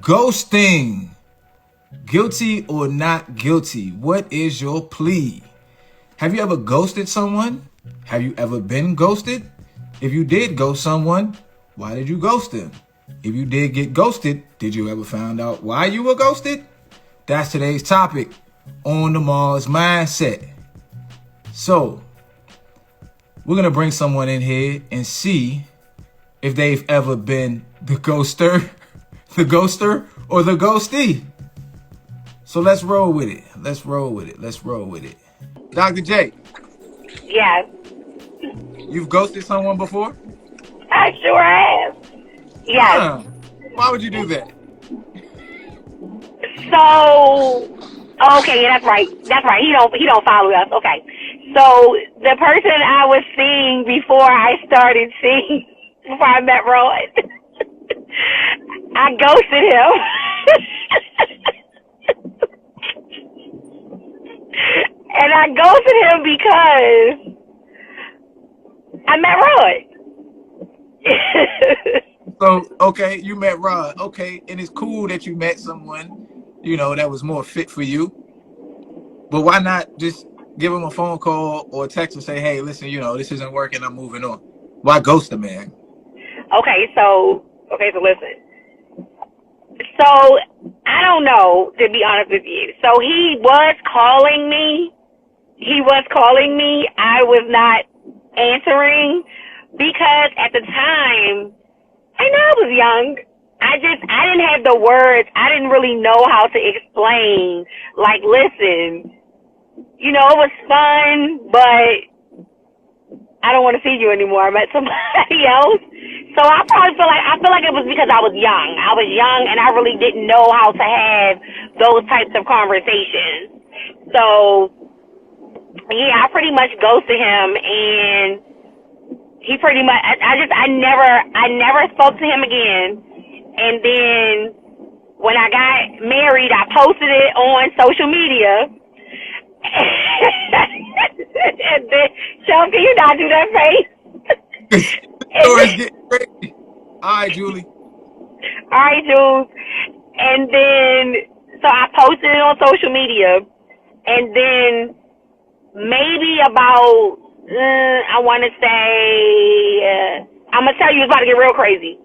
Ghosting. Guilty or not guilty? What is your plea? Have you ever ghosted someone? Have you ever been ghosted? If you did ghost someone, why did you ghost them? If you did get ghosted, did you ever find out why you were ghosted? That's today's topic on the Mars Mindset. So, we're going to bring someone in here and see if they've ever been the ghoster, the ghoster, or the ghostee. So let's roll with it. Let's roll with it. Dr. J, Yes, you've ghosted someone before? I sure have. Yes. Huh. Why would you do that? So, okay, yeah, that's right. That's right. He don't follow us. Okay. So the person I was seeing before I started seeing, before I met Rod, I ghosted him. And I ghosted him because I met Rod. So, okay, you met Rod. Okay, and it's cool that you met someone, that was more fit for you. But why not just give him a phone call or a text and say, hey, listen, this isn't working. I'm moving on. Why ghost a man? Okay, so listen. So I don't know, to be honest with you. So he was calling me. I was not answering because at the time, I know I was young. I didn't have the words. I didn't really know how to explain. Like, listen, it was fun, but I don't want to see you anymore. I met somebody else. So I feel like it was because I was young. I was young and I really didn't know how to have those types of conversations. So yeah, I pretty much ghosted him, and he pretty much I never spoke to him again. And then when I got married, I posted it on social media. And then, Sean, can you not do that face? Story's getting crazy. All right, Julie. All right, Jules. And then, so I posted it on social media, and then maybe about, I want to say, I'm going to tell you, it's about to get real crazy.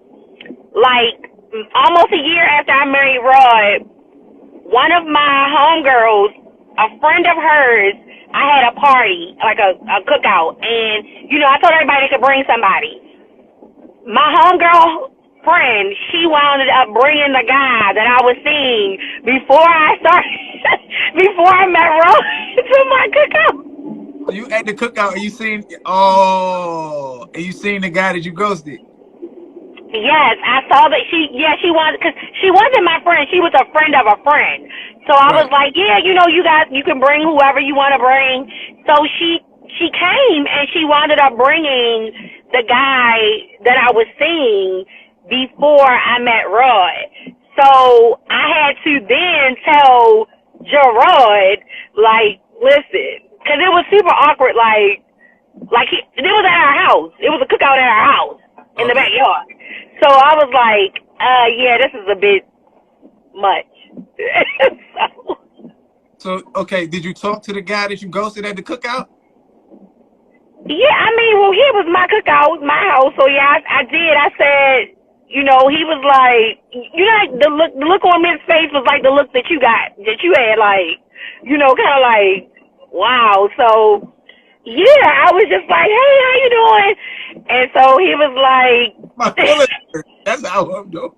Like, almost a year after I married Rod, one of my homegirls, a friend of hers, I had a party, like a cookout, and, I told everybody they could bring somebody. My homegirl friend, she wound up bringing the guy that I was seeing before I met Rod to my cookout. So you at the cookout and you seen the guy that you ghosted? Yes, I saw that she wanted, because she wasn't my friend. She was a friend of a friend. So I was like, yeah, you guys, you can bring whoever you want to bring. So she came and she wound up bringing the guy that I was seeing before I met Rod. So I had to then tell Gerard, like, listen, because it was super awkward, it was at our house. It was a cookout at our house in the backyard. So I was like, yeah, this is a bit much. So, okay, did you talk to the guy that you ghosted at the cookout? Yeah, I mean, well, here was my cookout, my house. So yeah, I did. I said, he was like, the look on his face was like the look that you had, like, kind of like, wow. So yeah, I was just like, hey, how you doing? And so he was like, my feelings hurt. That's how I'm doing.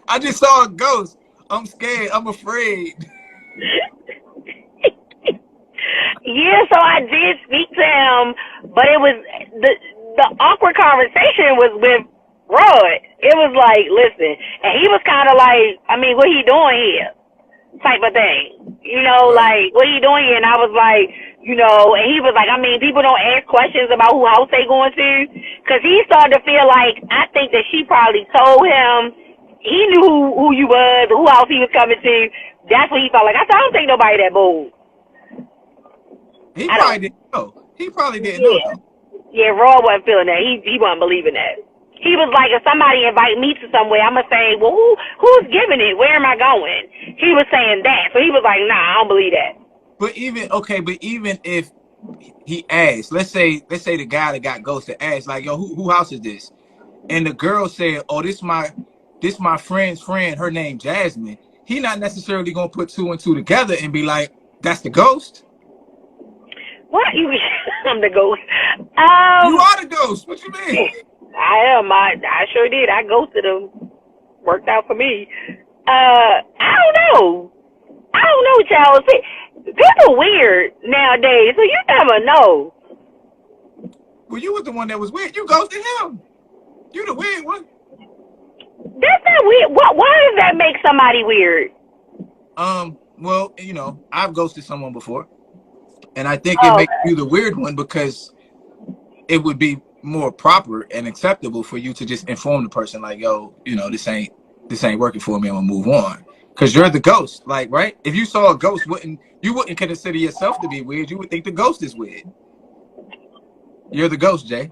I just saw a ghost. I'm scared. I'm afraid. yeah, so I did speak to him, but it was the awkward conversation was with Rod. It was like, listen, and he was kind of like, I mean, what he doing here? Type of thing. Like, what he doing here? And I was like, and he was like, I mean, people don't ask questions about who house they going to, because he started to feel like, I think that she probably told him, he knew who you was, who house he was coming to. That's what he felt like. I said, I don't think nobody that bold. He probably didn't know. He probably didn't know, though. Yeah, Raw wasn't feeling that. He wasn't believing that. He was like, if somebody invite me to somewhere, I'm gonna say, well, who's giving it? Where am I going? He was saying that, so he was like, nah, I don't believe that. But even if he asked, let's say the guy that got ghosted asked, like, yo, who house is this? And the girl said, oh, this my friend's friend, her name Jasmine. He not necessarily gonna put two and two together and be like, that's the ghost. What? You? I'm the ghost. You are the ghost. What you mean? I am. I sure did. I ghosted him. Worked out for me. I don't know. Charles. People weird nowadays, so you never know. Well, you was the one that was weird. You ghosted him. You the weird one. That's not weird. Why does that make somebody weird? Well, I've ghosted someone before, and I think it makes you the weird one because it would be more proper and acceptable for you to just inform the person, like, yo, this ain't working for me. I'm gonna move on. Because you're the ghost, like, right? If you saw a ghost, you wouldn't consider yourself to be weird. You would think the ghost is weird. You're the ghost, Jay.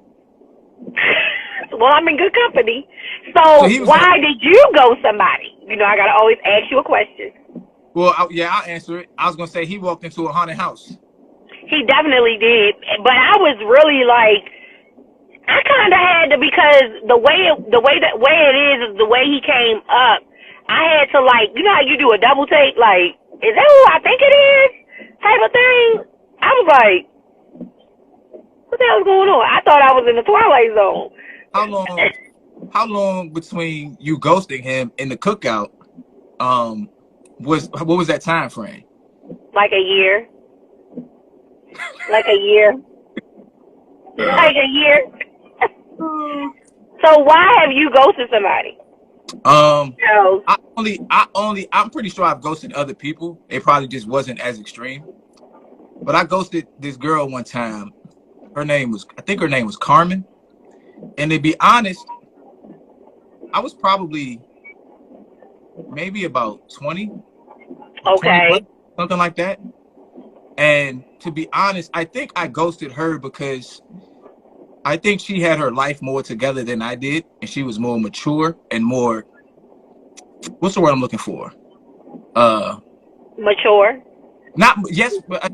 Well, I'm in good company. So why did you ghost somebody? I gotta always ask you a question. Well, I'll answer it. I was gonna say he walked into a haunted house. He definitely did, but I was really like, I kind of had to, because the way it is the way he came up. I had to, like, how you do a double take, like, is that who I think it is? Type of thing. I was like, what the hell's going on? I thought I was in the Twilight Zone. How long between you ghosting him and the cookout? What was that time frame? Like a year. Like a year. So why have you ghosted somebody? I'm pretty sure I've ghosted other people. It probably just wasn't as extreme. But I ghosted this girl one time. I think her name was Carmen. And to be honest, I was probably maybe about 20. Okay. 20, something like that. And to be honest, I think I ghosted her because I think she had her life more together than I did. And she was more mature and more, what's the word I'm looking for? Mature? But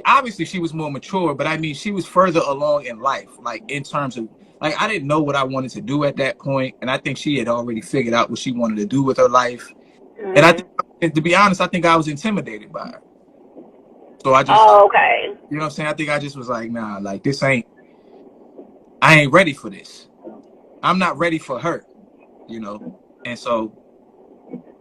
obviously she was more mature, but I mean, she was further along in life, like in terms of, like, I didn't know what I wanted to do at that point. And I think she had already figured out what she wanted to do with her life. Mm-hmm. And to be honest, I think I was intimidated by her. So I just, okay. You know what I'm saying? I think I just was like, nah, like I ain't ready for this. I'm not ready for her, And so,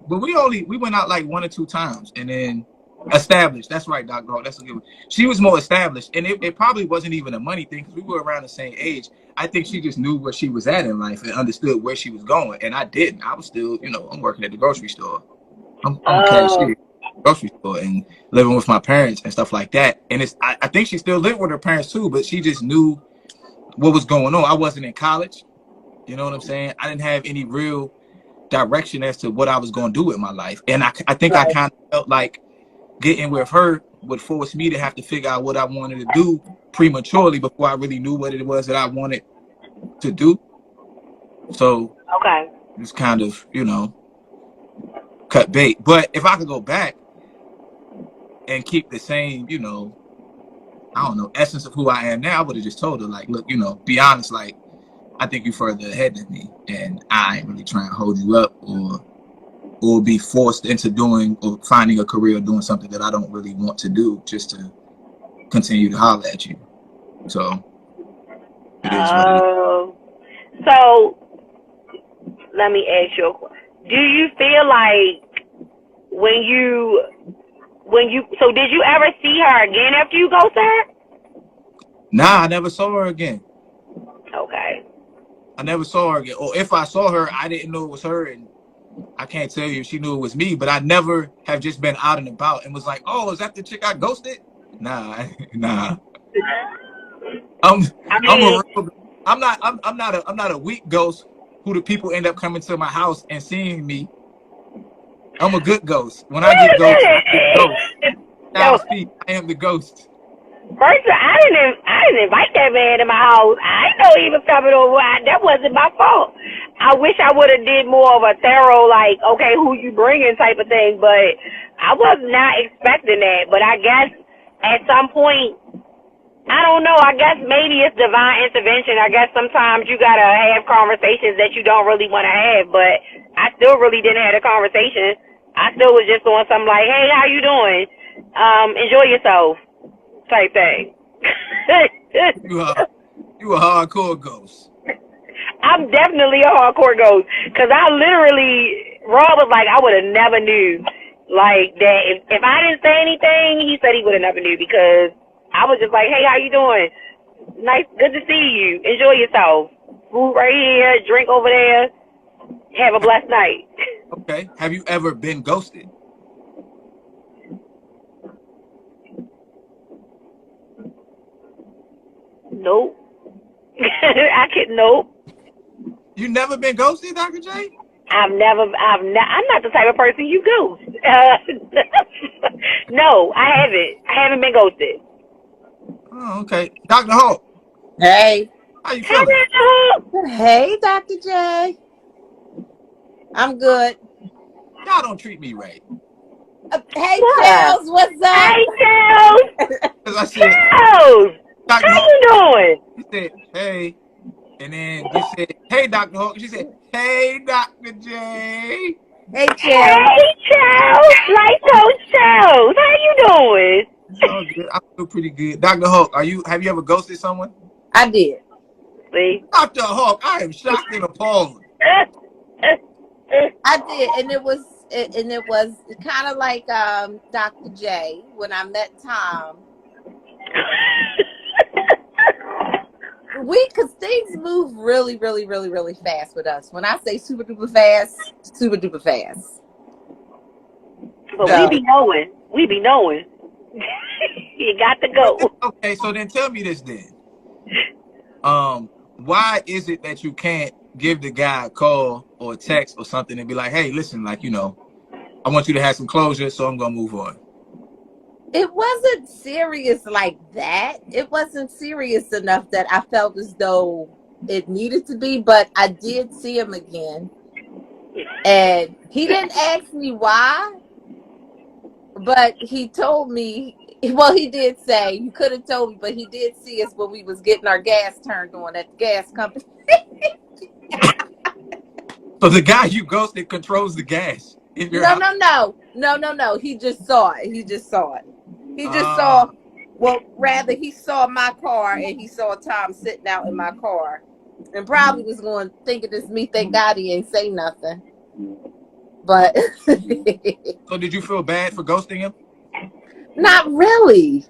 but we went out like 1 or 2 times and then established. That's right, Dr. Hall. That's a good one. She was more established, and it probably wasn't even a money thing because we were around the same age. I think she just knew where she was at in life and understood where she was going, and I didn't. I was still, I'm working at the grocery store. I'm a cashier at the grocery store and living with my parents and stuff like that. And I think she still lived with her parents too, but she just knew what was going on. I wasn't in college. You know what I'm saying? I didn't have any real direction as to what I was going to do with my life. And I think I kind of felt like getting with her would force me to have to figure out what I wanted to do prematurely before I really knew what it was that I wanted to do. So it's kind of, cut bait. But if I could go back and keep the same, essence of who I am now, I would have just told her, like, look, be honest, like, I think you're further ahead than me, and I ain't really trying to hold you up or be forced into doing or finding a career or doing something that I don't really want to do just to continue to holler at you. So it is what it is. So let me ask you a question. Do you feel like so did you ever see her again after you ghosted her? Nah, I never saw her again. Okay. I never saw her again. Or if I saw her, I didn't know it was her, and I can't tell you if she knew it was me, but I never have just been out and about and was like, oh, is that the chick I ghosted? Nah. I'm not a weak ghost who the people end up coming to my house and seeing me. I'm a good ghost. When I get ghost, I am the ghost. First, I didn't invite that man to my house. I didn't know he was coming over. That wasn't my fault. I wish I would have did more of a thorough, like, okay, who you bringing type of thing. But I was not expecting that. But I guess at some point, I don't know. I guess maybe it's divine intervention. I guess sometimes you gotta have conversations that you don't really want to have. But I still really didn't have a conversation. I still was just doing something like, hey, how you doing? Enjoy yourself. Type thing. You a hardcore ghost. I'm definitely a hardcore ghost because I literally, Rob was like, I would have never knew like that. If I didn't say anything, he said he would have never knew because I was just like, hey, how you doing? Nice, good to see you. Enjoy yourself. Food right here, drink over there. Have a blessed night. Okay. Have you ever been ghosted? Nope. Nope. You never been ghosted, Dr. J? I'm not the type of person you ghost. No, I haven't. I haven't been ghosted. Oh, okay. Dr. Hawk, Hey. how you feeling? Hey, Dr. J. I'm good. Y'all don't treat me right. Hey, Chels, what's up? Hey, Chels. Because I said, Chels, Dr. how Hawk, you doing? you said, hey. And then you said, hey, Dr. Hawk. She said, hey, Dr. J. Hey, Chels. Hey, Chels. Life Coach Chels. How you doing? It's all good. I feel pretty good. Dr. Hawk, have you ever ghosted someone? I did. See? Dr. Hawk, I am shocked and appalled. I did, and it was kind of like Dr. J when I met Tom. Because things move really, really, really, really fast with us. When I say super duper fast, super duper fast. But we be knowing. We be knowing. You got to go. Okay, so then tell me this then. Why is it that you can't give the guy a call or a text or something and be like, hey, listen, like, I want you to have some closure, so I'm gonna move on? It wasn't serious like that. It wasn't serious enough that I felt as though it needed to be, but I did see him again. And he didn't ask me why, but he told me, well, he did say, you could have told me, but he did see us when we was getting our gas turned on at the gas company. So the guy you ghosted controls the gas in your house? No. He just saw it. He just saw, well, rather he saw my car and he saw Tom sitting out in my car and probably was going thinking it's me. Thank God he ain't say nothing. But so did you feel bad for ghosting him? Not really.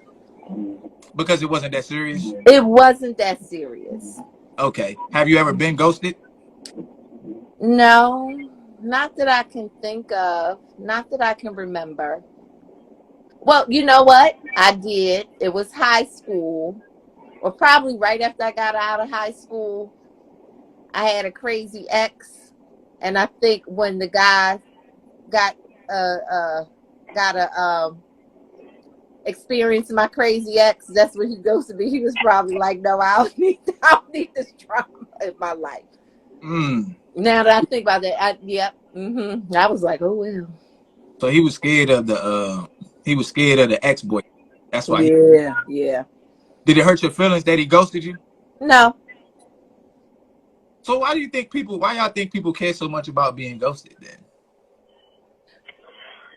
Because it wasn't that serious? It wasn't that serious. Okay. Have you ever been ghosted? No, not that I can think of. Not that I can remember. Well, you know what? I did. It was high school, or probably right after I got out of high school. I had a crazy ex, and I think when the guy got experience my crazy ex, that's when he ghosted me. He was probably like, no, I don't need this drama in my life. Now that I think about that, I was like, oh well. So he was scared of the ex-boy. That's why. Yeah. Did it hurt your feelings that he ghosted you? No. So why y'all think people care so much about being ghosted then?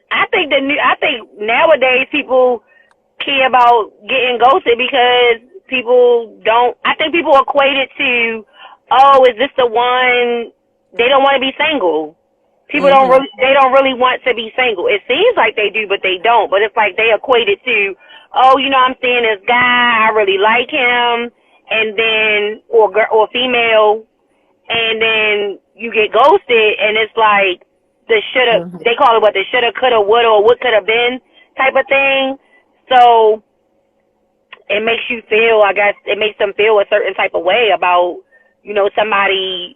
I think nowadays people care about getting ghosted because I think people equate it to, oh, is this the one? They don't want to be single. People don't really want to be single. It seems like they do, but they don't. But it's like they equate it to, oh, I'm seeing this guy, I really like him, and then or female, and then you get ghosted, and it's like the shoulda. They call it what the shoulda, coulda, woulda, or what could have been type of thing. So it makes you feel, I guess, it makes them feel a certain type of way about, somebody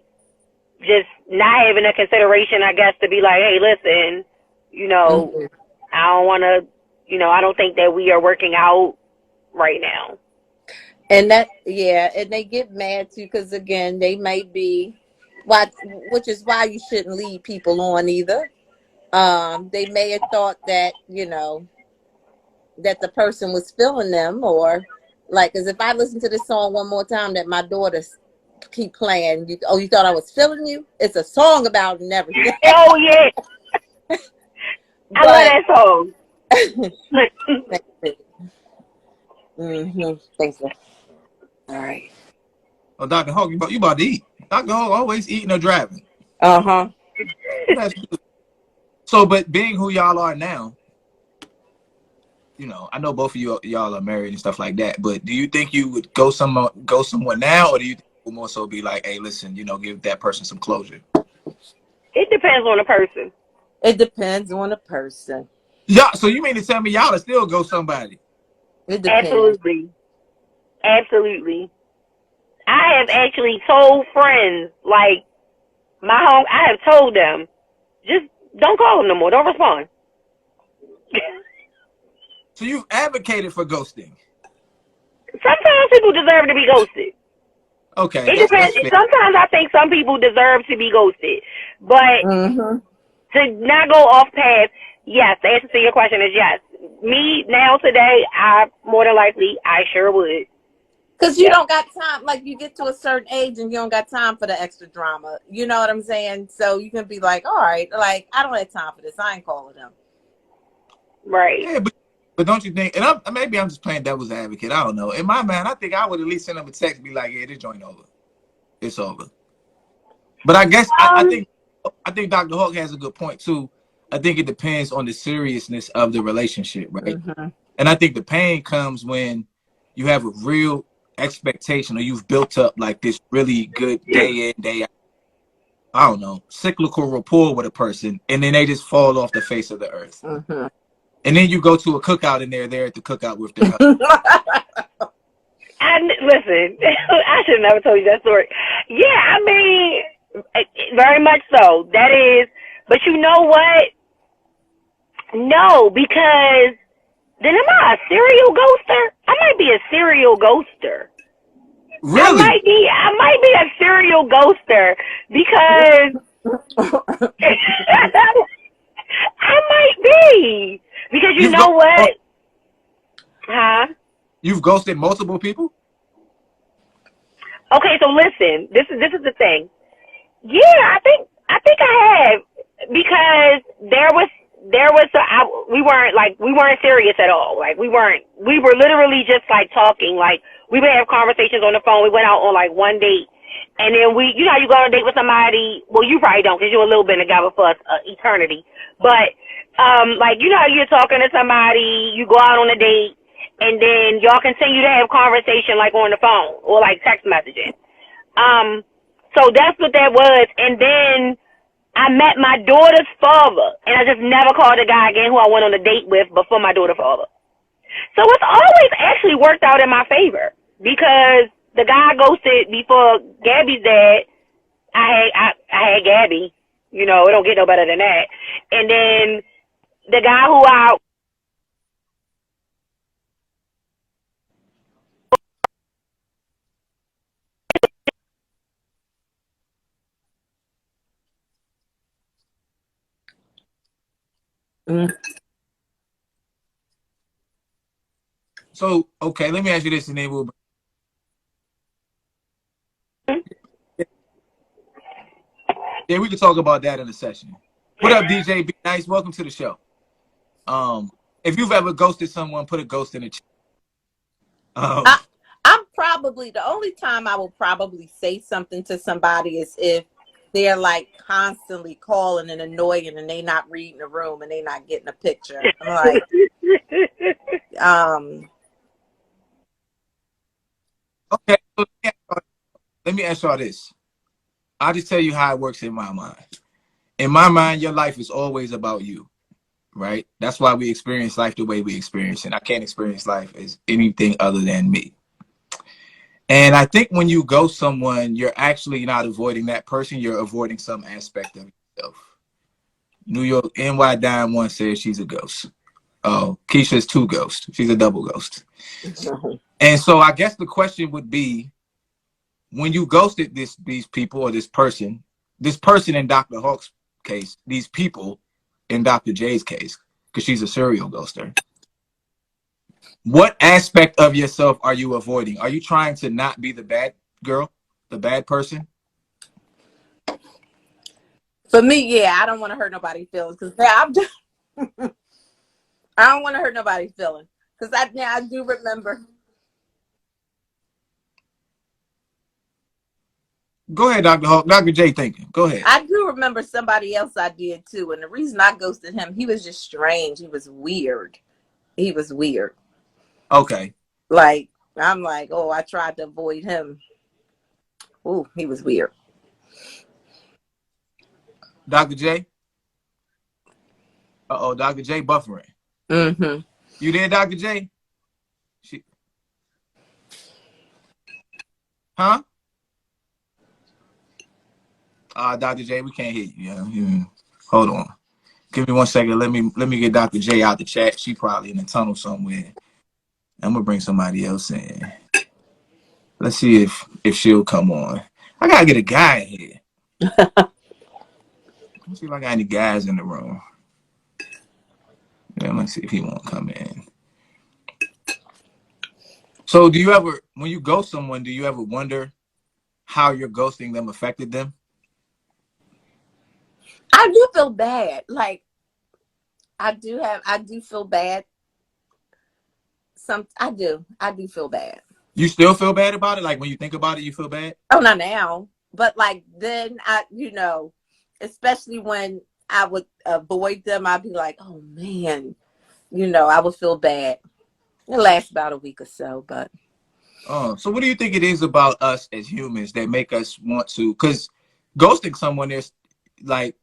just not having a consideration, I guess, to be like, hey, listen, I don't want to, I don't think that we are working out right now. And that, yeah, and they get mad too because again, they may be, which is why you shouldn't lead people on either. They may have thought that that the person was feeling them, or like, because if I listen to this song one more time that my daughters keep playing, you thought I was feeling you? It's a song about and everything. Oh yeah, I love that song. Thank you. All right. Oh, Dr. Hawk, you about to eat. Dr. Hawk always eating or driving. Uh-huh. That's good. So, but being who y'all are now, I know both of y'all are married and stuff like that, but do you think you would go somewhere now, or do you think you would more so be like, hey, listen, give that person some closure? It depends on the person. It depends on the person. Yeah, so you mean to tell me y'all will still go somebody? It depends. Absolutely. I have actually told friends, like, I have told them, just don't call them no more. Don't respond. So you've advocated for ghosting. Sometimes people deserve to be ghosted. Okay. It depends. Sometimes I think some people deserve to be ghosted. But to not go off path, yes, the answer to your question is yes. Me, now, today, more than likely, I sure would. Because you don't got time. Like, you get to a certain age and you don't got time for the extra drama. You know what I'm saying? So you can be like, all right, like, I don't have time for this. I ain't calling them. Right. Yeah, but don't you think, and maybe I'm just playing devil's advocate, I don't know. In my mind, I think I would at least send them a text and be like, yeah, this joint over. It's over. But I guess I think Dr. Hawk has a good point too. I think it depends on the seriousness of the relationship, right? And I think the pain comes when you have a real expectation, or you've built up like this really good day in, day out, I don't know, cyclical rapport with a person, and then they just fall off the face of the earth. And then you go to a cookout and they're there at the cookout with their husband. Listen, I should have never told you that story. Yeah, I mean, very much so. That is, but you know what? No, because then am I a serial ghoster? I might be a serial ghoster. Really? I might be a serial ghoster because I might be. Because you know what? Huh? You've ghosted multiple people? Okay, so listen. This is the thing. Yeah, I think I have, because we weren't serious at all. Like we were literally just like talking. Like we would have conversations on the phone. We went out on like one date, and then you know, you go on a date with somebody. Well, you probably don't, because you're a little bit together for eternity. But like, you know how you're talking to somebody, you go out on a date, and then y'all continue to have conversation like on the phone or like text messaging. So that's what that was. And then I met my daughter's father, and I just never called the guy again who I went on a date with before my daughter's father. So it's always actually worked out in my favor, because the guy I ghosted before Gabby's dad, I had Gabby. You know, it don't get no better than that. And then the guy who I So, okay, let me ask you this, and then we'll... Yeah, we can talk about that in a session. What up, DJ? Be nice. Welcome to the show. If you've ever ghosted someone, put a ghost in the chat. I'm probably, the only time I will probably say something to somebody is if they're like constantly calling and annoying, and they not reading the room and they not getting a picture. I'm like, okay, so let me ask y'all this. I'll just tell you how it works in my mind. In my mind, your life is always about you, right? That's why we experience life the way we experience it. I can't experience life as anything other than me. And I think when you ghost someone, you're actually not avoiding that person. You're avoiding some aspect of yourself. New York NY Dime 1 says she's a ghost. Oh, Keisha's two ghosts. She's a double ghost. And so I guess the question would be, when you ghosted these people or this person in Dr. Hawk's case, these people in Dr. J's case, because she's a serial ghoster, what aspect of yourself are you avoiding? Are you trying to not be the bad girl, the bad person? For me, yeah, I don't want to hurt nobody's feelings because I don't want to hurt nobody's feelings because I do remember. Go ahead, Dr. Hawk. Dr. J thinking. Go ahead. I do remember somebody else I did too, and the reason I ghosted him, he was just strange. He was weird. Okay. Like, I'm like, oh, I tried to avoid him. Ooh, he was weird. Dr. J? Uh-oh, Dr. J buffering. Mm-hmm. You there, Dr. J? Huh? Dr. J, we can't hear you. Yeah. Hold on. Give me 1 second. Let me get Dr. J out the chat. She probably in the tunnel somewhere. I'm gonna bring somebody else in. Let's see if she'll come on. I gotta get a guy in here. Let's see if I got any guys in the room. Yeah, let's see if he won't come in. So do you ever, when you ghost someone, do you ever wonder how your ghosting them affected them? I do feel bad. Like, I do feel bad. I do feel bad. You still feel bad about it? Like when you think about it, you feel bad? Oh, not now. But like then especially when I would avoid them, I'd be like, oh man, I would feel bad. It lasts about a week or so, but. So what do you think it is about us as humans that make us want to, because ghosting someone, there's like,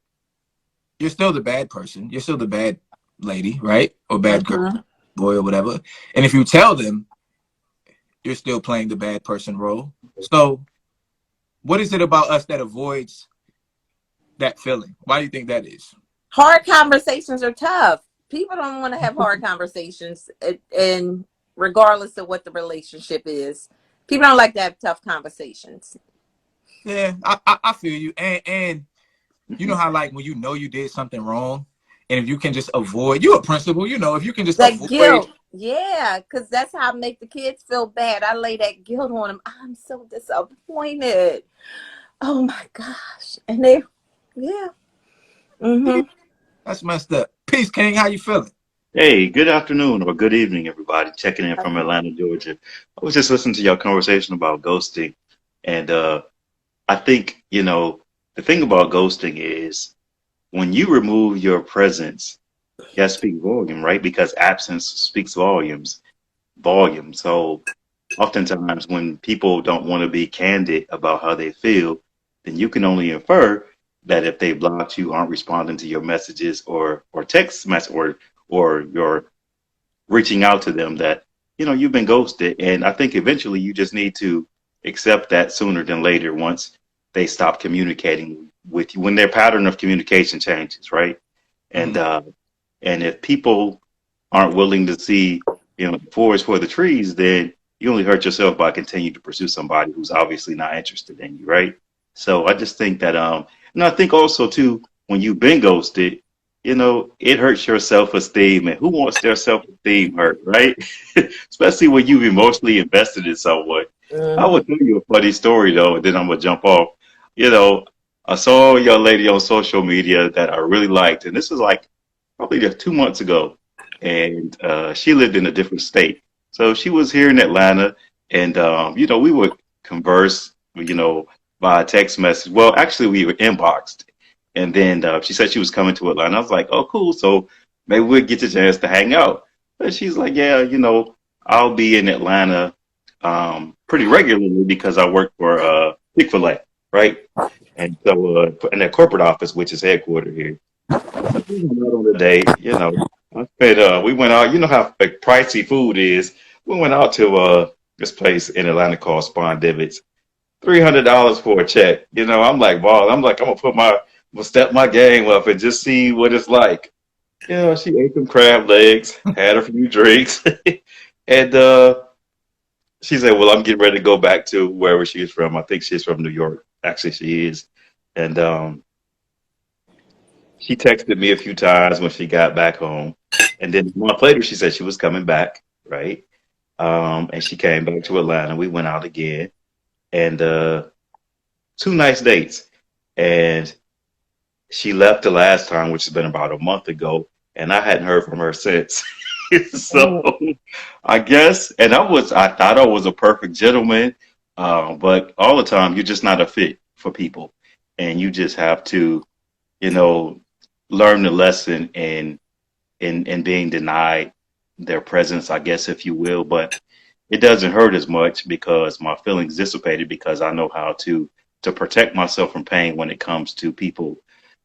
you're still the bad person. You're still the bad lady, right? Or bad girl, boy, or whatever. And if you tell them, you're still playing the bad person role. So what is it about us that avoids that feeling? Why do you think that is? Hard conversations are tough. People don't want to have hard conversations, and regardless of what the relationship is, people don't like to have tough conversations. Yeah, I feel you. And you know how, like, when you did something wrong, and if you can just avoid, you're a principal, if you can just that avoid guilt. Yeah, because that's how I make the kids feel bad. I lay that guilt on them. I'm so disappointed. Oh my gosh. And they, yeah. Mm-hmm. That's messed up. Peace, King. How you feeling? Hey, good afternoon or good evening, everybody. Checking in from Atlanta, Georgia. I was just listening to your conversation about ghosting. And I think, the thing about ghosting is when you remove your presence, that speaks volume, right? Because absence speaks volumes. So oftentimes when people don't want to be candid about how they feel, then you can only infer that if they blocked you, aren't responding to your messages or text message or your reaching out to them, that you've been ghosted. And I think eventually you just need to accept that sooner than later, once they stop communicating with you, when their pattern of communication changes, right? And and if people aren't willing to see the forest for the trees, then you only hurt yourself by continuing to pursue somebody who's obviously not interested in you, right? So I just think that and I think also too, when you've been ghosted, it hurts your self-esteem, and who wants their self-esteem hurt, right? Especially when you've emotionally invested in someone. I will tell you a funny story though, and then I'm gonna jump off. I saw a young lady on social media that I really liked, and this was like probably just 2 months ago, and she lived in a different state. So she was here in Atlanta, and we would converse, by text message. Well, actually, we were inboxed. And then she said she was coming to Atlanta. I was like, oh, cool. So maybe we'll get a chance to hang out. But she's like, yeah, I'll be in Atlanta pretty regularly because I work for Chick-fil-A, right? And so in that corporate office, which is headquartered here. So we went out on a date, we went out, how pricey food is. We went out to this place in Atlanta called Spawn Divots. $300 for a check. I'm like, wow, I'm gonna step my game up and just see what it's like. Yeah, she ate some crab legs, had a few drinks, and she said, "Well, I'm getting ready to go back to wherever she's from. I think she's from New York. Actually, she is." And she texted me a few times when she got back home, and then a month later, she said she was coming back, right? And she came back to Atlanta. We went out again, and 2 nice dates. And she left the last time, which has been about a month ago, and I hadn't heard from her since. So Mm. I guess, and I thought I was a perfect gentleman, but all the time you're just not a fit for people, and you just have to, you know, learn the lesson in being denied their presence, I guess, if you will. But it doesn't hurt as much because my feelings dissipated because I know how to protect myself from pain when it comes to people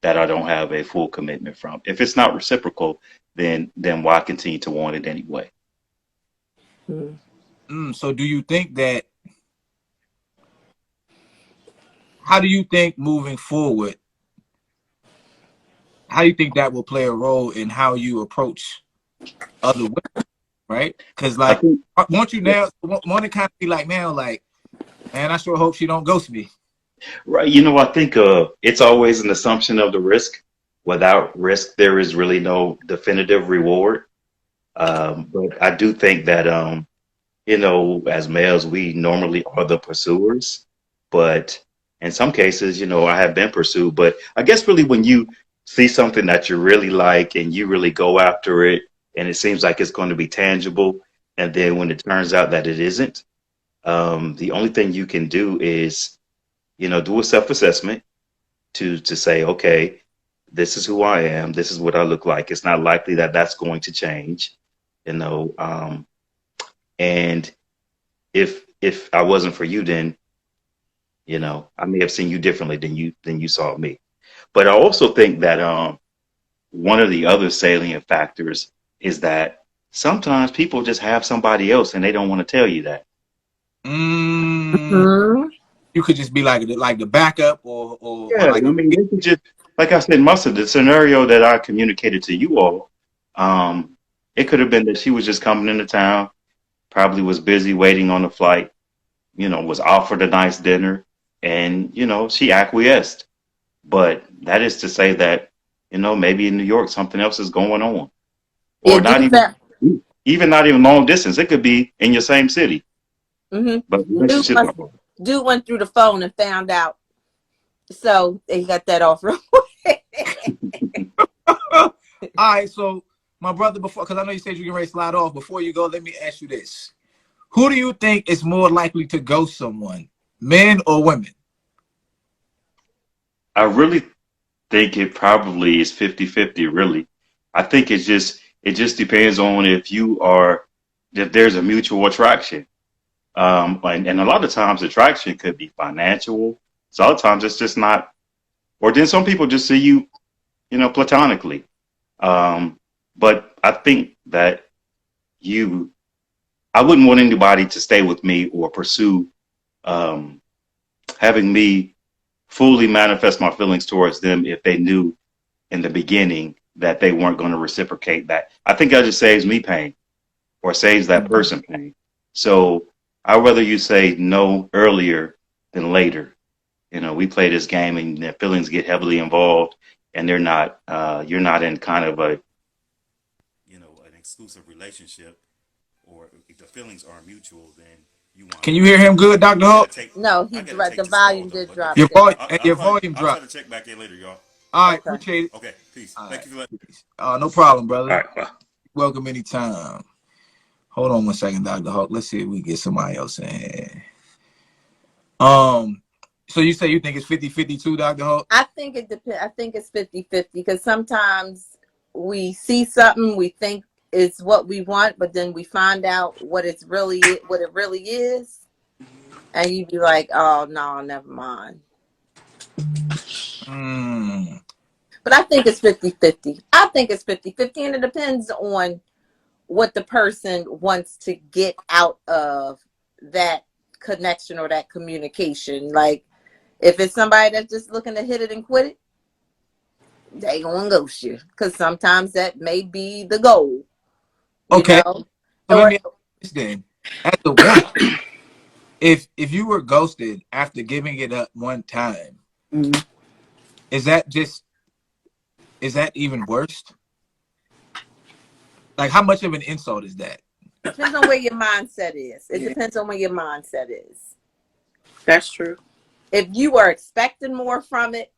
that I don't have a full commitment from. If it's not reciprocal, then why continue to want it anyway? Mm. So do you think that, how do you think moving forward, how do you think that will play a role in how you approach other women, right? Because I like, think want you now, want to kind of be like now, like, man, I sure hope she don't ghost me. right, I think it's always an assumption of the risk. Without risk, there is really no definitive reward. But I do think that as males, we normally are the pursuers. But in some cases, I have been pursued. But I guess really when you see something that you really like and you really go after it, and it seems like it's going to be tangible, and then when it turns out that it isn't, the only thing you can do is, do a self-assessment to say, okay, this is who I am. This is what I look like. It's not likely that that's going to change, you know. And if I wasn't for you, then I may have seen you differently than you saw me. But I also think that one of the other salient factors is that sometimes people just have somebody else and they don't want to tell you that. Mm, Mhm. you could just be like the backup or Yeah, like I mean, they could just, like I said, most of the scenario that I communicated to you all, um, it could have been that she was just coming into town, probably was busy waiting on the flight, was offered a nice dinner, and she acquiesced. But that is to say that, maybe in New York something else is going on, Yeah, or not dude that. even not even long distance. It could be in your same city, Hmm. but Dude relationships must. are Dude went through the phone and found out. So he got that off real quick. all right. So my brother, before, because I know you said you can ready to slide off. Before you go, let me ask you this: who do you think is more likely to ghost someone, men or women? I really think it probably is 50-50. Really. I think it just depends on if there's a mutual attraction. And a lot of times attraction could be financial. So a lot of times it's just not, or then some people just see you, platonically. But I think that you, I wouldn't want anybody to stay with me or pursue um, having me fully manifest my feelings towards them if they knew in the beginning that they weren't going to reciprocate that. I think that just saves me pain or saves that Mhm. person pain. So I'd rather you say no earlier than later. We play this game and their feelings get heavily involved and you're not in kind of an exclusive relationship, or if the feelings aren't mutual, then you wind Can up you hear him good, Dr. I gotta Hawk? take No, I he gotta take the this call volume though. did But drop okay, Your down. volume, your volume I'll try dropped. to check back in later, y'all. All right, Okay. appreciate it. Okay, peace. All Thank right, you for that. peace. No problem, All brother. right, bye. Welcome anytime. Hold on one second, Dr. Hawk. Let's see if we get somebody else in here. So you say you think it's 50-50 too, Dr. Hawk? I think it depends. I think it's 50-50 because sometimes we see something we think is what we want, but then we find out what it really is, and you be like, "Oh no, never mind." Mm. But I think it's 50-50. I think it's 50-50, and it depends on what the person wants to get out of that connection or that communication. Like if it's somebody that's just looking to hit it and quit it, They gonna ghost you because sometimes that may be the goal, you Okay, know. so let Or me ask you this then. As a woman, if you were ghosted after giving it up one time, Mm. is that just is that even worse? Like, how much of an insult is that? depends on where your mindset is. It Yeah, depends on where your mindset is. that's true. If you were expecting more from it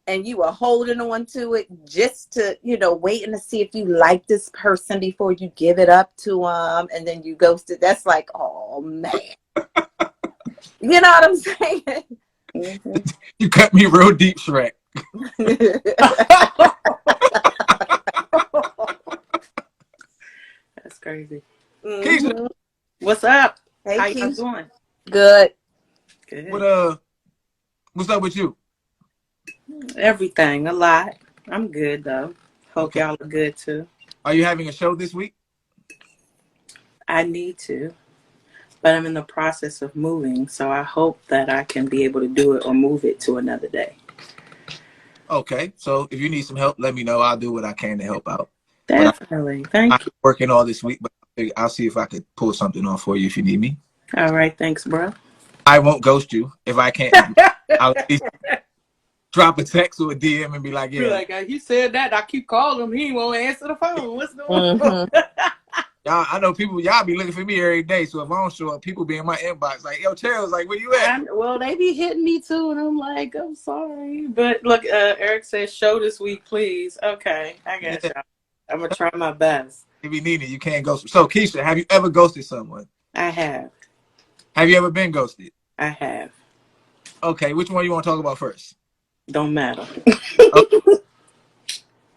and you were holding on to it just to, waiting to see if you like this person before you give it up to them, and then you ghosted, that's like, oh man. You know what I'm saying? Hmm. You cut me real deep, Shrek. That's crazy. Keisha, hmm What's up? Hey, How y'all Keith. doing? Good. what Good. what's up with you? Everything, a lot. I'm good though. Hope Okay, y'all are good too. are you having a show this week? I need to, but I'm in the process of moving, so I hope that I can be able to do it or move it to another day. Okay, so if you need some help, let me know. I'll do what I can to help out. But Definitely. I'm Thank you. working all this week, but I'll see if I could pull something off for you if you need me. All right. Thanks, bro. I won't ghost you if I can't. I'll at least drop a text or a DM and be like, Be yeah, like, he said that. I keep calling him. He won't answer the phone. What's going on? hmm y'all. I know people. Y'all be looking for me every day. So if I don't show up, people be in my inbox like, yo, Charles, like, where you at? Well, they be hitting me too, and I'm like, I'm sorry, but look, Eric says show this week, please. Okay, I Yeah, got y'all. I'm gonna try my best. if you need it, you can't ghost. So Keisha, have you ever ghosted someone? I have. Have you ever been ghosted? I have. Okay, which one you want to talk about first? Don't matter. Okay,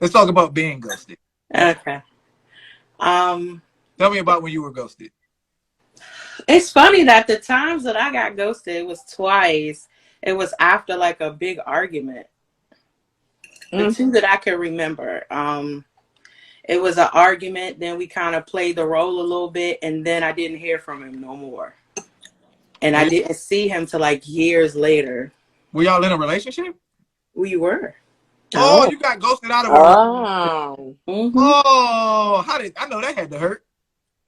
let's talk about being ghosted. Okay, Okay. Um, tell me about when you were ghosted. it's funny that the times that I got ghosted was twice. It was after like a big argument. The hmm two that I can remember. It was an argument. Then we kind of played the role a little bit, and then I didn't hear from him no more. And Were, I y- didn't see him till like years later. were y'all in a relationship? We were. Oh, Oh. you got ghosted out of a relationship. Oh. Mm-hmm. Oh, how did I know that had to hurt?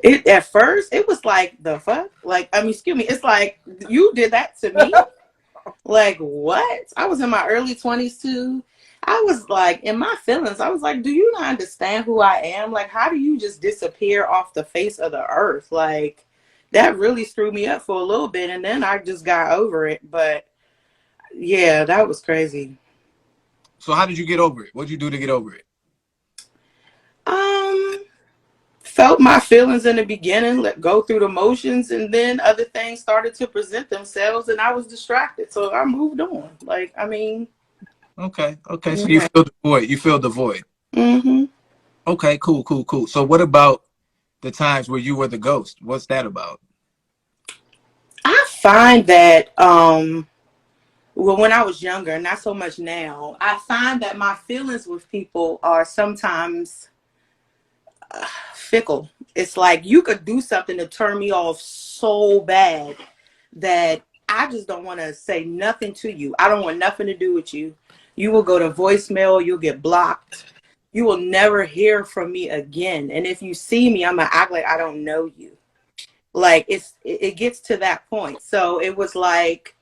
It at first it was like the fuck, like I mean, excuse me, it's like you did that to me. Like what? I was in my early 20s too. I was like in my feelings. I was like, do you not understand who I am? Like, how do you just disappear off the face of the earth? Like that really threw me up for a little bit, and then I just got over it. But yeah, that was crazy. So how did you get over it? What'd you do to get over it? Um, Felt my feelings in the beginning, let go through the motions, and then other things started to present themselves, and I was distracted, so I moved on. Like, I mean, Okay, okay. So you yeah. filled the void. You filled the void. Hmm. Okay, cool, cool, cool. So what about the times where you were the ghost? What's that about? I find that well, when I was younger, not so much now, I find that my feelings with people are sometimes fickle. It's like you could do something to turn me off so bad that I just don't want to say nothing to you. I don't want nothing to do with you. You will go to voicemail, you'll get blocked. You will never hear from me again. And if you see me, I'm gonna act like I don't know you. Like it gets to that point. So it was like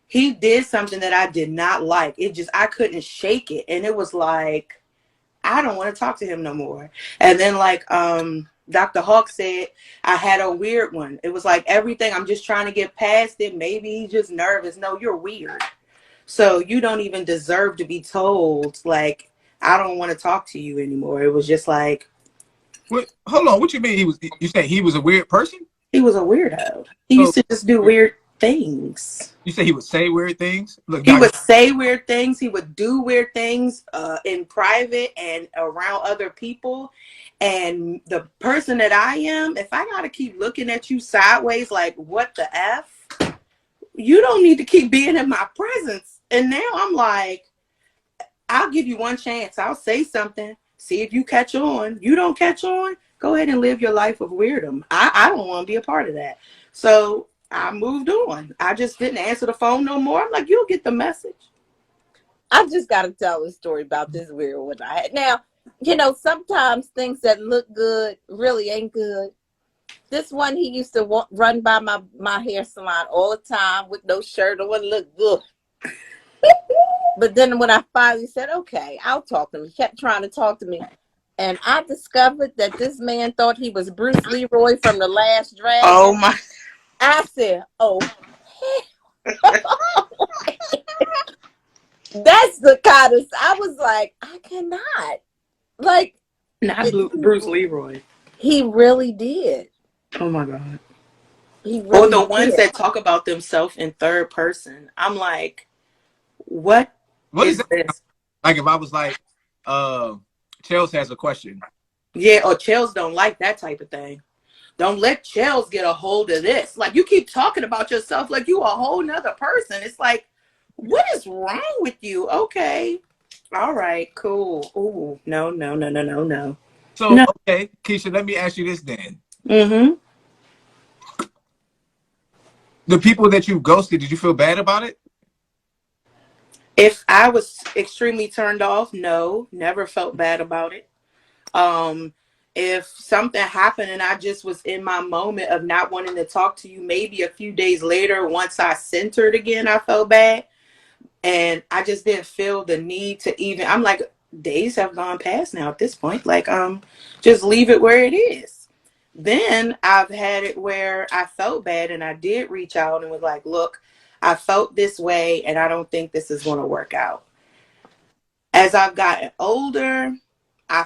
he did something that I did not like. It just I couldn't shake it. And it was like I don't want to talk to him no more. And then like Dr. Hawk said, I had a weird one. It was like everything, I'm just trying to get past it. Maybe he's just nervous. No, you're weird. So you don't even deserve to be told like I don't want to talk to you anymore. It was just like What? Hold on. What you mean? He was? You saying he was a weird person? he was a weirdo. He So used to just do weird things. you say he would say weird things? Look, He Doctor. would say weird things. He would do weird things in private and around other people. And the person that I am, if I got to keep looking at you sideways, like, what the F? You don't need to keep being in my presence. And now I'm like, I'll give you one chance. I'll say something. See if you catch on. You don't catch on, go ahead and live your life of weirdom. I don't want to be a part of that. So I moved on. I just didn't answer the phone no more. I'm like, you'll get the message. I just got to tell a story about this weird one I had. Now, sometimes things that look good really ain't good. This one, he used to run by my hair salon all the time with no shirt on, look good. But then when I finally said, okay, I'll talk to him, he kept trying to talk to me. And I discovered that this man thought he was Bruce Leroy from The Last Oh Dragon. my. I said, oh, that's the kind of, I was like, I cannot. Like, Not Bruce Leroy. He really did. Oh my God. He Or really the ones did. that talk about themselves in third person. I'm like, what is is that? this? Like if I was like, Chelsea has a question. Yeah, or Chels don't like that type of thing. Don't let Chels get a hold of this. Like, you keep talking about yourself like you a whole nother person. It's like, what is wrong with you? Okay. All right, cool. Ooh, no, no, no, no, no, no. So, No. okay, Keisha, let me ask you this then. Mm-hmm. The people that you ghosted, did you feel bad about it? If I was extremely turned off, no, never felt bad about it. Um, if something happened and I just was in my moment of not wanting to talk to you, maybe a few days later, once I centered again, I felt bad. And I just didn't feel the need to even, I'm like, days have gone past now at this point. Like, just leave it where it is. Then I've had it where I felt bad and I did reach out and was like, look, I felt this way and I don't think this is going to work out. As I've gotten older, I,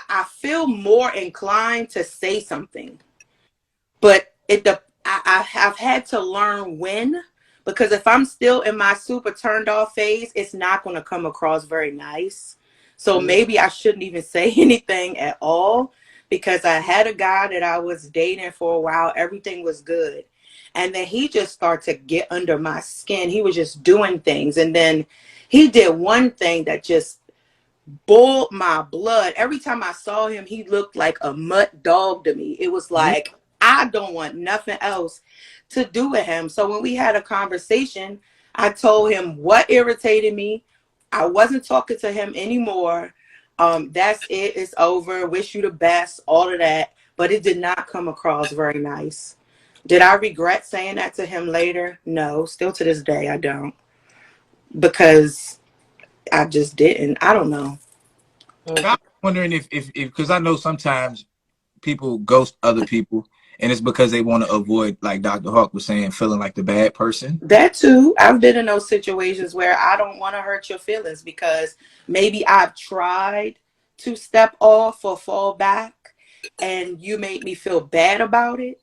I feel more inclined to say something, but I have had to learn when, because if I'm still in my super turned off phase, it's not going to come across very nice. So maybe I shouldn't even say anything at all, because I had a guy that I was dating for a while. Everything was good. And then he just started to get under my skin. He was just doing things. And then he did one thing that just boiled my blood. Every time I saw him, he looked like a mutt dog to me. It was like, I don't want nothing else to do with him. So when we had a conversation, I told him what irritated me. I wasn't talking to him anymore. That's it. It's over. Wish you the best. All of that. But it did not come across very nice. Did I regret saying that to him later? No. Still to this day, I don't. Because I just didn't. I don't know. I'm wondering if because I know sometimes people ghost other people and it's because they want to avoid, like Dr. Hawk was saying, feeling like the bad person. That too. I've been in those situations where I don't want to hurt your feelings because maybe I've tried to step off or fall back and you made me feel bad about it.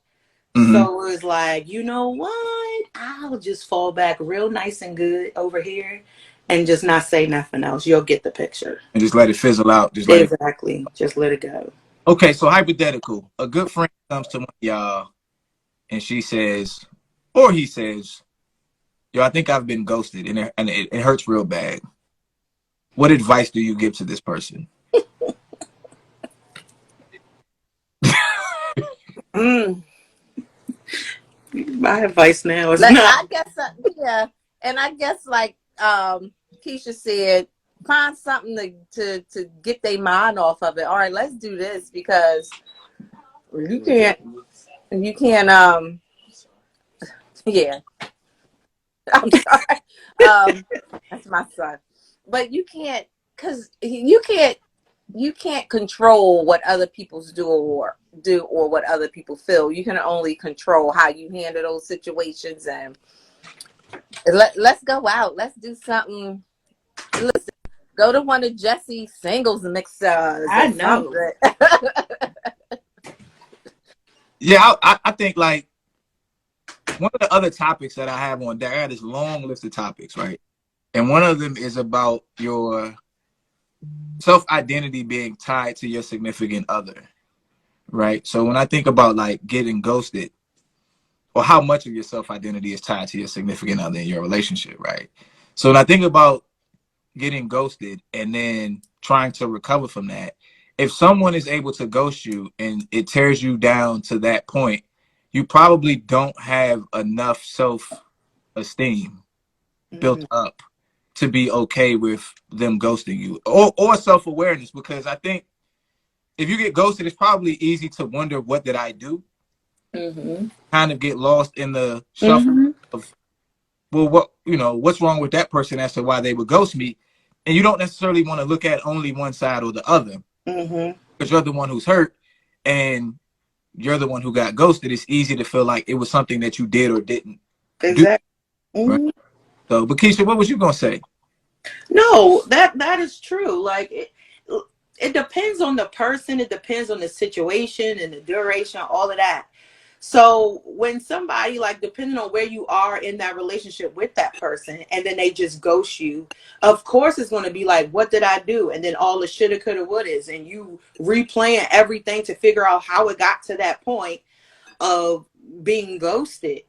Mm-hmm. So it was like, you know what? I'll just fall back real nice and good over here and just not say nothing else. You'll get the picture. And just let it fizzle out. Just let it. Exactly. Just let it go. Okay, so hypothetical. A good friend comes to one of y'all and she says, or he says, yo, I think I've been ghosted and it hurts real bad. What advice do you give to this person? My advice now is Like, not. I guess, yeah. And I guess, like Keisha said, find something to get their mind off of it. All right, let's do this, because you can't, yeah. I'm sorry. That's my son. But you can't, because you can't control what other people's do or what other people feel. You can only control how you handle those situations. And let's go out. Let's do something. Listen, go to one of Jesse's singles mixers I or know. something. Yeah, I think like one of the other topics that I have on there, I got this long list of topics, right? And one of them is about your self-identity being tied to your significant other, right? So when I think about like getting ghosted, or how much of your self-identity is tied to your significant other in your relationship, right? So when I think about getting ghosted and then trying to recover from that, if someone is able to ghost you and it tears you down to that point, you probably don't have enough self-esteem built up to be okay with them ghosting you, or self-awareness? Because I think if you get ghosted, it's probably easy to wonder, what did I do? Mm-hmm. Kind of get lost in the shuffle Mm-hmm. of, well, what's wrong with that person as to why they would ghost me? And you don't necessarily want to look at only one side or the other, Mm-hmm. because you're the one who's hurt and you're the one who got ghosted. It's easy to feel like it was something that you did or didn't do, Exactly. right? Mm-hmm. So, but Keisha, what was you gonna say? No, that is true. Like it depends on the person, it depends on the situation and the duration, all of that. So when somebody, like, depending on where you are in that relationship with that person, and then they just ghost you, of course it's going to be like, what did I do? And then all the shoulda, coulda, wouldas, and you replaying everything to figure out how it got to that point of being ghosted.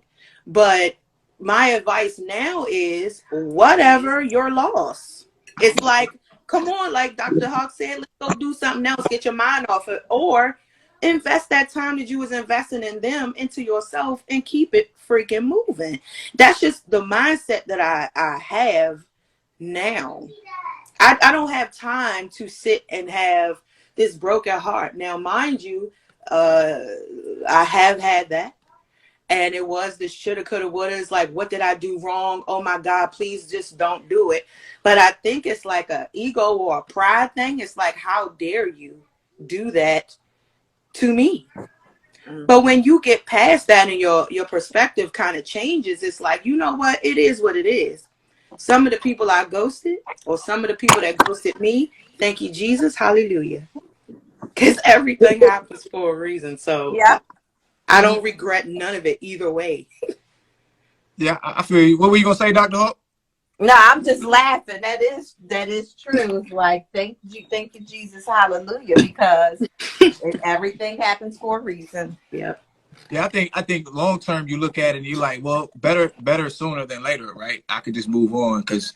But my advice now is, whatever your loss. It's like, come on, like Dr. Hawk said, let's go do something else, get your mind off it, or invest that time that you was investing in them into yourself and keep it freaking moving. That's just the mindset that I have now. I don't have time to sit and have this broken heart. Now, mind you, I have had that. And it was the shoulda, coulda, woulda. It's like, what did I do wrong? Oh my God, please just don't do it. But I think it's like a ego or a pride thing. It's like, how dare you do that to me? But when you get past that and your perspective kind of changes, it's like, you know what? It is what it is. Some of the people I ghosted, or some of the people that ghosted me, thank you, Jesus, hallelujah. Because everything happens for a reason. So Yeah. I don't regret none of it either way. Yeah, I feel you. What were you gonna say, Dr. Hawk? No, I'm just laughing. That is true. It's like, thank you, Jesus, hallelujah, because everything happens for a reason. Yep. Yeah, I think long term you look at it and you're like, well, better sooner than later, right? I could just move on, because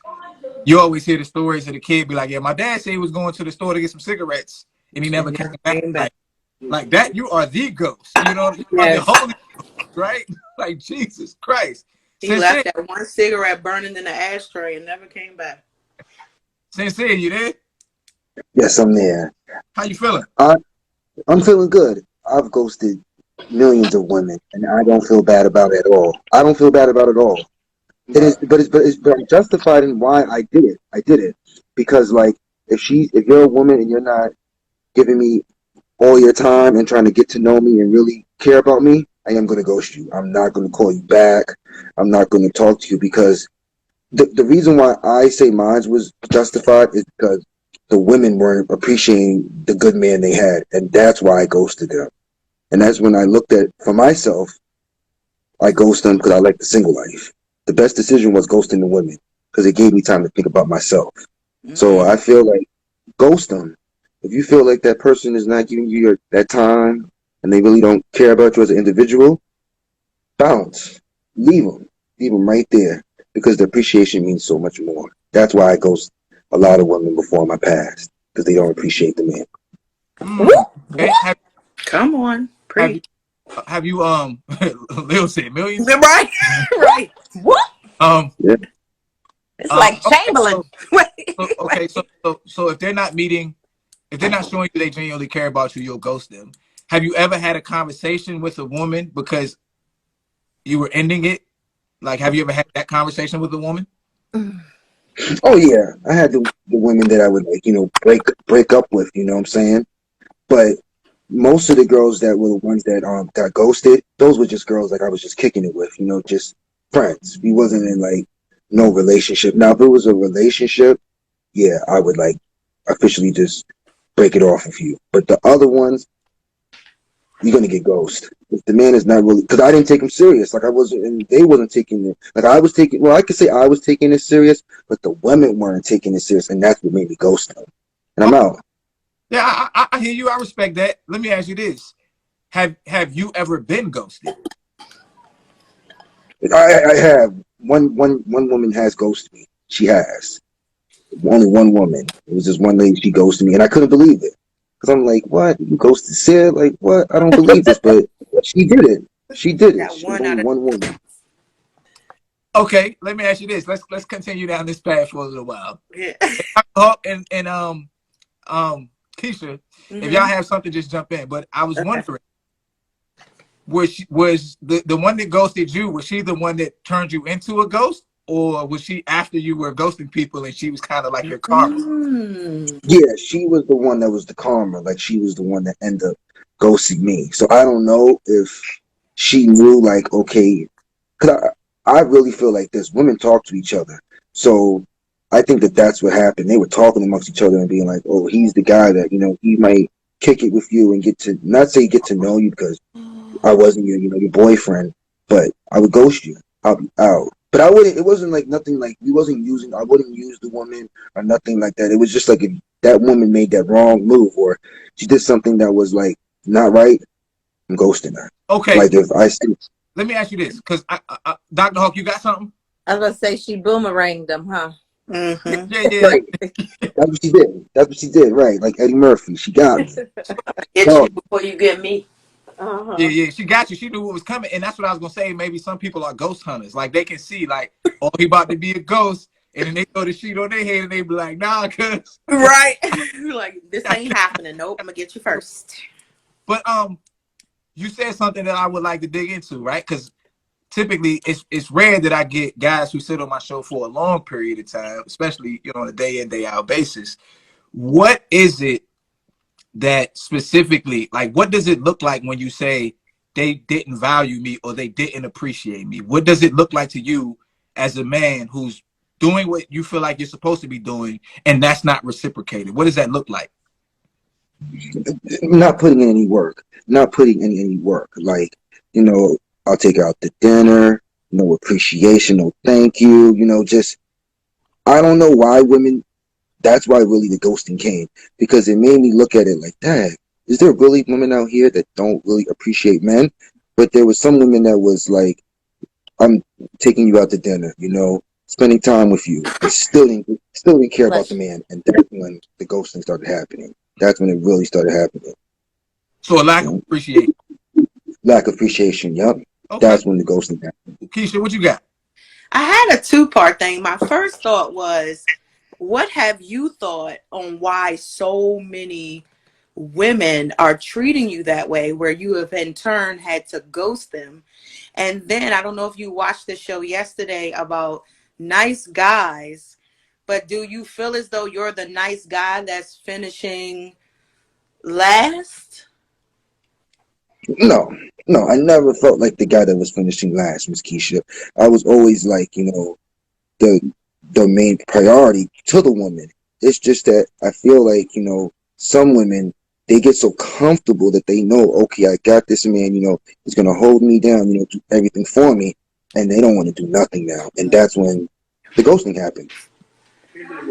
you always hear the stories of the kid be like, yeah, my dad said he was going to the store to get some cigarettes and he never And came never back. came back. Like that, you are the ghost. You know, you are the Yes. holy ghost, right? Like Jesus Christ. He Sincere, left that one cigarette burning in the ashtray and never came back. Sincere, you there? Yes, I'm there. How you feeling? I'm feeling good. I've ghosted millions of women, and I don't feel bad about it at all. I don't feel bad about it at all. It is, but I'm justified in why I did it. I did it because, like, if you're a woman and you're not giving me all your time and trying to get to know me and really care about me, I am going to ghost you. I'm not going to call you back. I'm not going to talk to you, because the reason why I say mine was justified is because the women weren't appreciating the good man they had, and that's why I ghosted them. And that's when I looked at, for myself, I ghosted them because I like the single life. The best decision was ghosting the women because it gave me time to think about myself. So I feel like, ghost them. If you feel like that person is not giving you that time and they really don't care about you as an individual, bounce. Leave them right there, because the appreciation means so much more. That's why I ghost a lot of women before my past, because they don't appreciate the man. Okay. Come on, preach. Have you Lil said millions? Right, right. What? Yeah. It's like Chamberlain. So if they're not meeting, if they're not showing you they genuinely care about you, you'll ghost them. Have you ever had a conversation with a woman because you were ending it? Like, have you ever had that conversation with a woman? Oh yeah, I had the women that I would, like, break up with. You know what I'm saying? But most of the girls that were the ones that got ghosted, those were just girls like I was just kicking it with. Just friends. We wasn't in like no relationship. Now, if it was a relationship, yeah, I would like officially just break it off with you. But the other ones, you're gonna get ghosted. If the man is not really, because I didn't take him serious. Like I wasn't, and they wasn't taking it. Like I was taking. Well, I could say I was taking it serious, but the women weren't taking it serious, and that's what made me ghost them. And I'm out. Yeah, I hear you. I respect that. Let me ask you this: Have you ever been ghosted? I have one woman has ghosted me. She has. Only one woman. It was just one lady. She ghosted me, and I couldn't believe it. Because I'm like, what? You ghosted Sid? Like, what? I don't believe this. But she did it. She did it. That She was one only out of one woman. Okay, let me ask you this. Let's continue down this path for a little while. Yeah. Oh, and Keisha, if y'all Hmm. have something, just jump in. But I was Okay. wondering, was the one that ghosted you? Was she the one that turned you into a ghost, or was she after you were ghosting people and she was kind of like your karma? Mm. Yeah, she was the one that was the karma. Like she was the one that ended up ghosting me. So I don't know if she knew, like, okay, because I really feel like this. Women talk to each other. So I think that that's what happened. They were talking amongst each other and being like, oh, he's the guy that, he might kick it with you and get to, not say get to know you because I wasn't your boyfriend, but I would ghost you. I'll be out. But I wouldn't, it wasn't like nothing like, I wouldn't use the woman or nothing like that. It was just like if that woman made that wrong move or she did something that was like not right, I'm ghosting her. Okay, Like if I see, let me ask you this, because Dr. Hawk, you got something? I was gonna say she boomeranged them, huh? Hmm. Yeah, yeah, right, that's what she did. That's what she did, right? Like Eddie Murphy, she got me. Get you No, before you get me. yeah, Uh-huh. yeah. She got you. She knew what was coming, and that's what I was gonna say. Maybe some people are ghost hunters. Like they can see, like, oh, he about to be a ghost, and then they throw the sheet on their head, and they be like, nah, cuz. Right. Like this ain't happening. Nope. I'm gonna get you first. But you said something that I would like to dig into, right? Because typically it's rare that I get guys who sit on my show for a long period of time, especially on a day in day out basis. What is it that specifically, like, what does it look like when you say they didn't value me or they didn't appreciate me? What does it look like to you as a man who's doing what you feel like you're supposed to be doing and that's not reciprocated? What does that look like? not putting in any work, not putting in any work. Like, I'll take her out to dinner, no appreciation, no thank you, just, I don't know why women, that's why really the ghosting came, because it made me look at it like, dang, is there really women out here that don't really appreciate men? But there was some women that was like, I'm taking you out to dinner, spending time with you, and still didn't care about Bless the you. man, and that's when the ghosting started happening. That's when it really started happening. So a lack You of know? appreciation. Lack of appreciation. Yep. Okay. That's when the ghosting happened. Keisha, what you got? I had a two-part thing. My first thought was, what have you thought on why so many women are treating you that way, where you have in turn had to ghost them? And then I don't know if you watched the show yesterday about nice guys, but do you feel as though you're the nice guy that's finishing last? No, no, I never felt like the guy that was finishing last, Miss Keisha. I was always like, the the main priority to the woman. It's just that I feel like, some women, they get so comfortable that they know, okay, I got this man, he's gonna hold me down, do everything for me, and they don't want to do nothing now. And that's when the ghosting happened.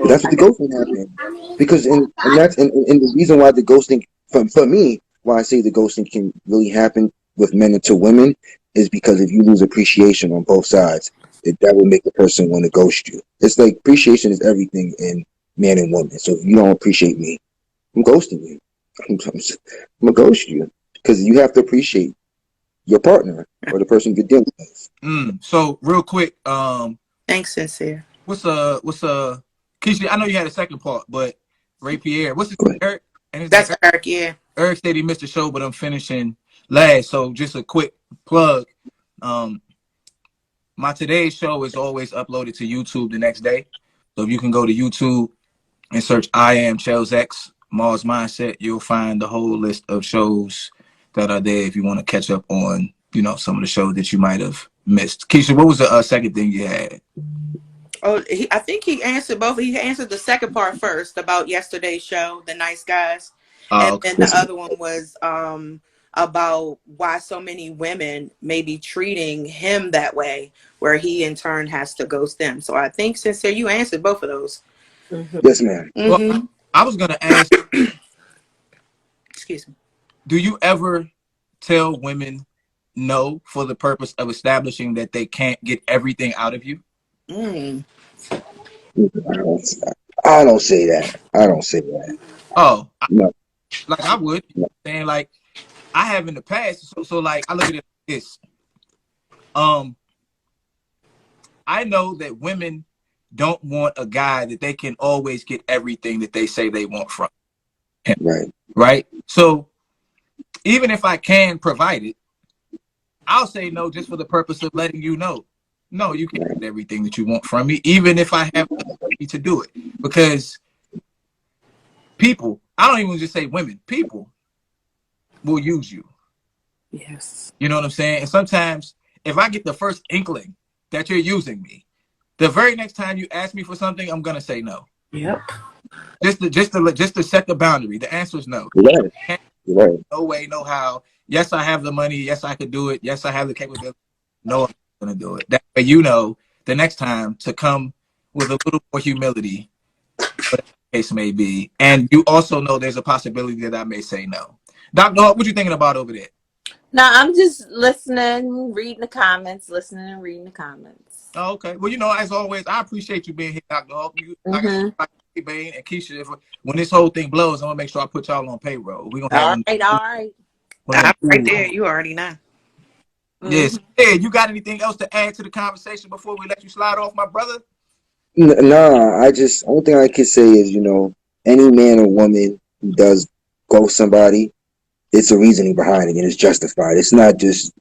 That's what the ghosting happened. Because and the reason why the ghosting for me, why I say the ghosting can really happen with men and to women is because if you lose appreciation on both sides, that will make the person want to ghost you. It's like appreciation is everything in man and woman. So if you don't appreciate me, I'm ghosting you. I'm gonna ghost you because you have to appreciate your partner or the person you're dealing with. So real quick, Thanks, sincere. what's Keisha, I know you had a second part, but Ray Pierre, what's his Go ahead. Eric? And his name That's Eric, yeah. Eric said he missed the show, but I'm finishing last. So just a quick plug. Um, my today's show is always uploaded to YouTube the next day. So if you can go to YouTube and search IamChellsX Mars Mindset, you'll find the whole list of shows that are there if you want to catch up on, some of the shows that you might have missed. Keisha, what was the second thing you had? Oh, I think he answered both. He answered the second part first about yesterday's show, The Nice Guys. And Okay. then the other one was about why so many women may be treating him that way, where he in turn has to ghost them. So I think, sincere, you answered both of those. Mhm. Yes, ma'am. Well, Mm-hmm. I was going to ask, Excuse me. do you ever tell women no for the purpose of establishing that they can't get everything out of you? Mm. I don't say that. I don't say that. Oh, No, like I would. no. Saying like I have in the past. So like I look at it like this. Um, I know that women don't want a guy that they can always get everything that they say they want from him. Right. Right? So even if I can provide it, I'll say no just for the purpose of letting you know. No, you can't get everything that you want from me, even if I have the ability to do it. Because people, I don't even just say women, people will use you. Yes. You know what I'm saying? And sometimes if I get the first inkling that you're using me, the very next time you ask me for something, I'm gonna say no. Yep. Just to set the boundary. The answer is no. You're right. You're right. No way, no how. Yes, I have the money. Yes, I could do it. Yes, I have the capability. No, I'm not gonna do it. That way, you know, the next time to come with a little more humility, whatever the case may be, and you also know there's a possibility that I may say no. Dr. Hawk, what you thinking about over there? No, I'm just listening, reading the comments, listening and reading the comments. Oh, okay. Well, you know, as always, I appreciate you being here, Dr. Hawk. Like I said, Bane and Keisha, when this whole thing blows, I'm gonna make sure I put y'all on payroll. We're gonna have All right. I'm right there. You already know. Yes. Hey, you got anything else to add to the conversation before we let you slide off, my brother? Nah, only thing I can say is, any man or woman who does ghost somebody, it's a reasoning behind it and it's justified. It's not just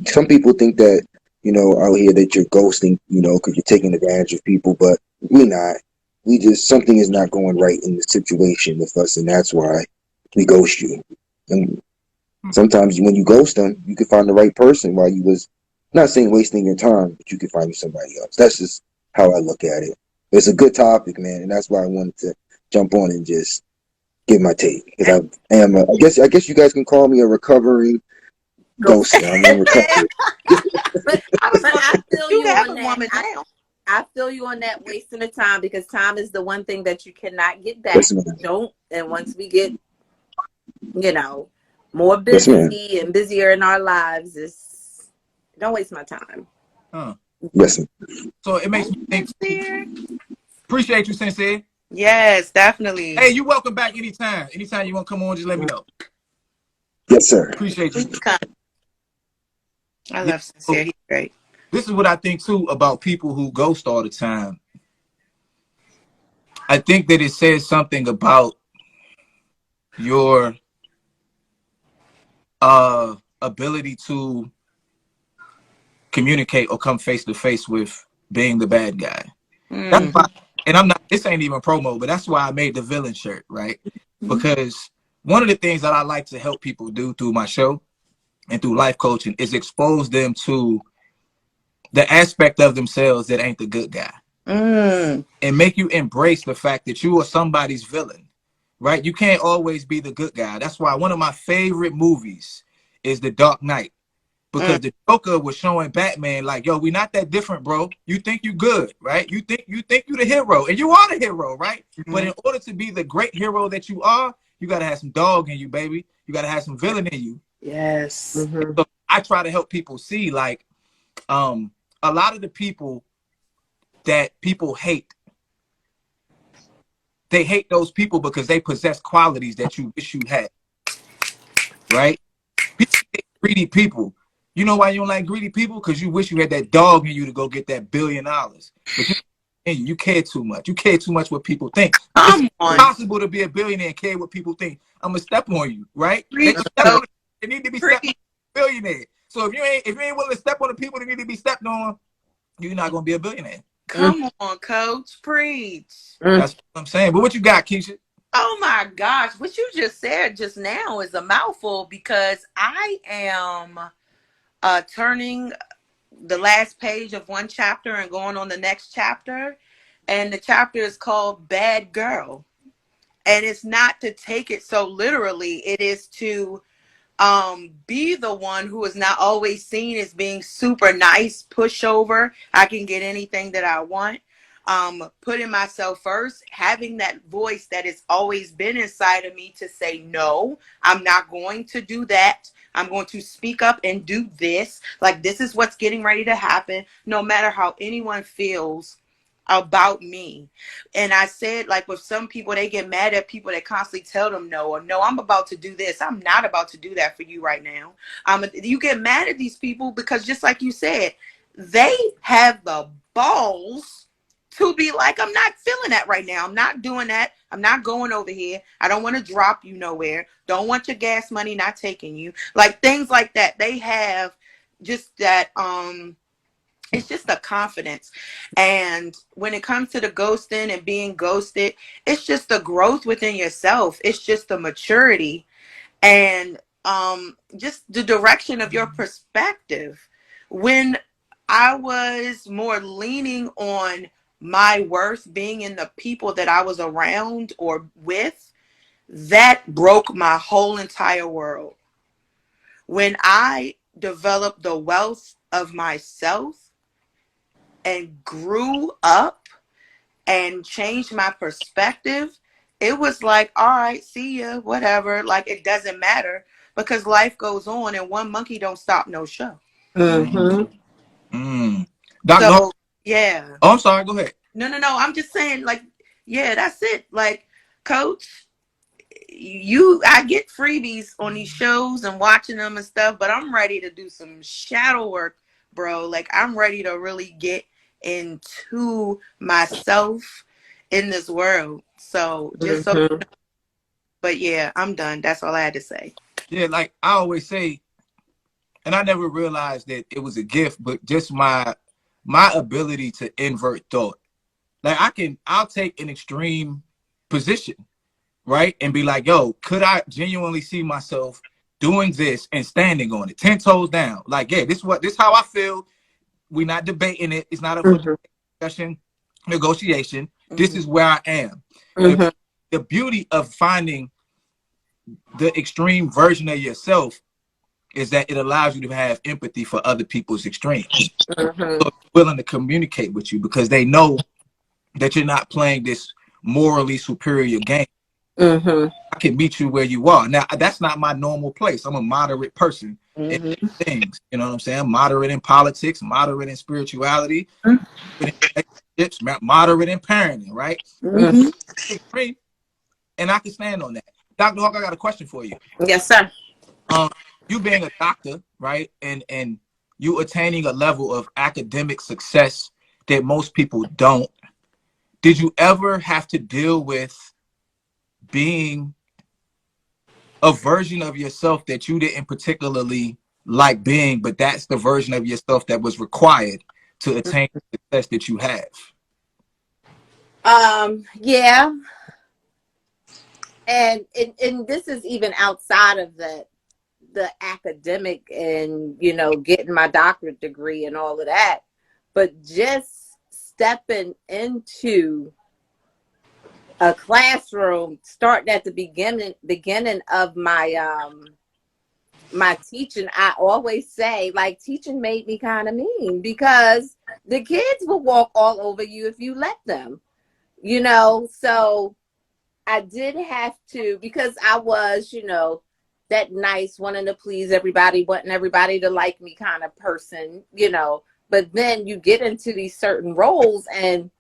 some people think that, out here that you're ghosting, because you're taking advantage of people, but we're not. Something is not going right in the situation with us, and that's why we ghost you. And sometimes when you ghost them, you can find the right person while you was, not saying wasting your time, but you can find somebody else. That's just how I look at it. It's a good topic, man, and that's why I wanted to jump on and just give my take. Because I am, I guess you guys can call me a recovering ghoster. I'm in recovery. But I feel You you have on a that. woman now. I feel you on that wasting of time, because time is the one thing that you cannot get back. Yes, ma'am. Don't. And once we get, more Yes, ma'am. busy and busier in our lives, don't waste my time. Yes, ma'am. So it makes me think. Appreciate you, Sensei. Yes, definitely. Hey, you welcome back anytime. Anytime you want to come on, just let me know. Yes, sir. Appreciate you. I love Sincere. He's great. This is what I think too about people who ghost all the time. I think that it says something about your ability to communicate or come face to face with being the bad guy. That's why, and I'm not, this ain't even promo, but that's why I made the villain shirt, right? Because one of the things that I like to help people do through my show and through life coaching is expose them to the aspect of themselves that ain't the good guy. And make you embrace the fact that you are somebody's villain, right? You can't always be the good guy. That's why one of my favorite movies is The Dark Knight, because the Joker was showing Batman like, yo, we not that different, bro. You think you good, right? You think you the hero, and you are the hero, right? But in order to be the great hero that you are, you got to have some dog in you, baby. You got to have some villain in you. Yes. So I try to help people see, like, a lot of the people that people hate, they hate those people because they possess qualities that you wish you had, right? People hate greedy people. You know why you don't like greedy people? Because you wish you had that dog in you to go get that $1 billion. But you care too much. You care too much what people think. It's impossible to be a billionaire and care what people think. I'm gonna step on you, right? They need to be stepped on a billionaire. So if you ain't willing to step on the people that need to be stepped on, you're not gonna be a billionaire. Come on, coach. Preach. That's what I'm saying. But what you got, Keisha? Oh my gosh. What you just said just now is a mouthful, because I am turning the last page of one chapter and going on the next chapter. And the chapter is called Bad Girl. And it's not to take it so literally. It is to be the one who is not always seen as being super nice, pushover. I can get anything that I want. Putting myself first, having that voice that has always been inside of me to say, no, I'm not going to do that. I'm going to speak up and do this. Like, this is what's getting ready to happen, no matter how anyone feels about me. And I said, like, with some people, they get mad at people that constantly tell them no, or no, I'm about to do this. I'm not about to do that for you right now. You get mad at these people because, just like you said, they have the balls to be like, I'm not feeling that right now. I'm not doing that. I'm not going over here. I don't want to drop you nowhere. Don't want your gas money not taking you. Like things like that. They have just that, it's just a confidence. And when it comes to the ghosting and being ghosted, it's just the growth within yourself. It's just the maturity and just the direction of your perspective. When I was more leaning on my worth being in the people that I was around or with, that broke my whole entire world. When I developed the wealth of myself and grew up and changed my perspective, it was like, all right, see ya, whatever. Like, it doesn't matter because life goes on and one monkey don't stop no show. Mm. Dr. So, yeah. Oh, I'm sorry. Go ahead. No. I'm just saying, like, yeah, that's it. Like, Coach, I get freebies on these shows and watching them and stuff, but I'm ready to do some shadow work, bro. Like, I'm ready to really get into myself in this world. So just so, but yeah, I'm done. That's all I had to say. Yeah, like I always say, and I never realized that it was a gift, but just my ability to invert thought. Like I'll take an extreme position, right? And be like, yo, could I genuinely see myself doing this and standing on it, 10 toes down? Like, yeah, this how I feel. We're not debating it. It's not up for discussion, negotiation. This is where I am. And the beauty of finding the extreme version of yourself is that it allows you to have empathy for other people's extremes. So they're willing to communicate with you because they know that you're not playing this morally superior game. I can meet you where you are. Now, that's not my normal place. I'm a moderate person in things. You know what I'm saying? I'm moderate in politics, moderate in spirituality, moderate in parenting, right? And I can stand on that. Dr. Hawk, I got a question for you. Yes, sir. You being a doctor, right? And you attaining a level of academic success that most people don't. Did you ever have to deal with being a version of yourself that you didn't particularly like being, but that's the version of yourself that was required to attain the success that you have? Yeah. And this is even outside of the academic and, you know, getting my doctorate degree and all of that, but just stepping into a classroom, starting at the beginning of my my teaching. I always say, like, teaching made me kind of mean because the kids will walk all over you if you let them, you know. So I did have to, because I was, you know, that nice, wanting to please everybody, wanting everybody to like me kind of person, you know. But then you get into these certain roles and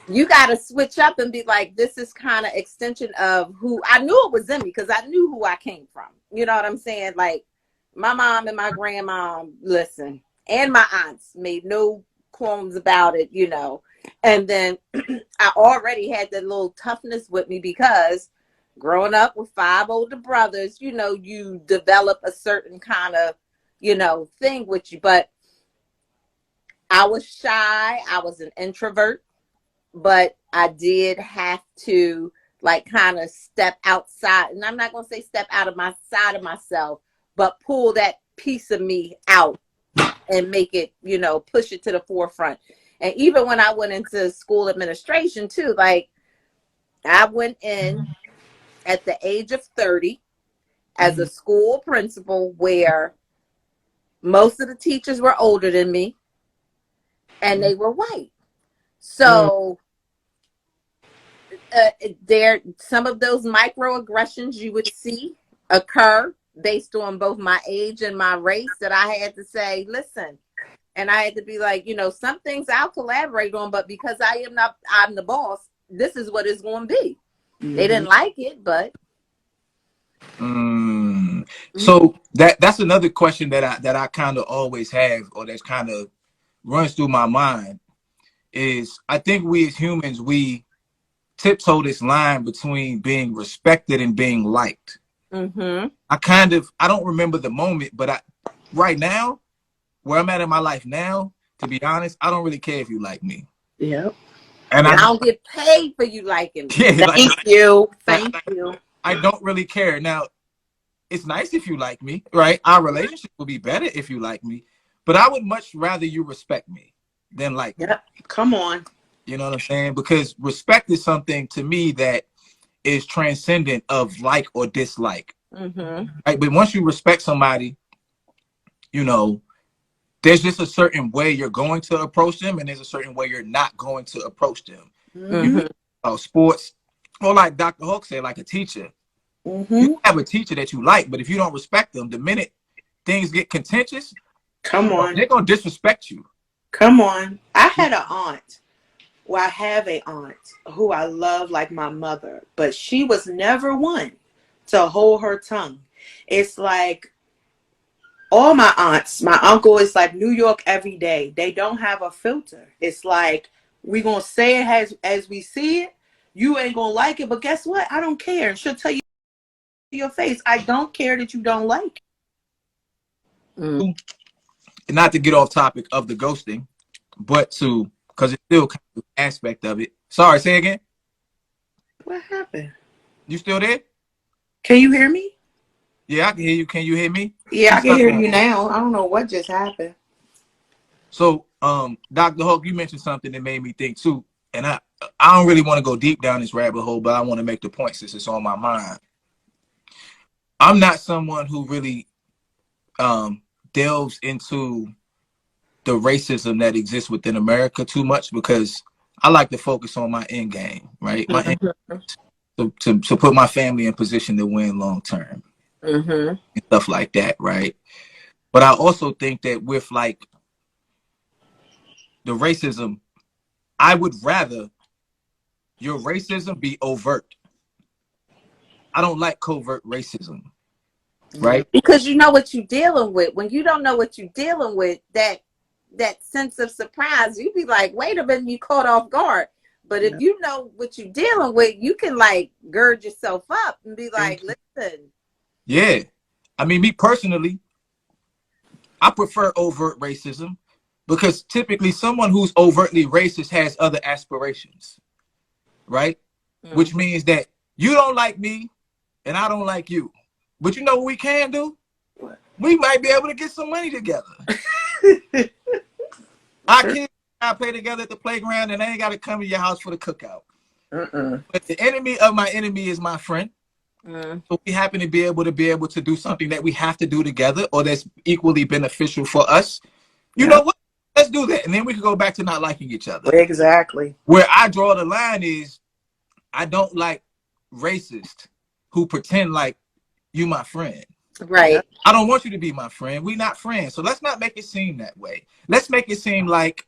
you got to switch up and be like, this is kind of extension of who I knew it was in me because I knew who I came from. You know what I'm saying? Like, my mom and my grandma, listen, and my aunts made no qualms about it, you know. And then I already had that little toughness with me because growing up with 5 older brothers, you know, you develop a certain kind of, you know, thing with you. But I was shy. I was an introvert. But I did have to, like, kind of step outside. And I'm not going to say step out of my side of myself, but pull that piece of me out and make it, you know, push it to the forefront. And even when I went into school administration, too, like, I went in at the age of 30 as a school principal where most of the teachers were older than me and they were white. So some of those microaggressions you would see occur based on both my age and my race that I had to say, listen, and I had to be like, you know, some things I'll collaborate on, but because I'm the boss, this is what it's going to be. They didn't like it, but. So that's another question that I kind of always have, or that's kind of runs through my mind is I think we as humans, we tiptoe this line between being respected and being liked. Mm-hmm. I don't remember the moment, but right now, where I'm at in my life now, to be honest, I don't really care if you like me. Yep. And I don't get paid for you liking me. yeah, like, Thank you. like, Thank you. I don't really care. Now, it's nice if you like me, right? Our relationship will be better if you like me, but I would much rather you respect me than like me. Yep. Come on. You know what I'm saying? Because respect is something to me that is transcendent of like or dislike. Mm-hmm. Right? But once you respect somebody, you know, there's just a certain way you're going to approach them, and there's a certain way you're not going to approach them. Mm-hmm. You know, sports, or like Dr. Hulk said, like a teacher. Mm-hmm. You have a teacher that you like, but if you don't respect them, the minute things get contentious, Come on. they're gonna disrespect you. Come on. I had an aunt. Well, I have a aunt who I love like my mother, but she was never one to hold her tongue. It's like all my aunts, my uncle is like New York every day. They don't have a filter. It's like we gonna say it as we see it. You ain't gonna like it, but guess what? I don't care. And she'll tell you to your face, I don't care that you don't like it. Mm. And not to get off topic of the ghosting, but to because it's still kind of an aspect of it. Sorry, say again. What happened? You still there? Can you hear me? Yeah, I can hear you. Can you hear me? Yeah, I can hear you now. I don't know what just happened. So, Dr. Hulk, you mentioned something that made me think too, and I don't really want to go deep down this rabbit hole, but I want to make the point since it's on my mind. I'm not someone who really delves into the racism that exists within America too much because I like to focus on my end game, right? My end, to put my family in position to win long term and stuff like that, right? But I also think that with like the racism, I would rather your racism be overt. I don't like covert racism, right? Because you know what you're dealing with. When you don't know what you're dealing with, that sense of surprise, you be like, wait a minute, you caught off guard. But if you know what you're dealing with, you can like gird yourself up and be like, listen. Yeah. I mean, me personally, I prefer overt racism because typically someone who's overtly racist has other aspirations, right? Which means that you don't like me and I don't like you. But you know what we can do? What? We might be able to get some money together. Our kids play together at the playground and they ain't got to come to your house for the cookout. But the enemy of my enemy is my friend. So we happen to be able to do something that we have to do together or that's equally beneficial for us. You know what? Let's do that. And then we can go back to not liking each other. Exactly. Where I draw the line is I don't like racists who pretend like you my friend. Right. I don't want you to be my friend. We not friends. So let's not make it seem that way. Let's make it seem like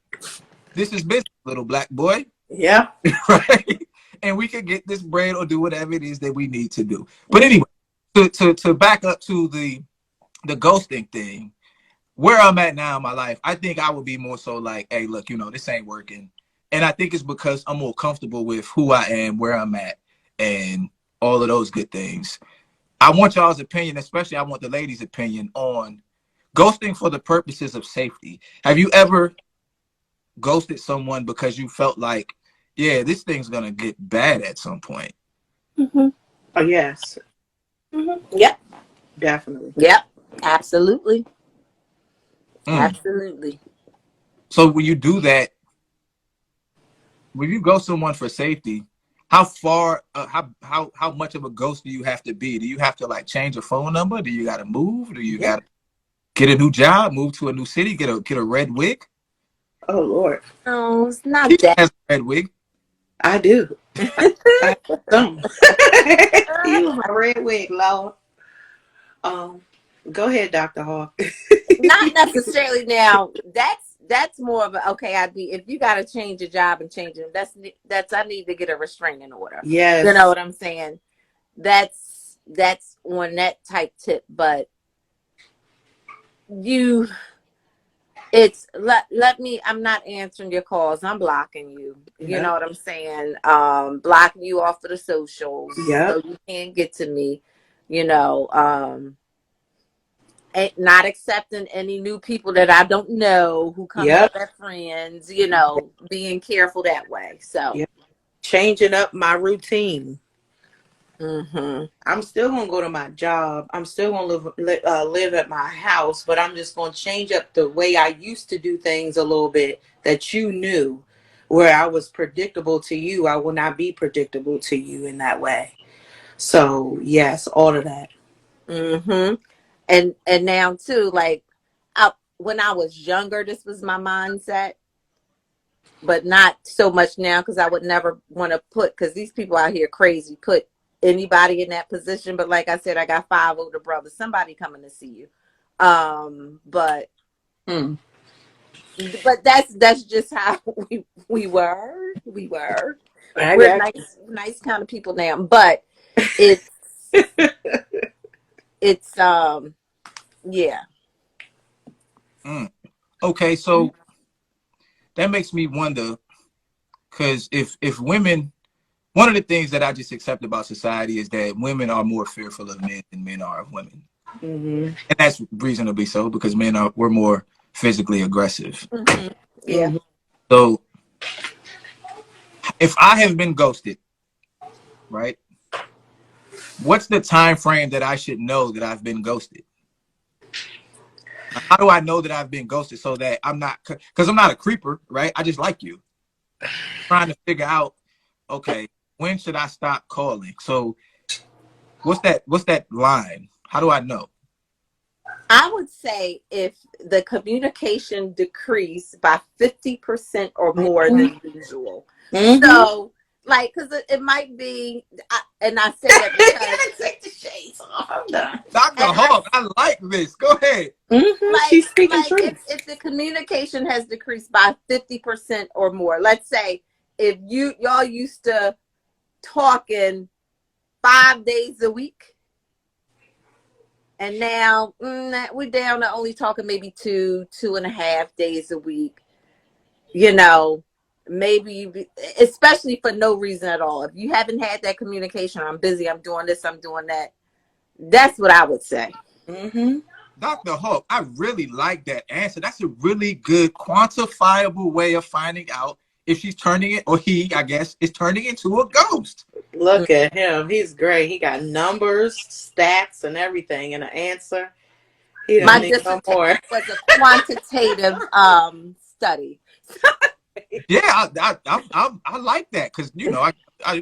this is business, little black boy. Yeah. Right? And we can get this bread or do whatever it is that we need to do. But anyway, to back up to the ghosting thing, where I'm at now in my life, I think I would be more so like, hey, look, you know, this ain't working. And I think it's because I'm more comfortable with who I am, where I'm at, and all of those good things. I want y'all's opinion, especially I want the ladies' opinion on ghosting for the purposes of safety. Have you ever ghosted someone because you felt like, yeah, this thing's going to get bad at some point? Oh, yes. Yep. Definitely. Yep. Absolutely. Absolutely. So when you do that, when you ghost someone for safety, how far, how much of a ghost do you have to be? Do you have to like change a phone number? Do you got to move? Do you got to get a new job, move to a new city, get a red wig? Oh Lord. No, it's not She that. has a red wig. I do. Some. You my red wig, Lord. Go ahead, Dr. Hawk. Not necessarily. Now that's more of a okay. If you got to change your job and change it, that's I need to get a restraining order. Yes. You know what I'm saying? That's on that type tip. But if It's let me, I'm not answering your calls. I'm blocking you. You know Yep. what I'm saying? Blocking you off of the socials so Yep. you can't get to me. You know, not accepting any new people that I don't know who come in Yep. as friends, you know, being careful that way. So, Yep. Changing up my routine. mm-hmm. I'm still gonna go to my job. I'm still gonna live at my house, but I'm just gonna change up the way I used to do things a little bit. That you knew, where I was predictable to you, I will not be predictable to you in that way. So yes, all of that. Mm-hmm. And now too, like when I was younger, this was my mindset, but not so much now because I would never want to because these people out here crazy, put anybody in that position. But like I said, I got 5 older brothers. Somebody coming to see you. But Hmm. but that's just how we were. I We're got nice kind of people now. But it's it's yeah. Mm. Okay, so that makes me wonder, because if women, one of the things that I just accept about society is that women are more fearful of men than men are of women, Mm-hmm. and that's reasonably so because we're more physically aggressive. Mm-hmm. Yeah. Mm-hmm. So if I have been ghosted, right? What's the time frame that I should know that I've been ghosted? How do I know that I've been ghosted so that I'm not, because I'm not a creeper, right? I just like you. Trying to figure out, okay, when should I stop calling? So what's that line? How do I know? I would say if the communication decreased by 50% or more than usual. Mm-hmm. So, like, because it might be, and I say that because, Take the shades off. I'm done. Dr. and Hawk, I like this. Go ahead. Mm-hmm. She's speaking truth. if the communication has decreased by 50% or more, let's say if y'all used to talking 5 days a week, and now we're down to only talking maybe 2.5 days a week. You know, maybe especially for no reason at all. If you haven't had that communication, I'm busy, I'm doing this, I'm doing that. That's what I would say. Mm-hmm. Dr. Hawk, I really like that answer. That's a really good quantifiable way of finding out if she's turning it, or he, I guess, is turning into a ghost. Look at him. He's great. He got numbers, stats, and everything, and an answer. He don't My need no dissertation more. was a quantitative study. Yeah, I like that because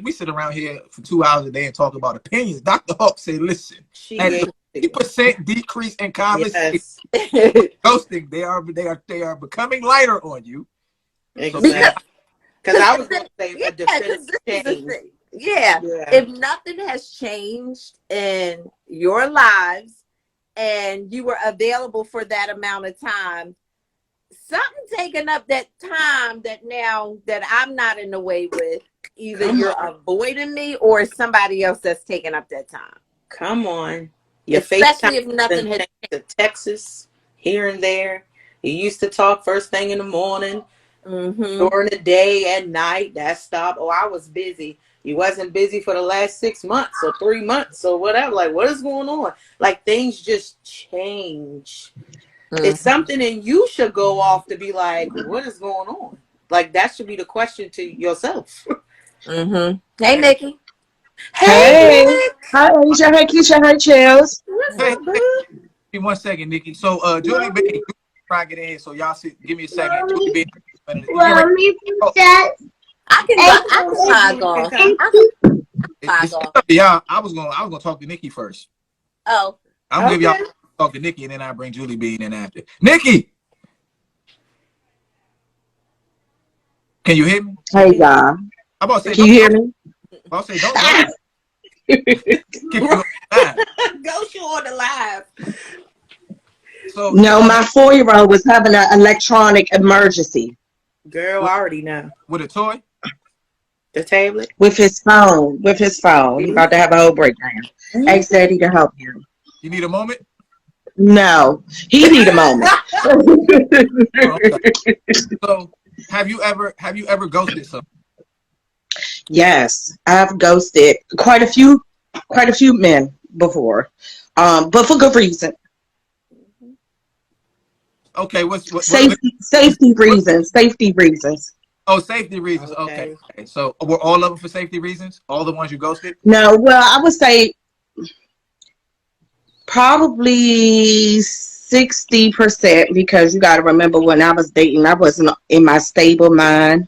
we sit around here for 2 hours a day and talk about opinions. Dr. Hawk said, "Listen, She at gave 50% decrease in conversation, yes, ghosting, they are becoming lighter on you." So exactly. Because I was going to say yeah, a because definitive this is the change. thing. Yeah, Yeah. if nothing has changed in your lives and you were available for that amount of time, something taking up that time that now that I'm not in the way with, either Come you're on. avoiding me or it's somebody else that's taking up that time. Come on. Your Especially FaceTime if nothing has changed to Texas here and there. You used to talk first thing in the morning, mm-hmm. during the day, at night. That stopped. Oh, I was busy. You wasn't busy for the last 6 months or 3 months or whatever. Like, what is going on? Like, things just change. It's something, and you should go off to be like, what is going on? Like, that should be the question to yourself. Mm-hmm. Hey, Nikki. Hey, Hey, Nick. hi Asia, hi Keisha, hi Chels. What's hey, up, boo? give me 1 second, Nikki. So Julie B, try to get in here. So y'all give me a second. Julie B, you get ready. Oh, I can Sure, log Julie can off. come. I can it's log off. up to y'all. I was gonna talk to Nikki first. Oh, I'm gonna give Okay. y'all talk to Nikki, and then I bring Julie B in after. Nikki, can you hear me? Hey y'all, I'm about to say can you hear me? I'll say don't kick you off the line. Go show on the live. So No, my 4-year-old was having an electronic emergency Girl, I already know. with a toy. The tablet. with his phone. He about to have a whole breakdown. Ask Daddy to help him. You need a moment. No, he need a moment. Oh, okay. So have you ever ghosted someone? Yes, I've ghosted quite a few men before, but for good reason. Okay, Safety what reasons. Safety reasons. oh, safety reasons. Okay. Okay. Okay. So were all of them for safety reasons? All the ones you ghosted? No, well, I would say probably 60% because you got to remember when I was dating, I wasn't in my stable mind.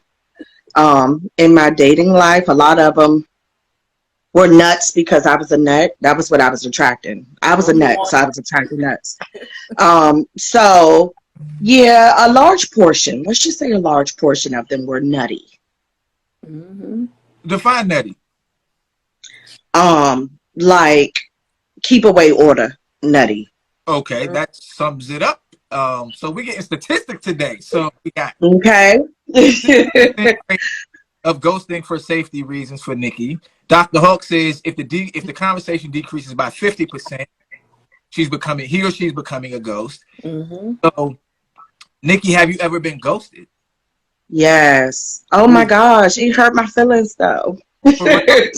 In my dating life, a lot of them were nuts because I was a nut. That was what I was attracting. I was a Come nut, on. so I was attracting nuts. So yeah, a large portion, let's just say a large portion of them were nutty. Mm-hmm. Define nutty. Like keep away order nutty. Okay, that sums it up. So we're getting statistics today. So we got Okay. 60% rate of ghosting for safety reasons for Nikki. Dr. Hawk says if the conversation decreases by 50%, he or she's becoming a ghost. Mm-hmm. So Nikki, have you ever been ghosted? Yes. Oh my Ooh, gosh, it hurt my feelings though. for real?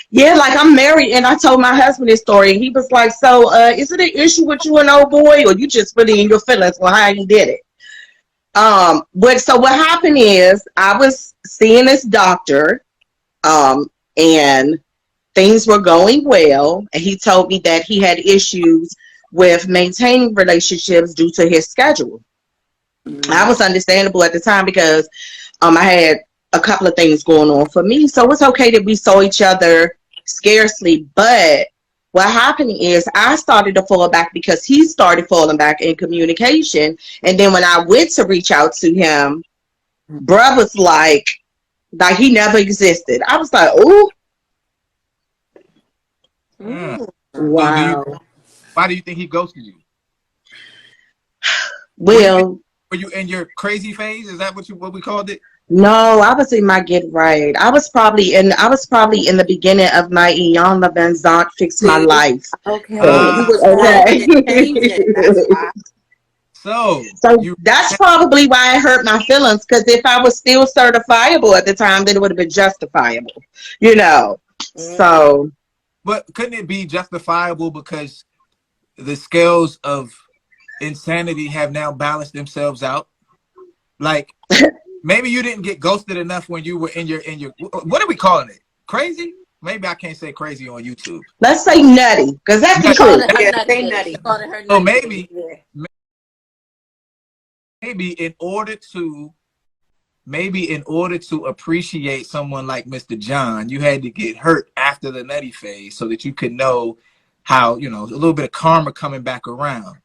Yeah, like I'm married and I told my husband this story and he was like, so is it an issue with you and old boy or you just really in your feelings for how he did it? What happened is I was seeing this doctor, and things were going well, and he told me that he had issues with maintaining relationships due to his schedule. I was understandable at the time because I had a couple of things going on for me. So it's okay that we saw each other scarcely. But what happened is I started to fall back because he started falling back in communication. And then when I went to reach out to him, bruh was like he never existed. I was like, oh, Mm. So Wow. why do you think he ghosted you? Were you well, were you in your crazy phase? Is that what we called it? no, I was in my get right. I was probably in the beginning of my Eon Levenzant fix my See, life okay, you Ah, phase. was growing Okay. and changing. That's why. so So you that's probably why it hurt my feelings. Because if I was still certifiable at the time, then it would have been justifiable, you know. Mm-hmm. So but couldn't it be justifiable because the scales of insanity have now balanced themselves out? Like maybe you didn't get ghosted enough when you were in your what are we calling it? Crazy? Maybe I can't say crazy on YouTube. let's say nutty, because that's the Nut- They called truth. it her Yeah, nutty stay days. nutty. They called it her So nutty days. Yeah. maybe in order to appreciate someone like Mr. John, you had to get hurt after the nutty phase so that you could know how, a little bit of karma coming back around.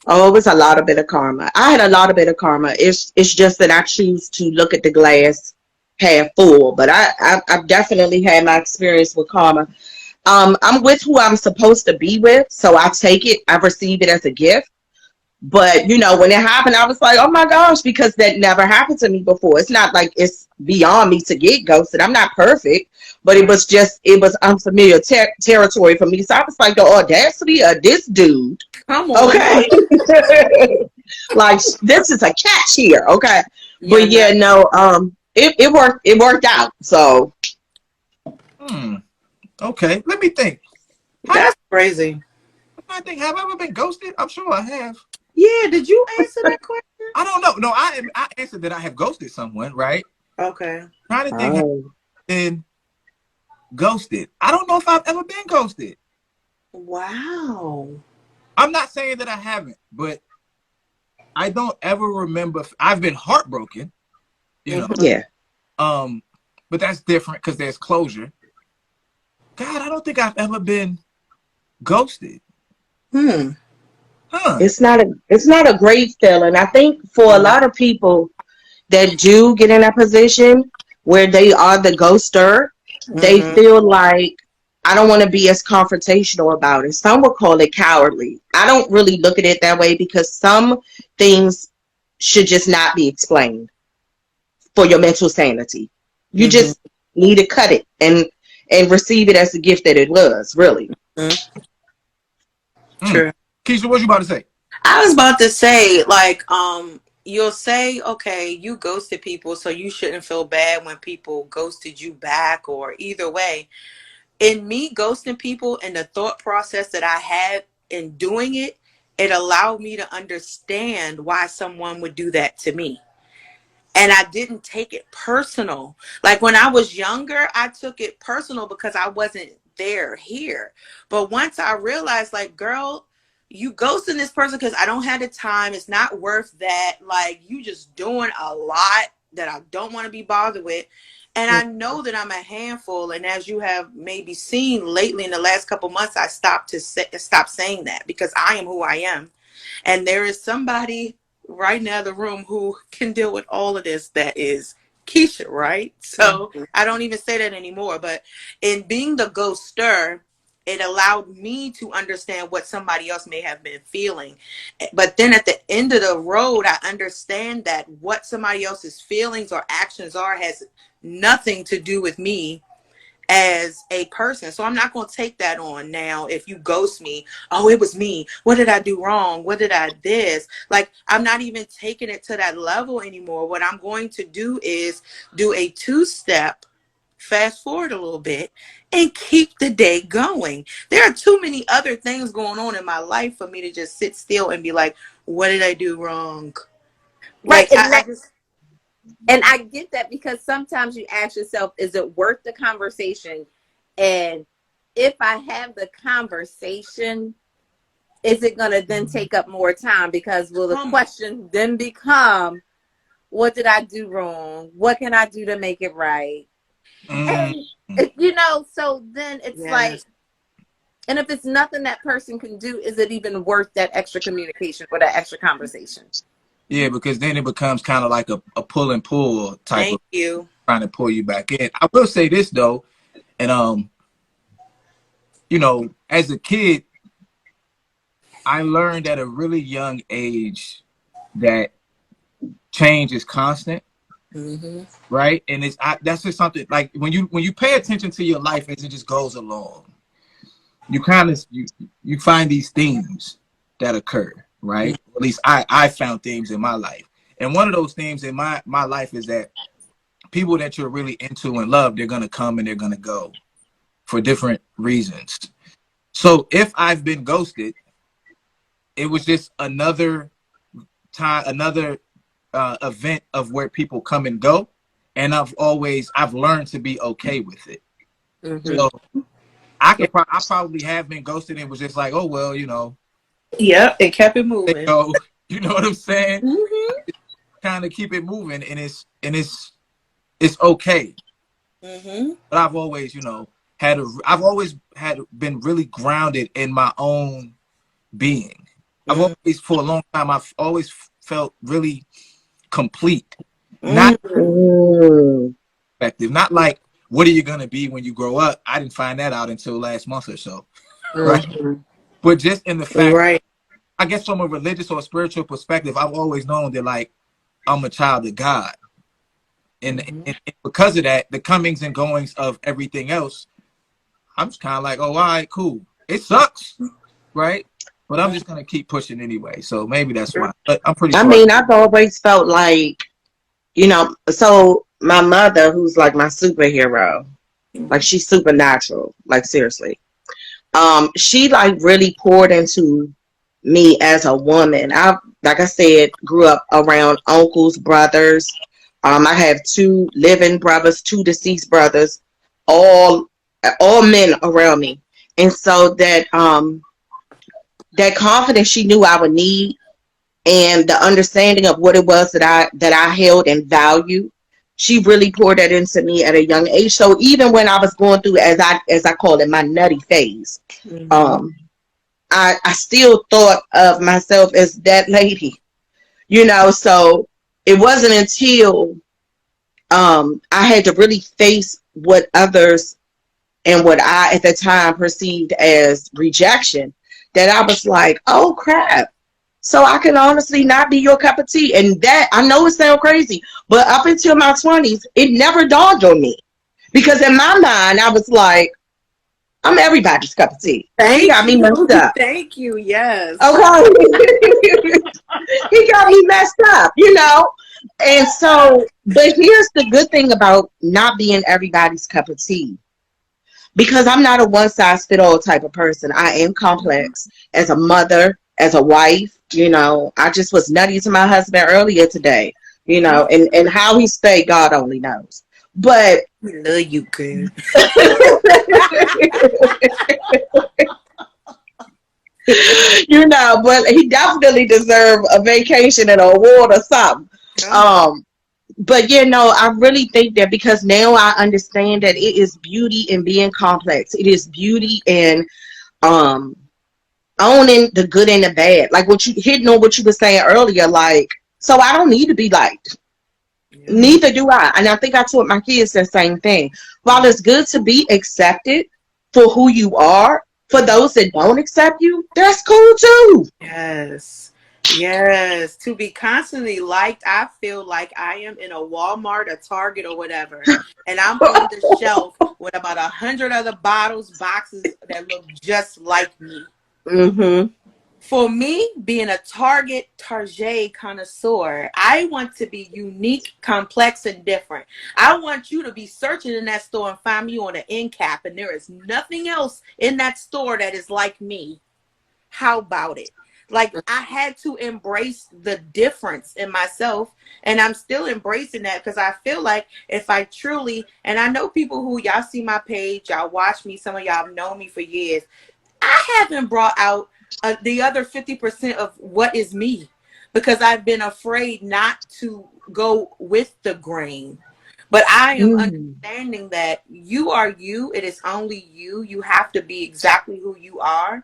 Oh, it was a lot of bit of karma. I had a lot of bit of karma. It's just that I choose to look at the glass half full. But I've definitely had my experience with karma. I'm with who I'm supposed to be with, so I take it. I receive it as a gift. But when it happened, I was like, oh my gosh, because that never happened to me before. It's not like it's beyond me to get ghosted. I'm not perfect, but it was unfamiliar territory for me. So I was like, the audacity of this dude. Come on now. Okay. Like this is a catch here. Okay. Yeah, But yeah, no, no, it worked out. So Hmm. Okay. Let me think. that's crazy. Have I ever been ghosted? I'm sure I have. Yeah, did you answer that question? I don't know. No, I answered that I have ghosted someone, right? Okay. Trying to think have oh. I been ghosted. I don't know if I've ever been ghosted. Wow. I'm not saying that I haven't, but I don't ever remember. I've been heartbroken, you know. Mm-hmm. Yeah. But that's different because there's closure. God, I don't think I've ever been ghosted. Hmm. Huh. It's not a great feeling. I think for a No. lot of people that do get in a position where they are the ghoster, they Mm-hmm. feel like I don't want to be as confrontational about it. Some will call it cowardly. I don't really look at it that way because some things should just not be explained for your mental sanity. You Mm-hmm. just need to cut it and receive it as the gift that it was, really. Mm-hmm. Mm. True. Keisha, what you about to say? I was about to say, like, you'll say, okay, you ghosted people, so you shouldn't feel bad when people ghosted you back, or either way. In me ghosting people and the thought process that I had in doing it, it allowed me to understand why someone would do that to me. And I didn't take it personal. Like when I was younger, I took it personal because I wasn't there here. But once I realized, like, girl, you ghosting this person because I don't have the time. It's not worth that. Like, you just doing a lot that I don't want to be bothered with. And I know that I'm a handful. And as you have maybe seen lately in the last couple months, I stop saying that because I am who I am. And there is somebody right now in the room who can deal with all of this. That is Keisha, right? So I don't even say that anymore. But in being the ghoster, it allowed me to understand what somebody else may have been feeling. But then at the end of the road, I understand that what somebody else's feelings or actions are has nothing to do with me as a person. So I'm not going to take that on now. If you ghost me, oh, it was me. What did I do wrong? What did I this? Like, I'm not even taking it to that level anymore. What I'm going to do is do a 2-step, fast forward a little bit, and keep the day going. There are too many other things going on in my life for me to just sit still and be like, what did I do wrong? Right. Like, I just... And I get that, because sometimes you ask yourself, is it worth the conversation? And if I have the conversation, is it going to then take up more time? Because will the question then become, what did I do wrong? What can I do to make it right? And, you know, so then it's like, and if it's nothing that person can do, is it even worth that extra communication or that extra conversation? Yeah, because then it becomes kind of like a pull and pull type of trying to pull you back in. I will say this though, and you know, as a kid, I learned at a really young age that change is constant, right? And that's just something like when you pay attention to your life as it just goes along, you kind of you find these themes that occur. Right? At least I found themes in my life. And one of those themes in my life is that people that you're really into and love, they're going to come and they're going to go for different reasons. So if I've been ghosted, it was just another time, another event of where people come and go. And I've learned to be okay with it. So I probably have been ghosted and was just like, oh, well, you know, yeah, it kept it moving. So, you know what I'm saying? Kind of keep it moving, and it's okay. But I've always, you know, been really grounded in my own being. I've always, for a long time, I've always felt really complete. Not effective. Not like, what are you gonna be when you grow up? I didn't find that out until last month or so, right? But just in the fact, I guess from a religious or spiritual perspective, I've always known that, like, I'm a child of God. And because of that, the comings and goings of everything else, I'm just kind of like, oh, all right, cool. It sucks, right? But I'm just going to keep pushing anyway. So maybe that's why. But I'm pretty sure. I mean, I've always felt like, you know, so my mother, who's like my superhero, like she's supernatural, like seriously. She like really poured into me as a woman. Like I said, grew up around uncles, brothers. I have 2 living brothers, 2 deceased brothers, all men around me. And so that that confidence she knew I would need, and the understanding of what it was that I held and valued, she really poured that into me at a young age. So even when I was going through, as I call it, my nutty phase, I still thought of myself as that lady, you know. So it wasn't until I had to really face what others and what I at the time perceived as rejection that I was like, oh crap. So I can honestly not be your cup of tea. And that, I know it sounds crazy, but up until my 20s, it never dawned on me. Because in my mind, I was like, I'm everybody's cup of tea. He Thank got me messed you. up. Thank you. Yes. Okay. He got me messed up, you know? And so, but here's the good thing about not being everybody's cup of tea. Because I'm not a one size fit all type of person. I am complex as a mother, as a wife. You know, I just was nutty to my husband earlier today, you know, and how he stayed, God only knows. But We love you, girl. you know, but he definitely deserved a vacation and a award or something. Um, but you know, I really think that because now I understand that it is beauty in being complex. It is beauty in um owning the good and the bad. Like what you hitting on what you were saying earlier, like, so I don't need to be liked. Yeah. Neither do I. And I think I taught my kids the same thing. While it's good to be accepted for who you are, for those that don't accept you, that's cool too. Yes. Yes. To be constantly liked, I feel like I am in a Walmart, a Target, or whatever. And I'm on the shelf with about 100 other bottles, boxes that look just like me. Mm-hmm. For me, being a Target connoisseur, I want to be unique, complex, and different. I want you to be searching in that store and find me on an end cap, and there is nothing else in that store that is like me. How about it? Like, I had to embrace the difference in myself, and I'm still embracing that because I feel like if I truly, and I know people who y'all see my page, y'all watch me, some of y'all have known me for years. I haven't brought out the other 50% of what is me because I've been afraid not to go with the grain. But I am understanding that you are you. It is only you. You have to be exactly who you are.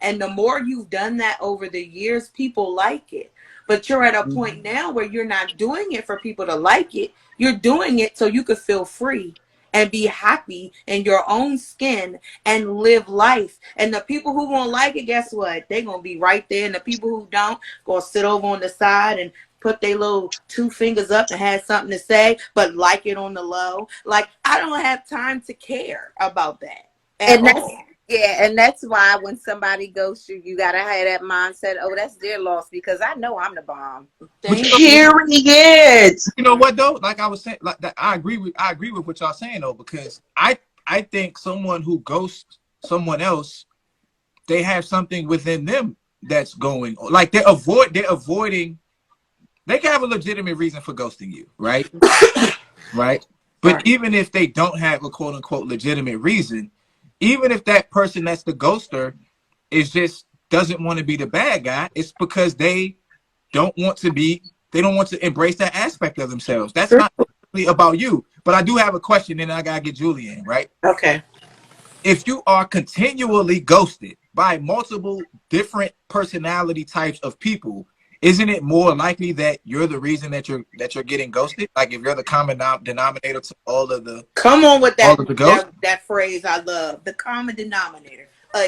And the more you've done that over the years, people like it. But you're at a point now where you're not doing it for people to like it. You're doing it so you could feel free and be happy in your own skin and live life. And the people who won't like it, guess what? They're going to be right there. And the people who don't, going to sit over on the side and put their little two fingers up and have something to say, but like it on the low. Like, I don't have time to care about that at And that's, all. yeah, and that's why when somebody goes through, you gotta have that mindset. Oh, that's their loss because I know I'm the bomb. But Thank you. Period. you know what though? Like I was saying, like that, I agree with what y'all saying though, because I think someone who ghosts someone else, they have something within them that's going like they're avoiding. They can have a legitimate reason for ghosting you, right? Right. But Right. even if they don't have a quote unquote legitimate reason, even if that person that's the ghoster is just doesn't want to be the bad guy, it's because they don't want to embrace that aspect of themselves. That's True. not really about you. But I do have a question, and I gotta get Julian, right? Okay. If you are continually ghosted by multiple different personality types of people, isn't it more likely that you're the reason that you're getting ghosted? Like if you're the common denominator to Come on with all that of the ghosts? that phrase I love. The common denominator.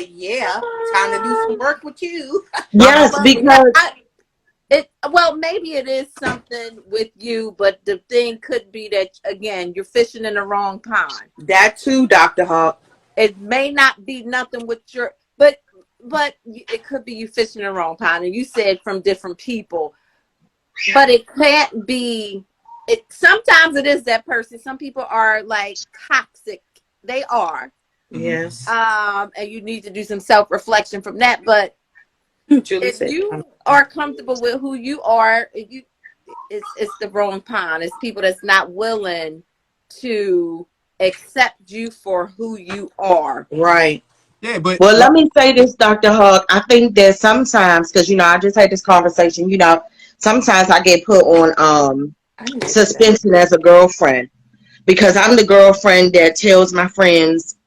Yeah. Time to do some work with you. I Yes, love it. because Well, maybe it is something with you, but the thing could be that again, you're fishing in the wrong pond. That too, Dr. Hawk. It may not be nothing with your, but it could be you fishing in the wrong pond, and you said from different people, but it can't be. It sometimes it is that person. Some people are like toxic. They are, Yes. and you need to do some self reflection from that, but. Julie If said. you are comfortable with who you are, it's the wrong pond. It's people that's not willing to accept you for who you are. Right. Yeah, but well, let me say this, Dr. Hug. I think that sometimes, because you know, I just had this conversation. You know, sometimes I get put on I need to do that. suspension as a girlfriend because I'm the girlfriend that tells my friends,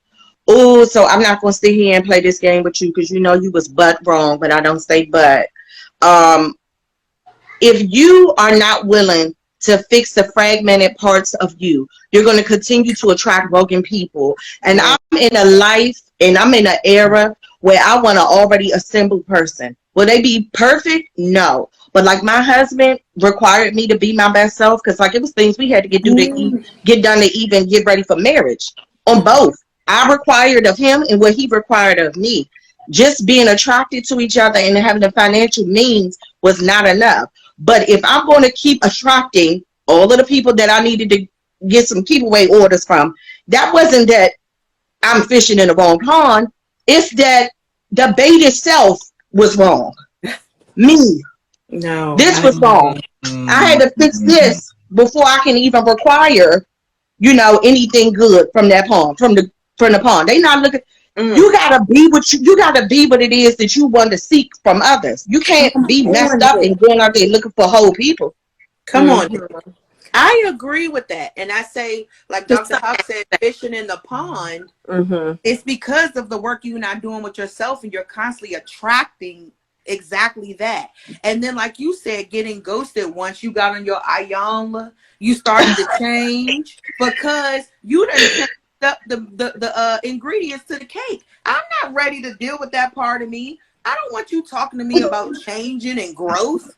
"Oh, so I'm not going to sit here and play this game with you because you know you was butt wrong, but I don't say but." Um, if you are not willing to fix the fragmented parts of you, you're going to continue to attract broken people. And Yeah. I'm in a life and I'm in an era where I want an already assembled person. Will they be perfect? No. But like my husband required me to be my best self because like it was things we had to get done to even get ready for marriage on both. I required of him and what he required of me. Just being attracted to each other and having the financial means was not enough. But if I'm going to keep attracting all of the people that I needed to get some keep away orders from, that wasn't that I'm fishing in the wrong pond. It's that the bait itself was wrong. Me. No. This was wrong. I had to fix this before I can even require, anything good from that pond, from the pond. They not looking. You gotta be what you gotta be what it is that you want to seek from others. You can't be messed up and going out there looking for whole people. Come on. I agree with that. And I say, like Dr. Huck said, fishing in the pond, it's because of the work you're not doing with yourself, and you're constantly attracting exactly that. And then, like you said, getting ghosted once you got on your IAM, you started to change because you done changed up the ingredients to the cake. I'm not ready to deal with that part of me. I don't want you talking to me about changing and growth.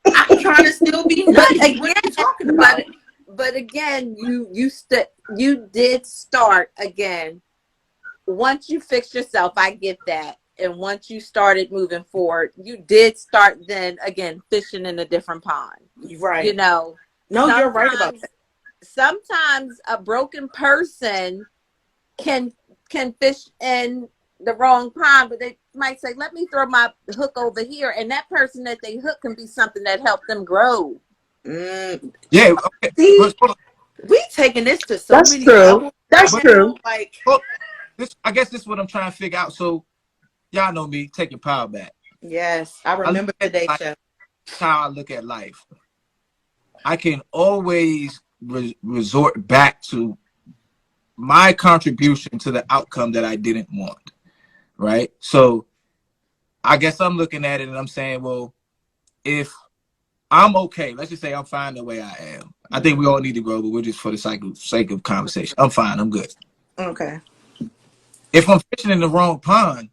I'm trying to still be nice. What are you talking about? But again, you did start again. Once you fixed yourself, I get that. And once you started moving forward, you did start then again fishing in a different pond. Right. No, you're right about that. Sometimes a broken person can fish in the wrong pond, but they might say, let me throw my hook over here, and that person that they hook can be something that helped them grow. Yeah. Okay. See, we taking this to so That's many true. levels. That's true. Like, I guess this is what I'm trying to figure out. So y'all know me, taking power back. yes, I remember today's show. How I look at life. I can always resort back to my contribution to the outcome that I didn't want, right? So I guess I'm looking at it and I'm saying, well, if I'm okay, let's just say I'm fine the way I am. I think we all need to grow, but we're just for the sake of conversation. I'm fine. I'm good. Okay. If I'm fishing in the wrong pond,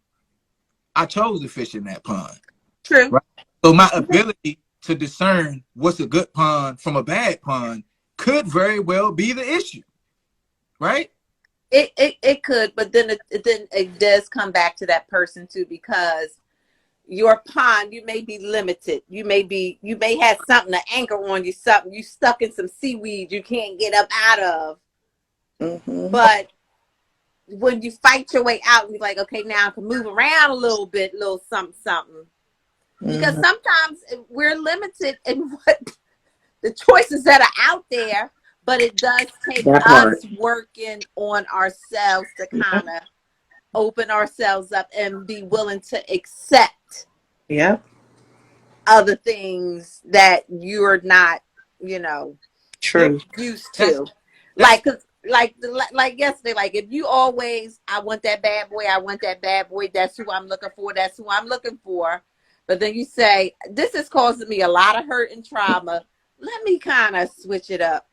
I chose to fish in that pond. True. Right? So my ability to discern what's a good pond from a bad pond could very well be the issue, right? It could, but then it does come back to that person too, because your pond, you may be limited. You may have something to anchor on you, something you stuck in some seaweed you can't get up out of. But when you fight your way out, you're like, okay, now I can move around a little bit, little something. Because sometimes we're limited in what the choices that are out there, but it does take us working on ourselves to kind of open ourselves up and be willing to accept other things that you're not, true, used to. Like yesterday, like if you always, I want that bad boy, that's who I'm looking for. But then you say, this is causing me a lot of hurt and trauma. Let me kind of switch it up.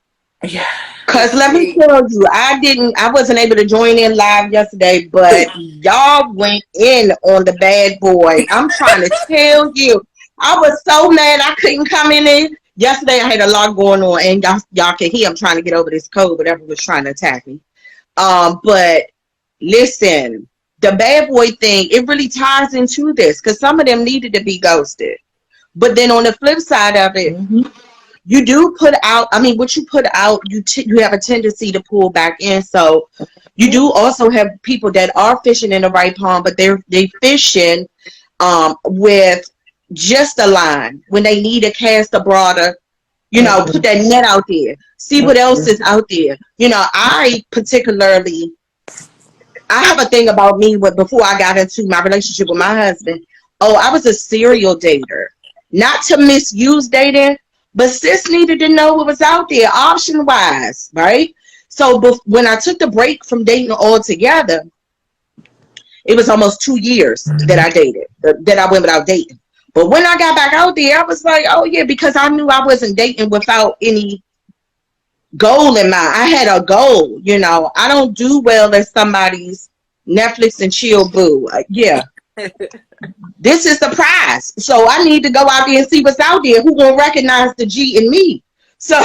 Yeah. Because let me tell you, I wasn't able to join in live yesterday, but y'all went in on the bad boy. I'm trying to tell you, I was so mad I couldn't come in. Yesterday I had a lot going on, and y'all can hear I'm trying to get over this cold, whatever was trying to attack me. But listen, the bad boy thing, it really ties into this, because some of them needed to be ghosted. But then on the flip side of it, you do put out, what you put out, you have a tendency to pull back in. So you do also have people that are fishing in the right pond, but they fishing with just a line when they need to cast a broader, put that net out there, see what else is out there. I have a thing about me before I got into my relationship with my husband. I was a serial dater, not to misuse dating, but sis needed to know what was out there option wise, right? So when I took the break from dating altogether, it was almost 2 years that I dated, that I went without dating. But when I got back out there, I was like, oh yeah, because I knew I wasn't dating without any goal in mind. I had a goal, I don't do well as somebody's Netflix and chill boo. This is the prize. So I need to go out there and see what's out there. Who gonna recognize the G in me? So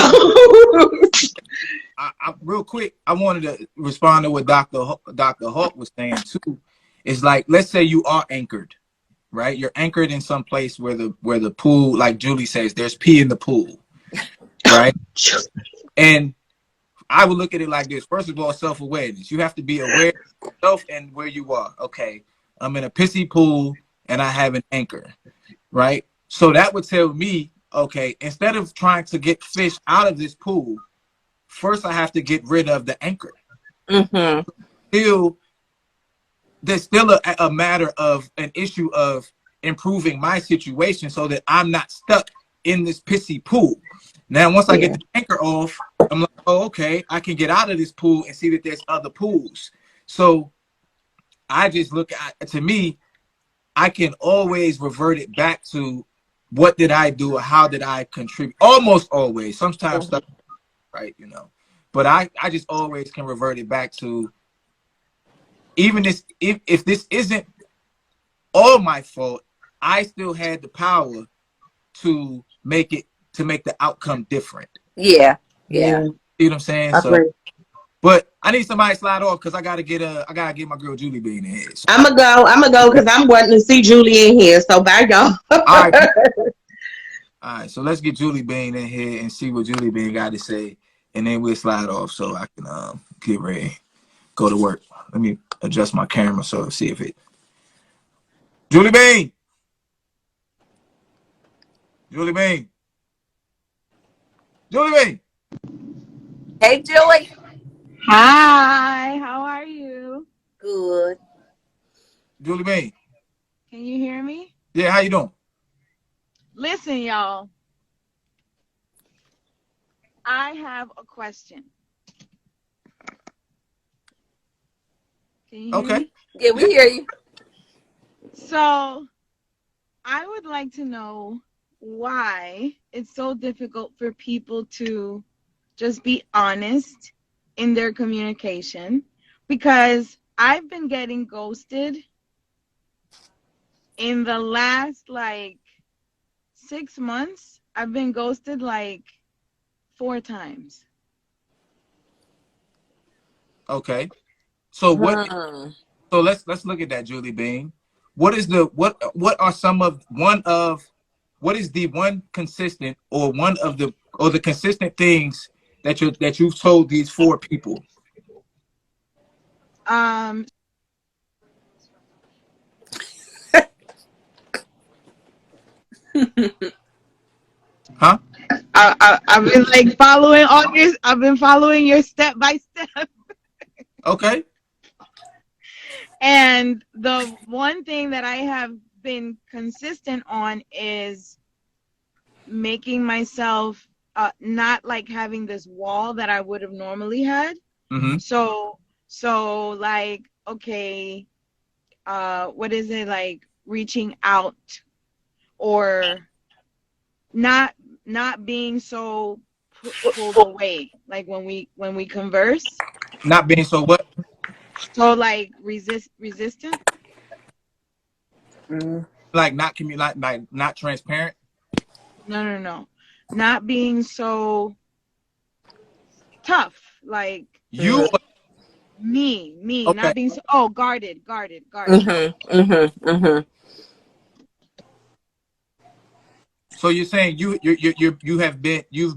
real quick, I wanted to respond to what Dr. Hawk was saying too. It's like, let's say you are anchored, right? You're anchored in some place where the pool, like Julie says, there's pee in the pool, right? And I would look at it like this. First of all, self-awareness. You have to be aware of yourself and where you are. Okay, I'm in a pissy pool and I have an anchor, right? So that would tell me, okay, instead of trying to get fish out of this pool, first I have to get rid of the anchor. Mm-hmm. There's still a matter of an issue of improving my situation so that I'm not stuck in this pissy pool. Now, once I get the anchor off, I'm like, oh, okay, I can get out of this pool and see that there's other pools. So I just look at, to me, I can always revert it back to what did I do or how did I contribute? Almost always. Sometimes stuff, right, you know. But I just always can revert it back to, even this, if this isn't all my fault, I still had the power to make the outcome different. Yeah. You know what I'm saying? So, but I need somebody to slide off because I gotta get my girl Julie Bean in here. So. I'm gonna go because I'm wanting to see Julie in here. So bye, y'all. All right. So let's get Julie Bean in here and see what Julie Bean got to say, and then we'll slide off so I can get ready, go to work. Let me adjust my camera so see if it. Julie Bean. Julie Bean. Julie Bean. Hey, Julie. Hi, how are you? Good. Julie Bean. Can you hear me? Yeah, how you doing? Listen, y'all. I have a question. Can you hear me? Yeah, we hear you. So, I would like to know why it's so difficult for people to just be honest in their communication, because I've been getting ghosted in the last 6 months. I've been ghosted 4 times. Okay. So what? So let's look at that, Julie Bean. What is the what are some of what is the one consistent or the consistent things that you've told these 4 people? Huh? I've been following all your. I've been following your step by step. Okay. And the one thing that I have been consistent on is making myself not having this wall that I would have normally had. Mm-hmm. So okay, what is it, reaching out or not being so pulled away, when we converse. Not being so what? So resistant. Like not transparent. No. Not being so tough. You. Me. Okay. Not being so guarded. So you're saying you've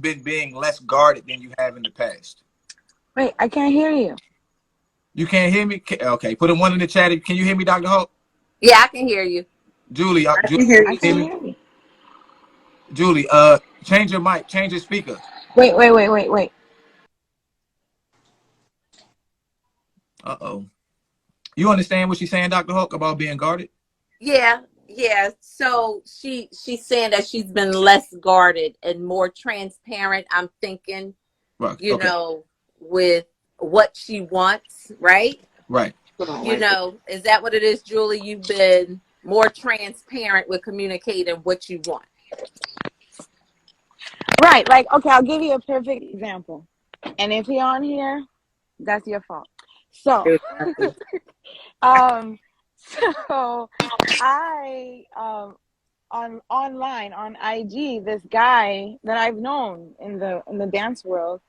been being less guarded than you have in the past. Wait, I can't hear you. You can't hear me? Okay, put a 1 in the chat. Can you hear me, Dr. Hawk? Yeah, I can hear you. Julie, I can hear you. Julie, change your mic, change your speaker. Wait. Uh-oh. You understand what she's saying, Dr. Hawk, about being guarded? Yeah. So she's saying that she's been less guarded and more transparent. I'm thinking, right. You know, with what she wants, right? Right. Is that what it is, Julie? You've been more transparent with communicating what you want. Right. Okay, I'll give you a perfect example. And if you're on here, that's your fault. So, so I online on IG this guy that I've known in the dance world.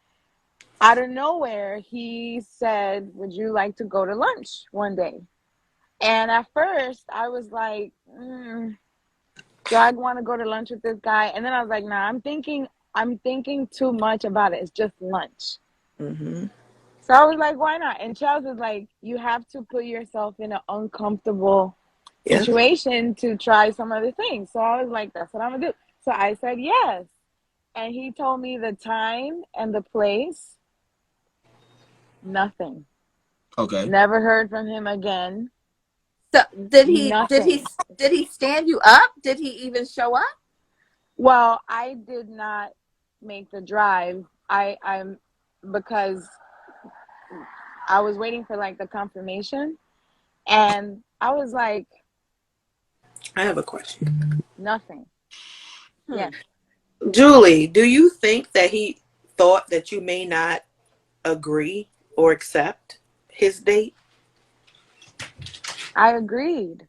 Out of nowhere, he said, "Would you like to go to lunch one day?" And at first, I was like, "Do I want to go to lunch with this guy?" And then I was like, "Nah, I'm thinking too much about it. It's just lunch." Mm-hmm. So I was like, "Why not?" And Charles was like, "You have to put yourself in an uncomfortable situation to try some other things." So I was like, "That's what I'm gonna do." So I said yes, and he told me the time and the place. Nothing. Okay. Never heard from him again. So Nothing. did he stand you up? Did he even show up? Well, I did not make the drive. I'm because I was waiting for like the confirmation, and I was like, I have a question. nothing. Yes, Julie, do you think that he thought that you may not agree or accept his date? I agreed.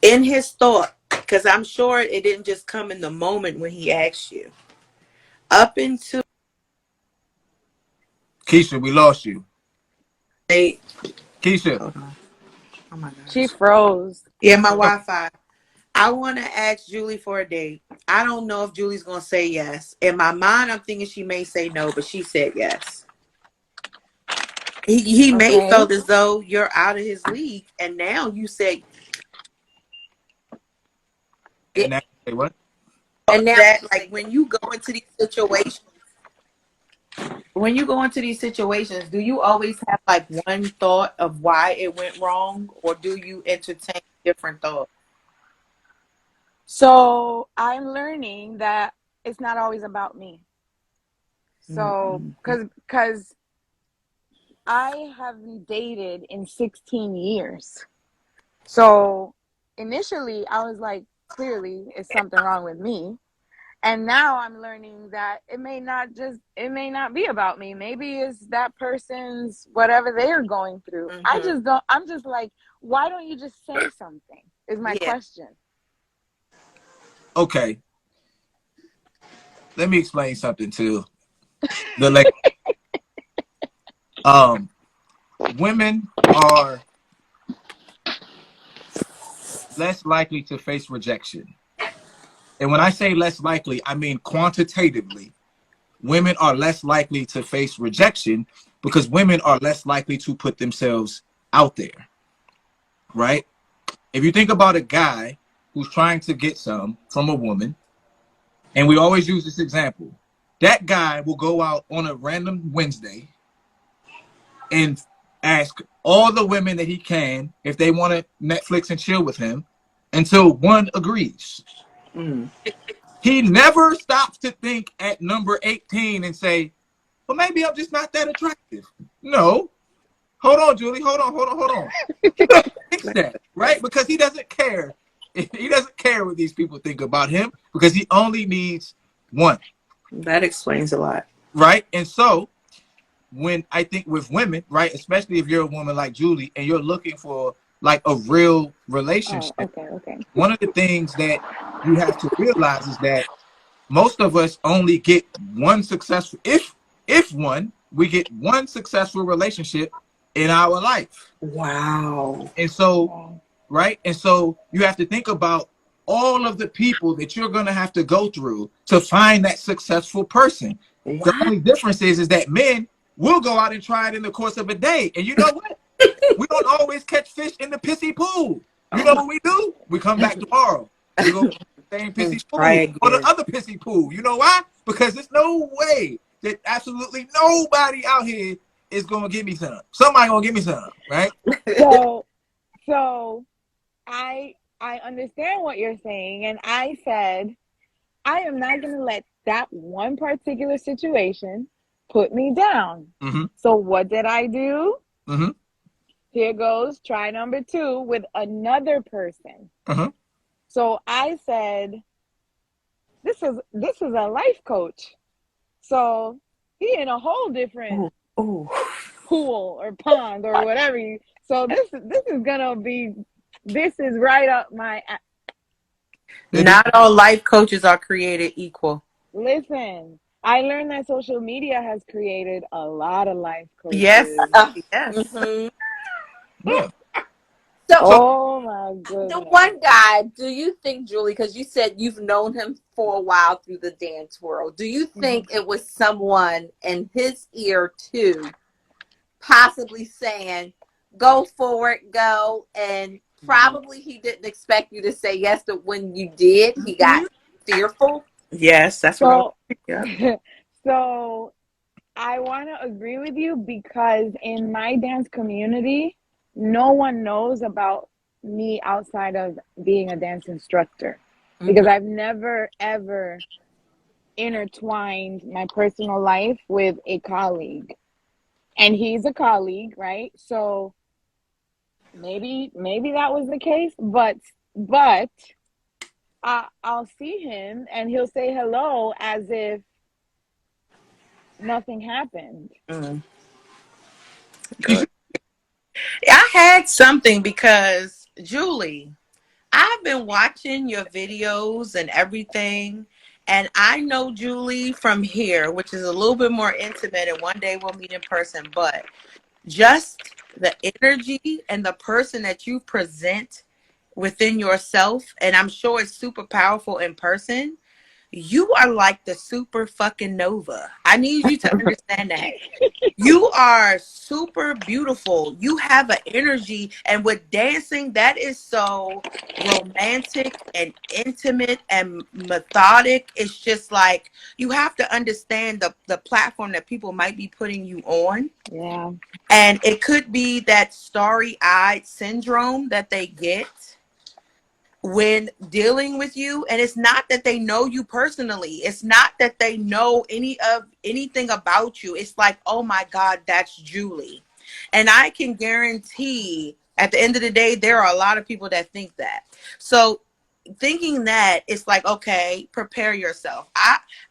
In his thought, because I'm sure it didn't just come in the moment when he asked you. Up into Keisha, we lost you. date. Keisha. Hold on. Oh my gosh. She froze. Yeah, my Wi-Fi. I want to ask Julie for a date. I don't know if Julie's going to say yes. In my mind, I'm thinking she may say no, but she said yes. He may Okay. felt as though you're out of his league, and now you say And now, say what? And now that, like, when you go into these situations, do you always have like one thought of why it went wrong, or do you entertain different thoughts? So I'm learning that it's not always about me. So, because I haven't dated in 16 years. So initially I was like, clearly it's something wrong with me. And now I'm learning that it may not be about me. Maybe it's that person's whatever they're going through. I'm just like, why don't you just say something? Is my question. Okay. Let me explain something to the lady. Women are less likely to face rejection. And when I say less likely, I mean quantitatively. Women are less likely to face rejection because women are less likely to put themselves out there, right? If you think about a guy who's trying to get some from a woman, and we always use this example, that guy will go out on a random Wednesday and ask all the women that he can if they want to Netflix and chill with him until one agrees. He never stops to think at number 18 and say, well, maybe I'm just not that attractive. No. Hold on, Julie. Hold on. He doesn't think that, right? Because he doesn't care. He doesn't care what these people think about him because he only needs one. That explains a lot. Right? And so when I think with women, right, especially if you're a woman like Julie and you're looking for like a real relationship, Okay. one of the things that you have to realize is that most of us only get one successful, if we get one successful relationship in our life. Wow. And so, right? And so you have to think about all of the people that you're going to have to go through to find that successful person. Wow. The only difference is that men will go out and try it in the course of a day. And you know what? We don't always catch fish in the pissy pool. You know what we do? We come back tomorrow. We go to the same pissy pool or the other pissy pool. You know why? Because there's no way that absolutely nobody out here is going to give me some. Somebody going to give me some, right? So I understand what you're saying. And I said, I am not going to let that one particular situation put me down. Mm-hmm. So what did I do? Mm-hmm. Here goes try number 2 with another person. Mm-hmm. So I said, this is a life coach. So he in a whole different pool or pond or whatever. So this is right up my Not all life coaches are created equal. Listen, I learned that social media has created a lot of life Yes, coaches. yes. hmm Yeah. So So Oh my the goodness. one guy, do you think, Julie, because you said you've known him for a while through the dance world, do you think it was someone in his ear too, possibly saying, go for it, go, and probably he didn't expect you to say yes, but when you did, he got fearful? Yes, that's what I was So, thinking. so I want to agree with you because in my dance community, no one knows about me outside of being a dance instructor because I've never ever intertwined my personal life with a colleague. And he's a colleague, right? So maybe that was the case, but I'll see him and he'll say hello as if nothing happened. Mm, you good. I had something because, Julie, I've been watching your videos and everything, and I know Julie from here, which is a little bit more intimate, and one day we'll meet in person, but just the energy and the person that you present within yourself, and I'm sure it's super powerful in person. You are like the super fucking nova. I need you to understand that. You are super beautiful. You have an energy, and with dancing, that is so romantic and intimate and methodic. It's just like you have to understand the platform that people might be putting you on. Yeah. And it could be that starry-eyed syndrome that they get when dealing with you, and it's not that they know you personally, it's not that they know anything about you. It's like, oh my god, that's Julie. And I can guarantee at the end of the day there are a lot of people that think that. So thinking that, it's like, okay, prepare yourself.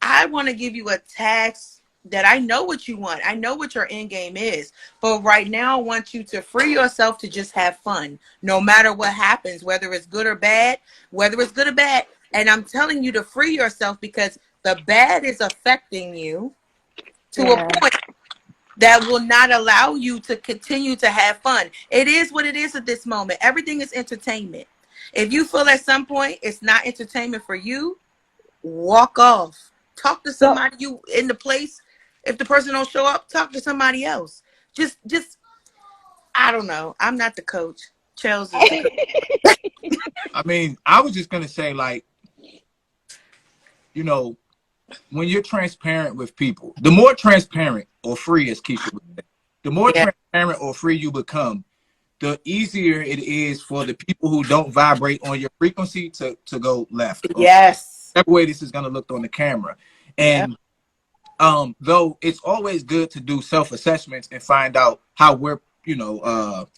I want to give you a task that I know what you want. I know what your end game is. But right now I want you to free yourself to just have fun. No matter what happens, whether it's good or bad, whether it's good or bad. And I'm telling you to free yourself because the bad is affecting you to a Yeah. point that will not allow you to continue to have fun. It is what it is at this moment. Everything is entertainment. If you feel at some point it's not entertainment for you, walk off. Talk to So somebody you in the place. If the person don't show up, talk to somebody else. Just I don't know. I'm not the coach. Chels is the coach. I mean, I was just gonna say, like, you know, when you're transparent with people, the more transparent or free, as Keisha would say, the more Yeah. transparent or free you become, the easier it is for the people who don't vibrate on your frequency to go left or Yes. whatever way this is gonna look on the camera. Yeah. And though it's always good to do self-assessments and find out how we're,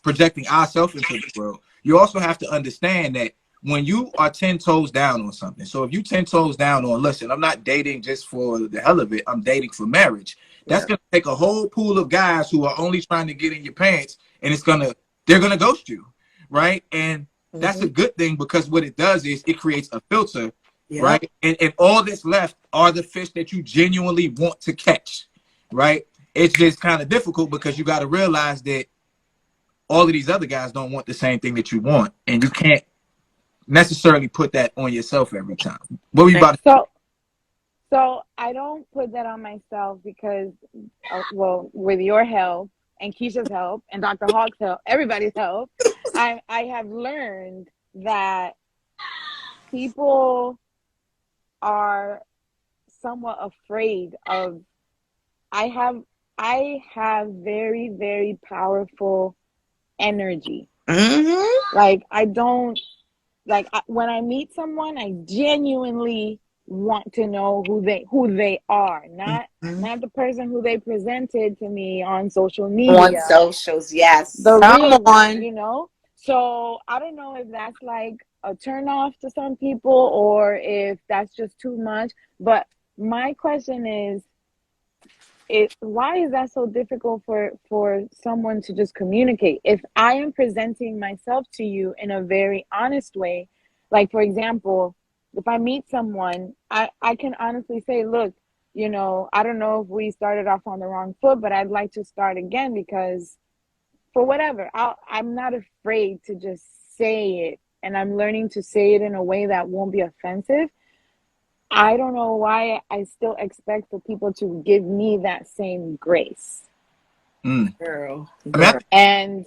projecting ourselves into the world, you also have to understand that when you are 10 toes down on something, so if you 10 toes down on, listen, I'm not dating just for the hell of it, I'm dating for marriage, that's Yeah. going to take a whole pool of guys who are only trying to get in your pants, and they're going to ghost you, right? And that's Mm-hmm. a good thing, because what it does is it creates a filter, Yeah. right? And all that's left are the fish that you genuinely want to catch, right? It's just kind of difficult because you got to realize that all of these other guys don't want the same thing that you want, and you can't necessarily put that on yourself every time. What were you about to so so I don't put that on myself because well, with your help and Keisha's help and Dr. Hawk's help, everybody's help, I have learned that people are somewhat afraid of I have I have very, very powerful energy. Mm-hmm. Like I don't when I meet someone, I genuinely want to know who they are, Mm-hmm. not the person who they presented to me on social On media, socials, the yes. Come real one, on. you know? So I don't know if that's like a turn off to some people or if that's just too much. But my question is, why is that so difficult for someone to just communicate? If I am presenting myself to you in a very honest way, like for example, if I meet someone, I can honestly say, look, I don't know if we started off on the wrong foot, but I'd like to start again because for whatever, I'm not afraid to just say it. And I'm learning to say it in a way that won't be offensive. I don't know why I still expect for people to give me that same grace. Girl. I mean, And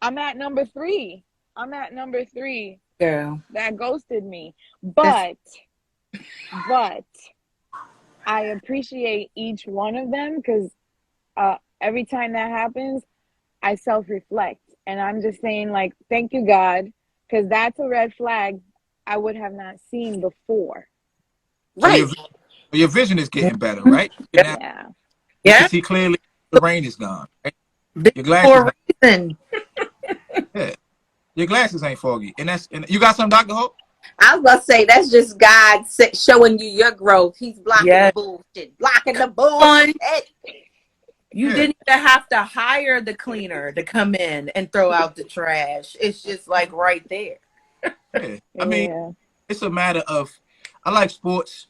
I'm at number 3. Girl. That ghosted me. But I appreciate each one of them because every time that happens, I self-reflect. And I'm just saying, like, thank you, God, because that's a red flag I would have not seen before. so Right. your vision is getting better, right? Now Yeah. you can Yeah. see clearly the rain is gone. Right? This Your for glasses, a reason. yeah, your glasses ain't foggy, and you got some, Dr. Hope. I was gonna say that's just God showing you your growth. He's blocking the Yes. bullshit. Blocking the On. bullshit. You Yeah, didn't even have to hire the cleaner to come in and throw out the trash. It's just like right there. yeah. I mean, Yeah. it's a matter of. I like sports.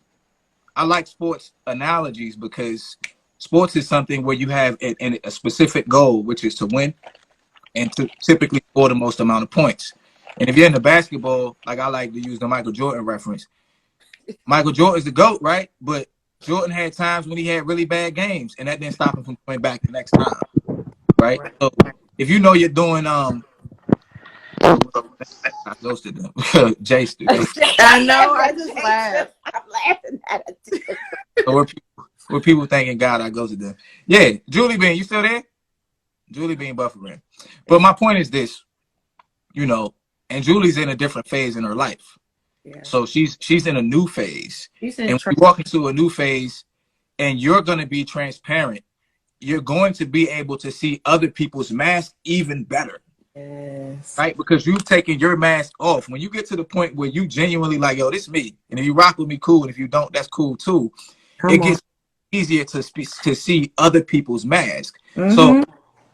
I like sports analogies because sports is something where you have a specific goal, which is to win and to typically score the most amount of points. And if you're into basketball, like I like to use the Michael Jordan reference, Michael Jordan's the GOAT, right? But Jordan had times when he had really bad games, and that didn't stop him from going back the next time, right? So if you know you're doing I ghosted them. Jay Stu. I know. I But just Jason, laughed. I'm laughing at it too. So we're people thanking God I ghosted them. Yeah, Julie Bean, you still there? Julie Bean buffering. But my point is this, and Julie's in a different phase in her life. Yeah. So she's in a new phase. She's And in when you walk into a new phase and you're gonna be transparent, you're going to be able to see other people's masks even better. Yes. Right? Because you've taken your mask off. When you get to the point where you genuinely like, yo, this is me. And if you rock with me, cool. And if you don't, that's cool too. It Come on. gets easier to see other people's masks. So Mm-hmm.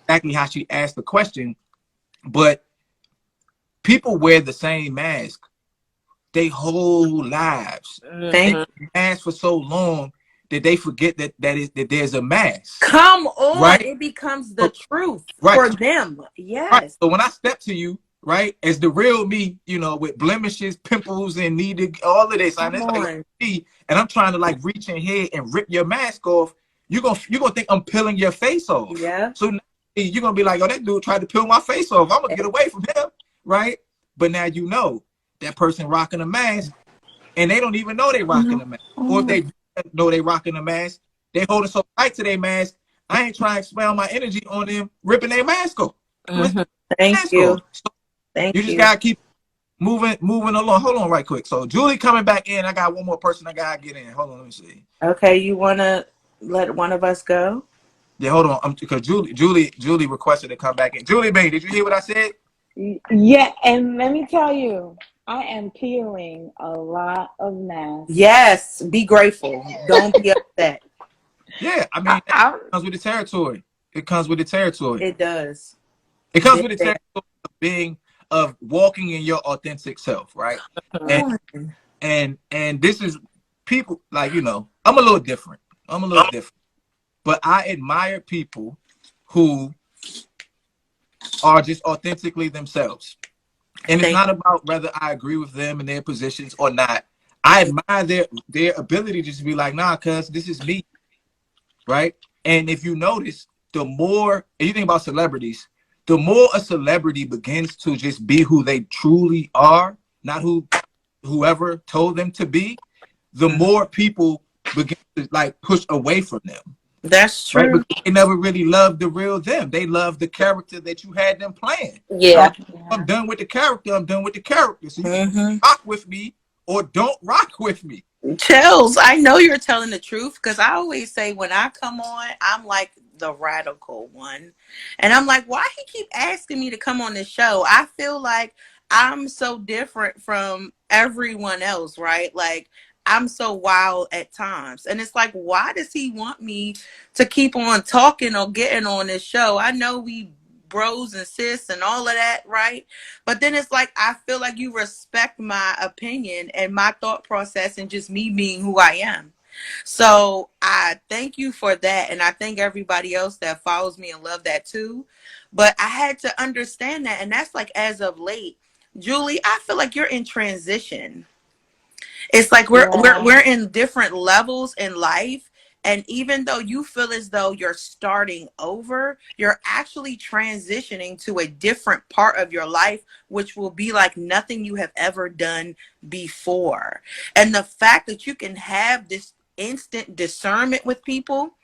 exactly how she asked the question, but people wear the same mask their whole lives. They Thank mask for so long that they forget that there's a mask. Come on. Right? It becomes the So, truth right. for them. Right. Yes. So when I step to you, right, as the real me, with blemishes, pimples, and needed all of this, and it's like me, and I'm trying to like reach in here and rip your mask off, you're gonna think I'm peeling your face off. Yeah. So you're gonna be like, oh, that dude tried to peel my face off. I'm gonna get away from him, right? But now that person rocking a mask, and they don't even know they rocking a mask. Or if they know they rocking a mask, they holding so tight to their mask. I ain't trying to expel my energy on them ripping their mask off. Mm-hmm. Thank you. So Thank you just gotta keep moving along. Hold on right quick. So Julie coming back in. I got one more person I gotta get in. Hold on, let me see. Okay, you wanna let one of us go? Yeah, hold on. Because Julie requested to come back in. Julie Bain, did you hear what I said? Yeah, and let me tell you, I am peeling a lot of masks. Yes, be grateful. Don't be upset. Yeah, I mean, that comes with the territory. It comes with the territory. It does. It comes with the territory of walking in your authentic self, right? And this is people like, I'm a little different. But I admire people who are just authentically themselves. And it's not about whether I agree with them and their positions or not. I admire their ability to just be like, nah, cuz this is me. Right? And if you notice, the more, and you think about celebrities, the more a celebrity begins to just be who they truly are, not whoever told them to be, the more people begin to like push away from them. That's true. Right? Because they never really loved the real them. They loved the character that you had them playing. Yeah. So I'm done with the character. So you can rock with me or don't rock with me. Chels, I know you're telling the truth because I always say when I come on, I'm like the radical one. And I'm like, why he keep asking me to come on this show? I feel like I'm so different from everyone else, right? Like I'm so wild at times. And it's like, why does he want me to keep on talking or getting on this show? I know we bros and sis and all of that, right? But then it's like I feel like you respect my opinion and my thought process and just me being who I am. So I thank you for that, and I thank everybody else that follows me and love that too. But I had to understand that, and that's like as of late. Julie, I feel like you're in transition. It's like we're in different levels in life. And even though you feel as though you're starting over, you're actually transitioning to a different part of your life, which will be like nothing you have ever done before. And the fact that you can have this instant discernment with people,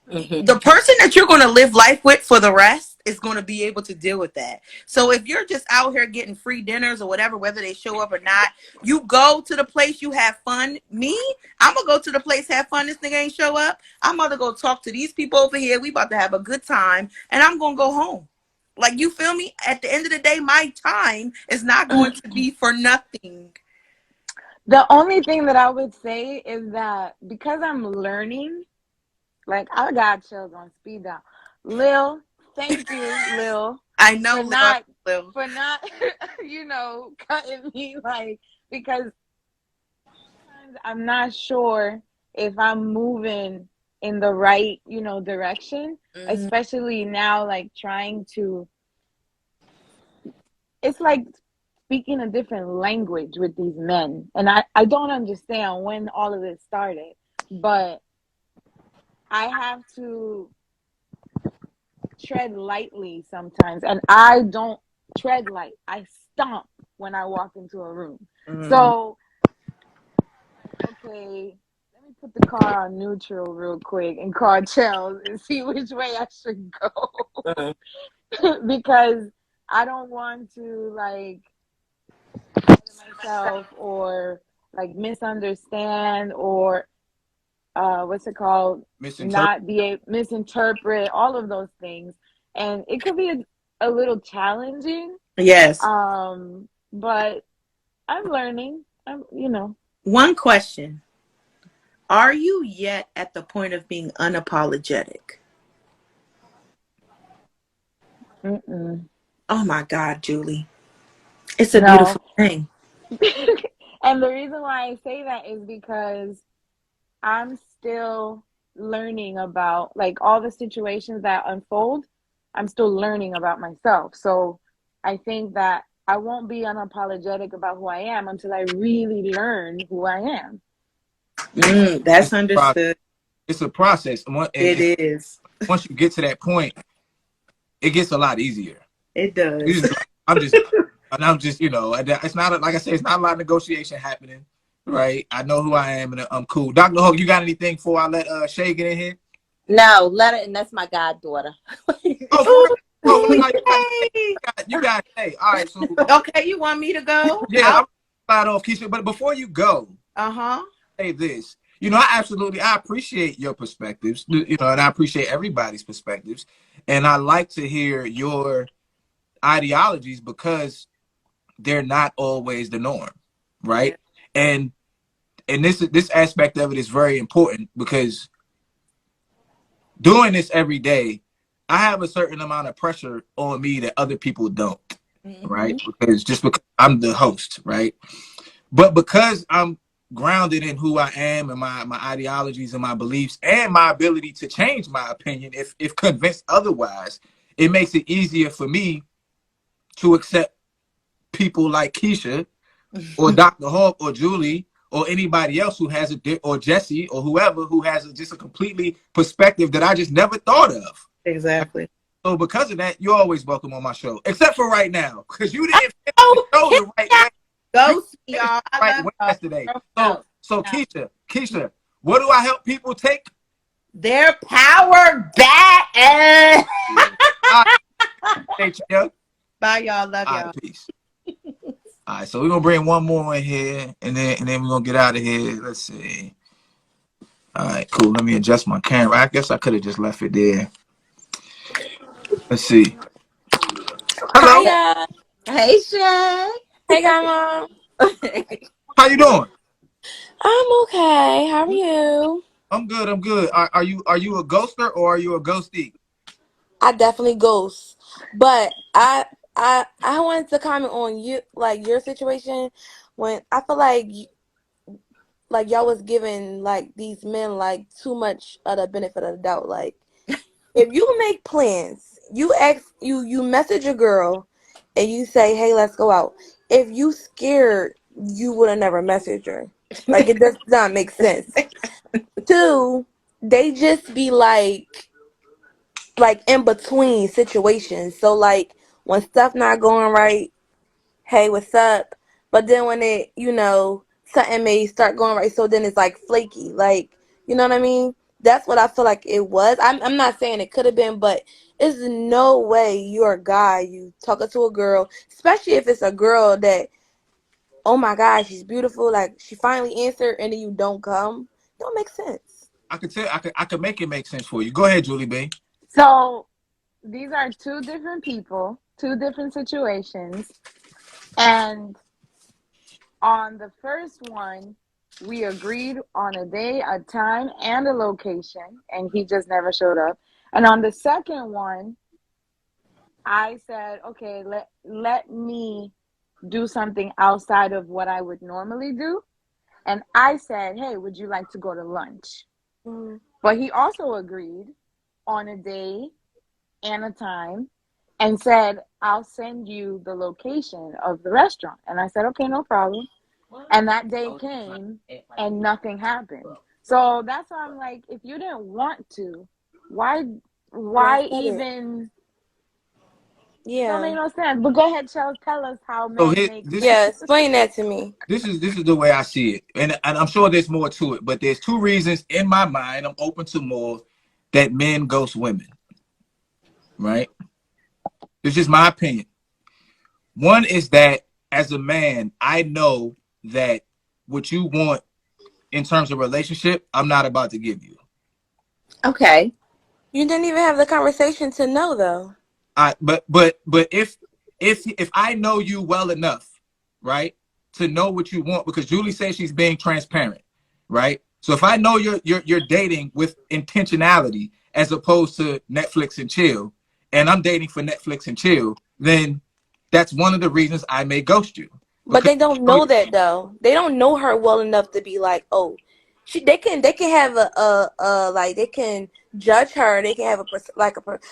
the person that you're going to live life with for the rest is going to be able to deal with that. So if you're just out here getting free dinners or whatever, whether they show up or not, you go to the place, you have fun. Me, I'm going to go to the place, have fun. This nigga ain't show up. I'm about to go talk to these people over here. We about to have a good time, and I'm going to go home. Like, you feel me? At the end of the day, my time is not going to be for nothing. The only thing that I would say is that because I'm learning, like, I got chills on speed dial. Lil, thank you, Lil. I know, Lil. For not, cutting me, like, because sometimes I'm not sure if I'm moving in the right, direction, especially now, like, trying to, it's like speaking a different language with these men. And I don't understand when all of this started, but I have to tread lightly sometimes, and I don't tread light. I stomp when I walk into a room. So, okay, let me put the car on neutral real quick and call Chels and see which way I should go. Because I don't want to, like, myself or, like, misunderstand or what's it called? Misinterpret all of those things, and it could be a little challenging. Yes. But I'm learning. One question: are you yet at the point of being unapologetic? Oh my God, Julie, it's a beautiful thing. And the reason why I say that is because I'm still learning about, like, all the situations that unfold. I'm still learning about myself. So I think that I won't be unapologetic about who I am until I really learn who I am. That's understood. It's a process. It is. Once you get to that point, it gets a lot easier. It does. I'm just, it's not, like I said, it's not a lot of negotiation happening. Right, I know who I am, and I'm cool. Dr. Hope, you got anything before I let Shay get in here? No, let it, and that's my goddaughter. You got Shay. All right, so okay, you want me to go? Yeah, I'm slide off, Keisha. But before you go, say this. I appreciate your perspectives. And I appreciate everybody's perspectives, and I like to hear your ideologies because they're not always the norm, right? Yeah. And this aspect of it is very important because doing this every day, I have a certain amount of pressure on me that other people don't, right? Because I'm the host, right? But because I'm grounded in who I am and my ideologies and my beliefs and my ability to change my opinion if convinced otherwise, it makes it easier for me to accept people like Keisha or Dr. Hawk or Julie or anybody else who has or Jesse or whoever who has just a completely perspective that I just never thought of. Exactly. So because of that, you're always welcome on my show, except for right now, because you didn't finish the show the right way. Ghost, y'all. Yesterday. So Keisha, what do I help people take? Their power back. Bye, y'all. Love y'all. Peace. All right, so we're gonna bring one more in here, and then we're gonna get out of here. Let's see. All right, cool. Let me adjust my camera. I guess I could have just left it there. Let's see. Hello. Hiya. Hey, Shay. Hey, Grandma. How you doing? I'm okay. How are you? I'm good. Are you a ghoster or are you a ghostie? I definitely ghost. But I wanted to comment on you, like your situation, when I feel like y'all was giving like these men like too much of the benefit of the doubt. Like if you make plans, you message a girl and you say, "Hey, let's go out." If you scared, you would have never messaged her. Like it does not make sense. Two, they just be like in between situations. So like when stuff not going right, hey, what's up? But then when it, something may start going right, so then it's like flaky. Like, you know what I mean? That's what I feel like it was. I'm not saying it could have been, but there's no way you're a guy, you talking to a girl, especially if it's a girl that, oh my God, she's beautiful, like she finally answered, and then you don't come. Don't make sense. I could make it make sense for you. Go ahead, Julie B. So these are two different people, two different situations. And on the first one, we agreed on a day, a time, and a location, and he just never showed up. And on the second one, I said, okay, let me do something outside of what I would normally do. And I said, hey, would you like to go to lunch? Mm. But he also agreed on a day and a time and said, I'll send you the location of the restaurant. And I said, okay, no problem. And that day came and nothing happened. So that's why I'm like, if you didn't want to, why even? Yeah. Don't make no sense. But go ahead, tell us how men make. Yeah, explain that to me. This is the way I see it, and I'm sure there's more to it. But there's two reasons in my mind. I'm open to more that men ghost women. Right? It's just my opinion. One is that as a man, I know that what you want in terms of relationship, I'm not about to give you. Okay. You didn't even have the conversation to know, though. But if I know you well enough, right, to know what you want, because Julie says she's being transparent, right? So if I know you're dating with intentionality as opposed to Netflix and chill, and I'm dating for Netflix and chill, then that's one of the reasons I may ghost you. But they don't know that though. They don't know her well enough to be like, oh, they can have a like they can judge her. They can have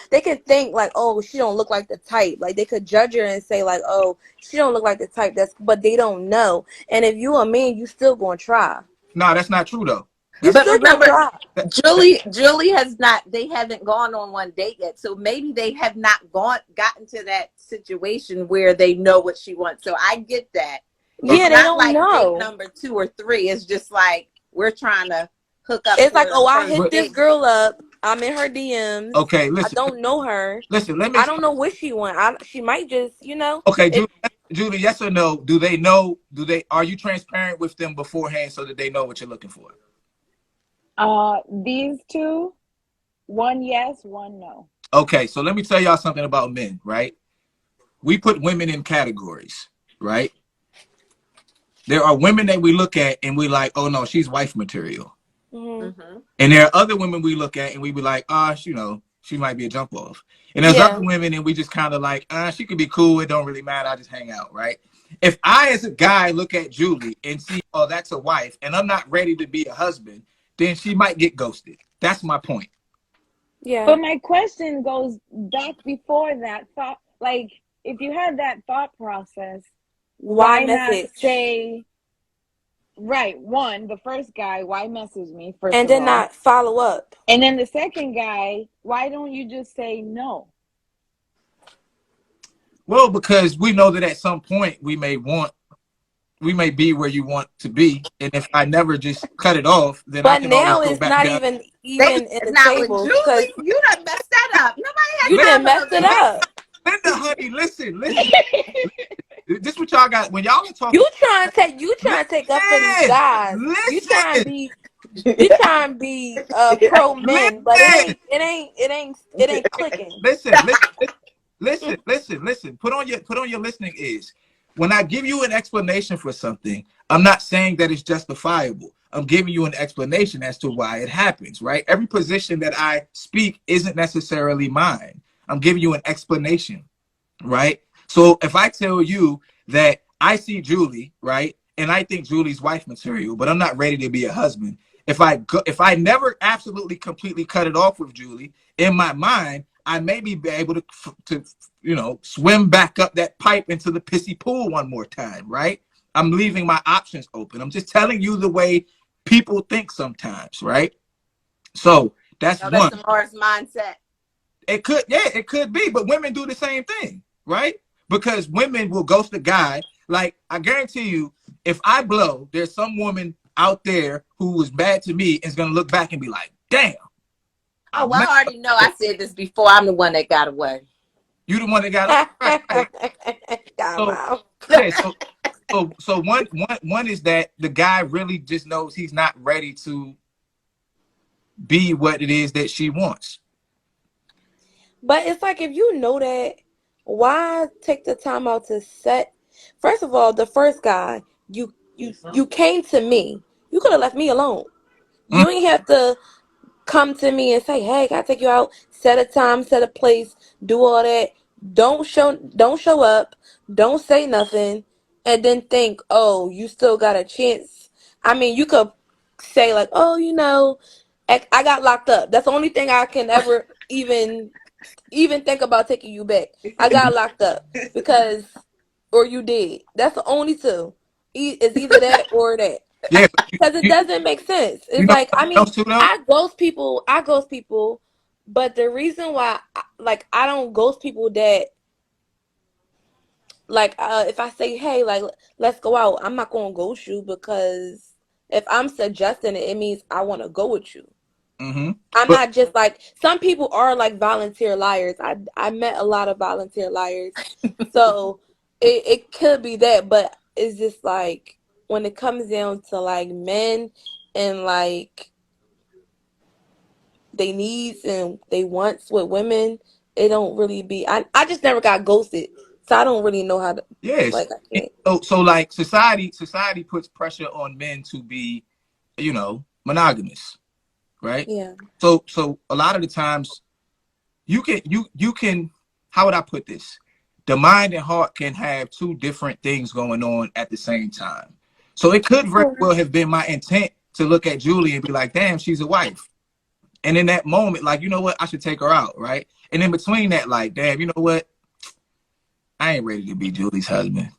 they can think like, oh, she don't look like the type. Like they could judge her and say like, oh, she don't look like the type. But they don't know. And if you a man, you still gonna try. No, that's not true though. But remember, Julie has not. They haven't gone on one date yet, so maybe they have not gotten to that situation where they know what she wants. So I get that. Yeah, it's they not don't like know. date number 2 or 3. It's just like we're trying to hook up. It's like, oh, I hit this girl up. I'm in her DMs. Okay, listen. I don't know her. Listen, let me. I don't know what she want. She might just, Okay, Julie, yes or no? Do they know? Are you transparent with them beforehand so that they know what you're looking for? These two, one yes, one no. Okay, so let me tell y'all something about men, right? We put women in categories, right? There are women that we look at and we like, oh no, she's wife material. Mm-hmm. And there are other women we look at and we be like, she might be a jump off. And there's other women and we just kind of like, she could be cool. It don't really matter. I just hang out, right? If I, as a guy, look at Julie and see, oh, that's a wife, and I'm not ready to be a husband, then she might get ghosted. That's my point. Yeah. But my question goes back before that thought. Like, if you had that thought process, why not say, right, one, the first guy, why message me first and then not follow up? And then the second guy, why don't you just say no? Well, because we know that at some point we may be where you want to be, and if I never just cut it off, then I can now always go it's back not down. even in the table. Julie, you done messed that up. Nobody has you done messed it up. Linda, honey, listen. This what y'all got when y'all are talking. You trying to take up for these guys. Listen. You trying to be pro men, but it ain't clicking. Listen. Put on your listening ears. When I give you an explanation for something, I'm not saying that it's justifiable. I'm giving you an explanation as to why it happens, right? Every position that I speak isn't necessarily mine. I'm giving you an explanation, right? So if I tell you that I see Julie, right, and I think Julie's wife material, but I'm not ready to be a husband. If I never absolutely completely cut it off with Julie, in my mind, I may be able to swim back up that pipe into the pissy pool one more time, right? I'm leaving my options open. I'm just telling you the way people think sometimes, right? So that's No, that's one. the Mars mindset. It could be, but women do the same thing, right? Because women will ghost a guy. Like, I guarantee you, if I blow, there's some woman out there who was bad to me and is gonna look back and be like, damn. Oh, well, I already know. I said this before. I'm the one that got away. You the one that got it right. So yeah, so one is that the guy really just knows he's not ready to be what it is that she wants. But it's like, if you know that, why take the time out to set? First of all, the first guy, you came to me. You could have left me alone. You ain't have to come to me and say, "Hey, can I take you out?" Set a time, set a place, do all that. Don't show up. Don't say nothing, and then think, "Oh, you still got a chance." I mean, you could say like, "Oh, I got locked up." That's the only thing I can ever even think about taking you back. I got locked up or you did. That's the only two. It's either that or that. Yeah, Because it doesn't make sense. you It's know like, I mean, else too though. I ghost people, but the reason why, I don't ghost people that, if I say, hey, like, let's go out, I'm not going to ghost you, because if I'm suggesting it, it means I want to go with you. Mm-hmm. I'm not just like, some people are like volunteer liars. I met a lot of volunteer liars. So it could be that, but it's just like, when it comes down to like men and like they needs and they wants with women, it don't really be, I just never got ghosted. So I don't really know how to, Yes. like, I can't. So like society puts pressure on men to be, monogamous, right? Yeah. So a lot of the times you can how would I put this? The mind and heart can have two different things going on at the same time. So it could very well have been my intent to look at Julie and be like, damn, she's a wife. And in that moment, like, you know what? I should take her out, right? And in between that, like, damn, you know what? I ain't ready to be Julie's husband.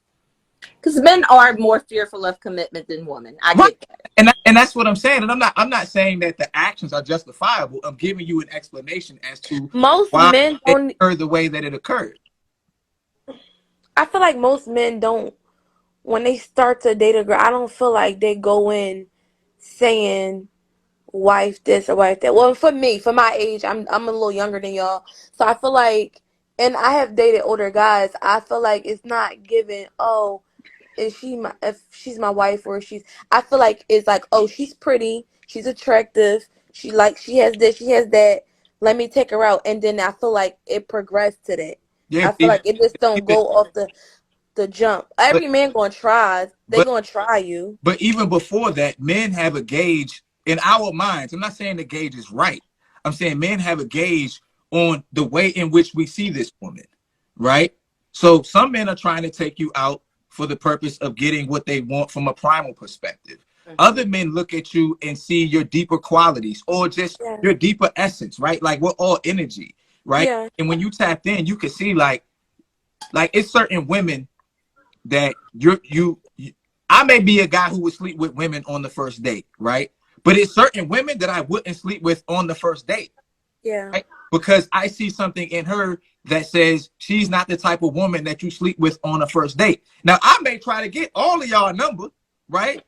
Because men are more fearful of commitment than women. I Right. get that. And that's what I'm saying. And I'm not saying that the actions are justifiable. I'm giving you an explanation as to why it occurred the way that it occurred. I feel like most men don't, when they start to date a girl, I don't feel like they go in saying wife this or wife that. Well, for me, for my age, I'm a little younger than y'all. So I feel like, and I have dated older guys, I feel like it's not given, oh, if she's my wife, or I feel like it's like, oh, she's pretty, she's attractive, she has this, she has that, let me take her out. And then I feel like it progressed to that. Yeah, I feel like it just don't go off the jump. Every man gonna try. They gonna try you. But even before that, men have a gauge in our minds. I'm not saying the gauge is right. I'm saying men have a gauge on the way in which we see this woman, right? So some men are trying to take you out for the purpose of getting what they want from a primal perspective. Mm-hmm. Other men look at you and see your deeper qualities, or just your deeper essence, right? Like, we're all energy, right? Yeah. And when you tap in, you can see like it's certain women that I may be a guy who would sleep with women on the first date, right? But it's certain women that I wouldn't sleep with on the first date. Yeah. Right? Because I see something in her that says she's not the type of woman that you sleep with on a first date. Now, I may try to get all of y'all number, right?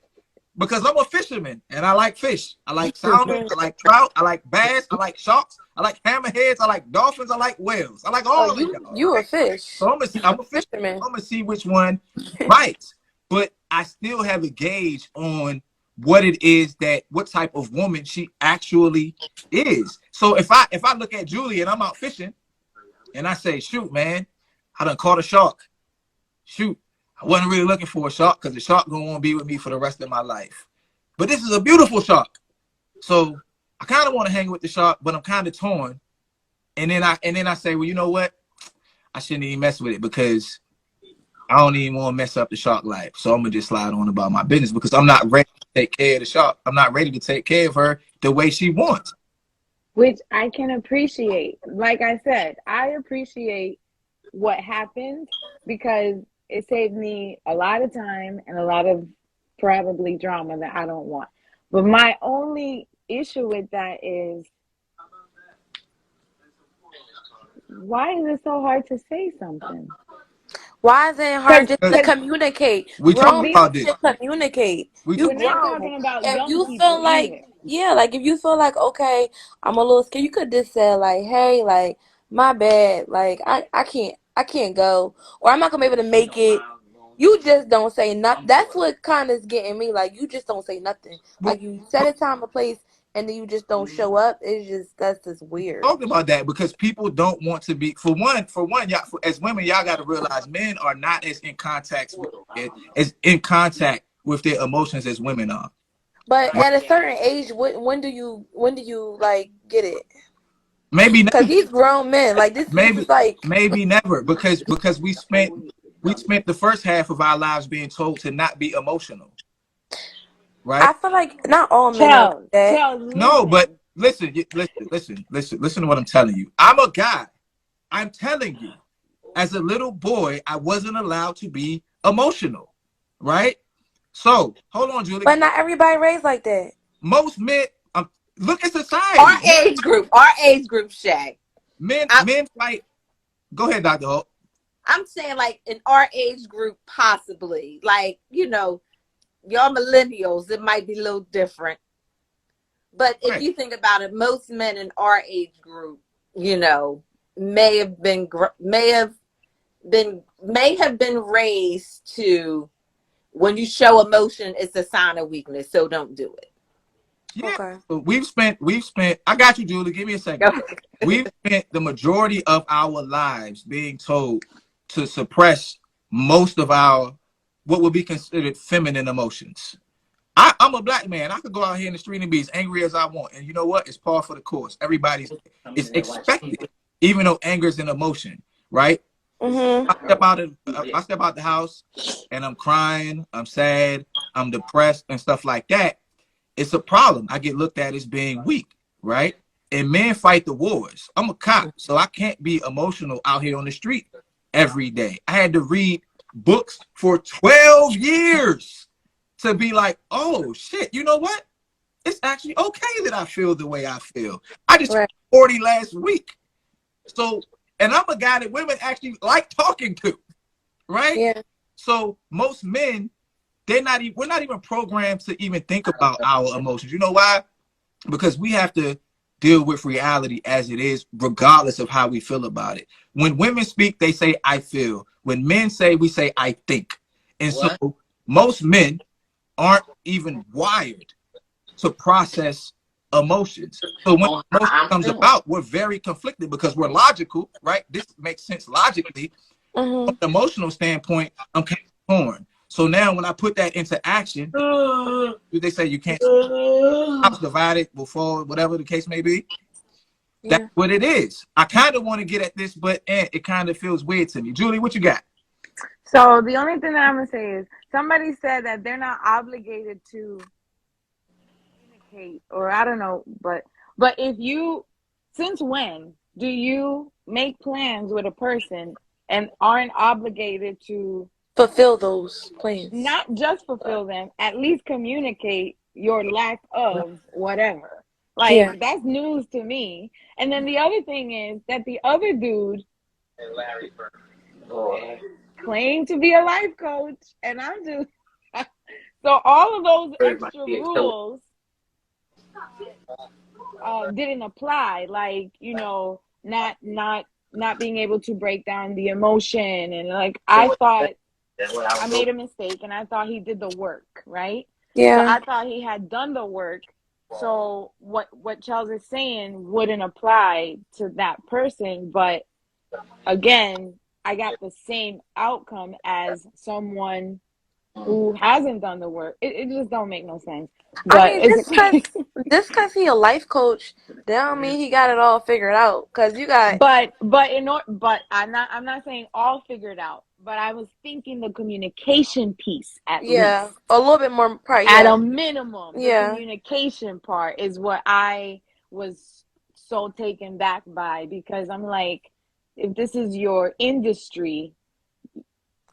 Because I'm a fisherman and I like fish. I like salmon, I like trout, I like bass, I like sharks, I like hammerheads, I like dolphins, I like whales. I like all of y'all. You right? a fish. So I'm a fisherman. I'm gonna see which one bites. But I still have a gauge on what it is, what type of woman she actually is. So if I look at Julie and I'm out fishing and I say, shoot, man, I done caught a shark. Shoot, I wasn't really looking for a shark because the shark gonna want to be with me for the rest of my life. But this is a beautiful shark. So I kind of want to hang with the shark, but I'm kind of torn. and then I say, well, you know what? I shouldn't even mess with it because I don't even want to mess up the shark life. So I'm gonna just slide on about my business because I'm not ready to take care of the shark. I'm not ready to take care of her the way she wants. Which I can appreciate. Like I said, I appreciate what happened because it saved me a lot of time and a lot of probably drama that I don't want. But my only issue with that is, why is it so hard to say something? Why is it hard just to Because communicate? We talked Grown these, people about this. should communicate. We You we're talked not about grown. talking about If young you people feel like, either. yeah, like if you feel like, okay, I'm a little scared, you could just say like, hey, like, my bad, like I can't go, or I'm not gonna be able to make it. You just don't say nothing. That's what kind of is getting me. Like you just don't say nothing. well, Like you set a time, a place, and then you just don't show up. That's just weird. talked about that because people don't want to be for one y'all as women y'all got to realize men are not as in contact with as in contact with their emotions as women are. But Right? at a certain age, when do you like get it? Maybe never. Cause these grown men, like this is maybe like maybe never because we spent the first half of our lives being told to not be emotional, right? I feel like not all men are like Chels, that. Chels, No, but listen. listen to what I'm telling you. I'm a guy. I'm telling you, as a little boy, I wasn't allowed to be emotional, right? So hold on, Julie. But not everybody raised like that. Most men, look at Our society. age group, our age group, Shay. Men, I, men fight. Go ahead, Dr. Holt. I'm saying like in our age group, possibly. Like, y'all millennials, it might be a little different. But if Right. you think about it, most men in our age group, may have been raised to, when you show emotion, it's a sign of weakness. So don't do it. Yeah. Okay. So we've spent. I got you, Julie. Give me a second. We've spent the majority of our lives being told to suppress most of our what would be considered feminine emotions. I'm a black man. I could go out here in the street and be as angry as I want. And you know what? It's par for the course. It's expected, even though anger is an emotion, right? Mhm. I step out the house and I'm crying, I'm sad, I'm depressed and stuff like that. It's a problem. I get looked at as being weak, right? And men fight the wars. I'm a cop, so I can't be emotional out here on the street every day. I had to read books for 12 years to be like, oh shit, you know what? It's actually okay that I feel the way I feel. I just Right. 40 last week. So, and I'm a guy that women actually like talking to, right? Yeah. So most men, we're not even programmed to even think about our emotions. You know why? Because we have to deal with reality as it is, regardless of how we feel about it. When women speak, they say, I feel. When men say, we say, I think. And so most men aren't even wired to process emotions. So when emotion comes about, we're very conflicted because we're logical, right? This makes sense logically. From Mhm. an emotional standpoint, I'm kind of torn. So now when I put that into action, they say you can't house divided will fall, whatever the case may be. That's Yeah. what it is. I kind of want to get at this, but it kind of feels weird to me. Julie, what you got? So the only thing that I'm gonna say is somebody said that they're not obligated to communicate, or I don't know, but if you, since when do you make plans with a person and aren't obligated to Fulfill those plans. not just fulfill them, at least communicate your lack of whatever? Yeah. Like, that's news to me. And then the other thing is that the other dude claimed to be a life coach, and I'm just so all of those extra rules didn't apply. Like, not being able to break down the emotion, and like I thought I made a mistake, and I thought he did the work, right? So Yeah. I thought he had done the work. So what Charles is saying wouldn't apply to that person, but again, I got the same outcome as someone who hasn't done the work. It just don't make no sense. I But mean, it's just cause he a life coach, that don't mean he got it all figured out. Cause you got but I'm not saying all figured out. But I was thinking the communication piece at yeah, least. a little bit more probably. At Yeah, a minimum, the yeah, communication part is what I was so taken back by, because I'm like, if this is your industry,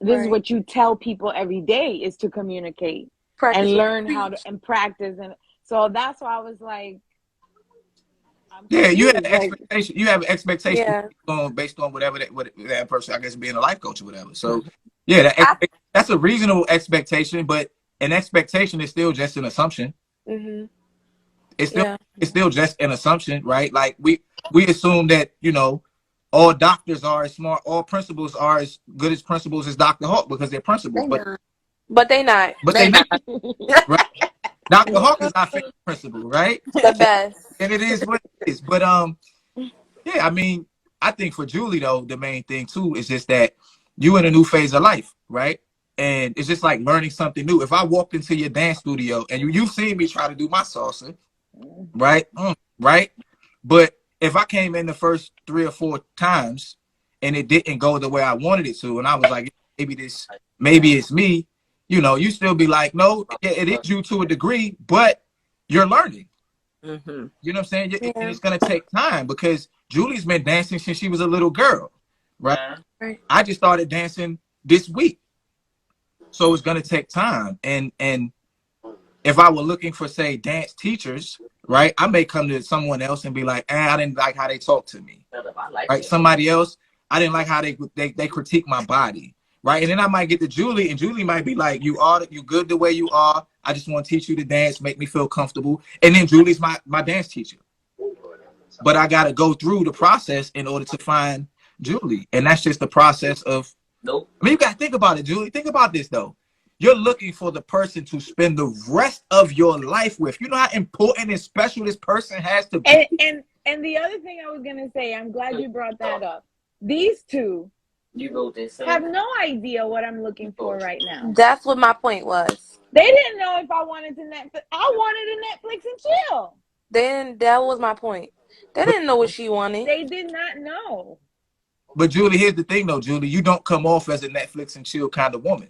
this is right. what you tell people every day, is to communicate Practice and what learn you how to preach. and practice. And so that's why I was like, I'm Yeah, you have confused. an Like, expectation. You have an expectation Yeah, based on whatever what that person, I guess, being a life coach or whatever. So, yeah, I. that's a reasonable expectation, but an expectation is still just an assumption. Mhm. It's still Yeah. it's still just an assumption, right? Like we assume that all doctors are as smart, all principals are as good as principals as Dr. Hawk because they're principals, They not. But they not. they they not, not. right? Dr. Hawk is our favorite principal, right? The best. And it is what it is. But yeah, I mean, I think for Julie though, the main thing too is just that you in a new phase of life, right? And it's just like learning something new. If I walked into your dance studio and you've seen me try to do my salsa, right? Right? But if I came in the first 3 or 4 times and it didn't go the way I wanted it to, and I was like, maybe it's me, you still be like, no, it is you to a degree, but you're learning. Mm-hmm. You know what I'm saying? And Yeah. it's gonna take time because Julie's been dancing since she was a little girl, right? Right. I just started dancing this week, so it's gonna take time. And if I were looking for, say, dance teachers, right, I may come to someone else and be like, I didn't like how they talked to me, right? Somebody else, I didn't like how they critique my body, right? And then I might get to Julie, and Julie might be like, you good the way you are. I just want to teach you to dance, make me feel comfortable. And then Julie's my dance teacher. But I got to go through the process in order to find Julie. And that's just the process of, I mean, you got to think about it, Julie. Think about this, though. You're looking for the person to spend the rest of your life with. You know how important and special this person has to be? And the other thing I was gonna say, I'm glad you brought that up. These two have no idea what I'm looking for right now. That's what my point was. They didn't know if I wanted to Netflix. I wanted a Netflix and chill. Then that was my point. They didn't know what she wanted. They did not know. But Julie, here's the thing, though, Julie. You don't come off as a Netflix and chill kind of woman.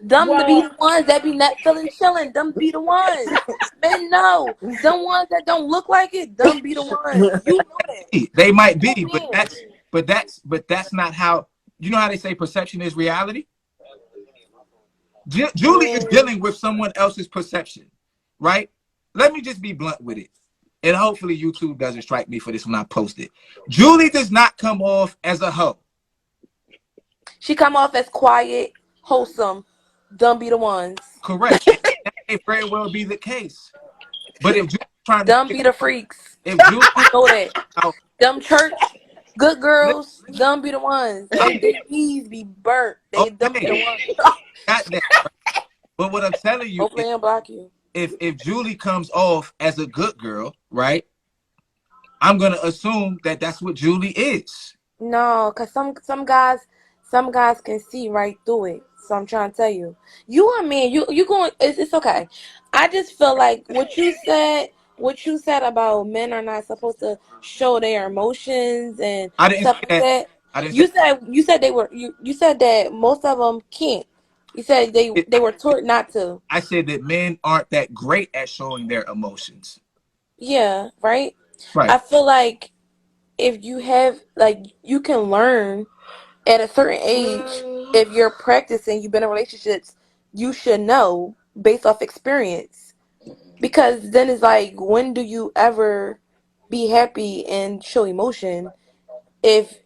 Them to be Well, the ones that be not feeling chilling. Them be the ones. Men know. Them ones that don't look like it. Them be the ones. You know that. They might be, Come in. but that's not how. You know how they say perception is reality? Julie is dealing with someone else's perception, right? Let me just be blunt with it. And hopefully YouTube doesn't strike me for this when I post it. Julie does not come off as a hoe. She come off as quiet, wholesome. Them be the ones. Correct. That may very well be the case. But if Julie's trying to, Them be the freaks. if Julie, You know that. out, Them church good girls, them be the ones. Them knees be burnt. Them be the okay, ones. got that. Right? But what I'm telling you Hopefully is, they don't block you. if Julie comes off as a good girl, right? I'm gonna assume that that's what Julie is. No, cause some guys can see right through it. So I'm trying to tell you, you a man, you going. It's okay. I just feel like what you said about men are not supposed to show their emotions and I didn't stuff say like that. that. I didn't say You said they were you said that most of them can't. You said it. they were taught not to. I said that men aren't that great at showing their emotions. Yeah, right. Right. I feel like if you have like you can learn at a certain age, if you're practicing, you've been in relationships, you should know based off experience. Because then it's like, when do you ever be happy and show emotion? If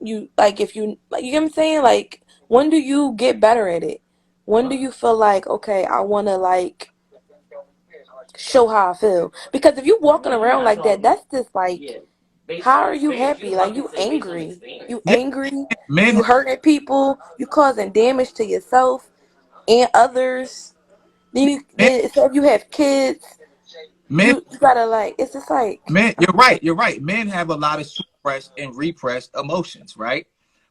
if you like, you get what I'm saying? Like, when do you get better at it? When do you feel like, okay, I want to like show how I feel? Because if you walking around like that, that's just like, how are you happy? Like, you angry. You Yeah. angry. Men You hurting people. You causing damage to yourself and others. men Then so if you have kids, men you gotta like. It's just like, men you're right. You're right. Men have a lot of suppressed and repressed emotions, right?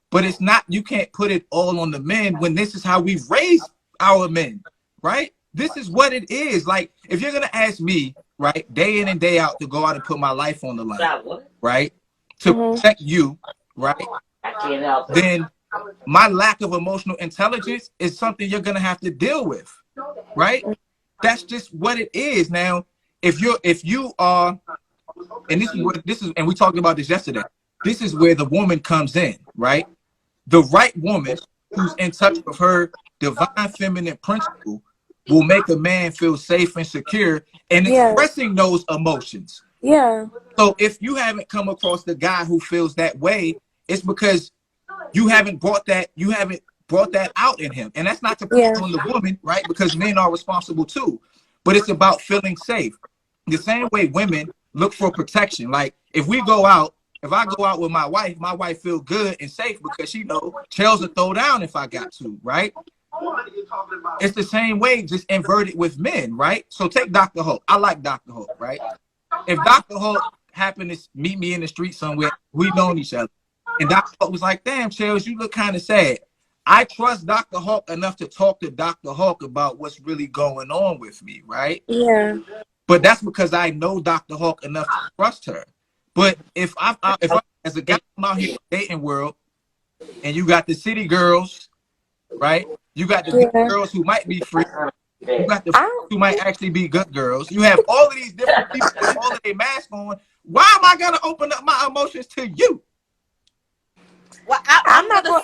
But it's not, you can't put it all on the men when this is how we've raised our men, right? This is what it is. Like, if you're gonna ask me, right, day in and day out to go out and put my life on the line, right, to protect you, right, then my lack of emotional intelligence is something you're gonna have to deal with, right? That's just what it is. Now, if you are, and and we talked about this yesterday. This is where the woman comes in, right? The right woman who's in touch with her divine feminine principle will make a man feel safe and secure and expressing those emotions. Yeah. So if you haven't come across the guy who feels that way, it's because you haven't brought that out in him. And that's not to put on the woman, right? Because men are responsible too. But it's about feeling safe. The same way women look for protection. Like if I go out with my wife feel good and safe because she know Chels will throw down if I got to, right? It's the same way, just inverted with men, right? So take Dr. Hulk. I like Dr. Hulk, right? If Dr. Hulk happened to meet me in the street somewhere, we known each other. And Dr. Hulk was like, damn, Chels, you look kind of sad. I trust Dr. Hulk enough to talk to Dr. Hulk about what's really going on with me, right? Yeah. But that's because I know Dr. Hulk enough to trust her. But if I as a guy, I'm out here in the dating world, and you got the city girls, right? You got the good girls who might be free. You got the who might actually be good girls. You have all of these different people with all of their masks on. Why am I gonna open up my emotions to you? Well, I'm not going.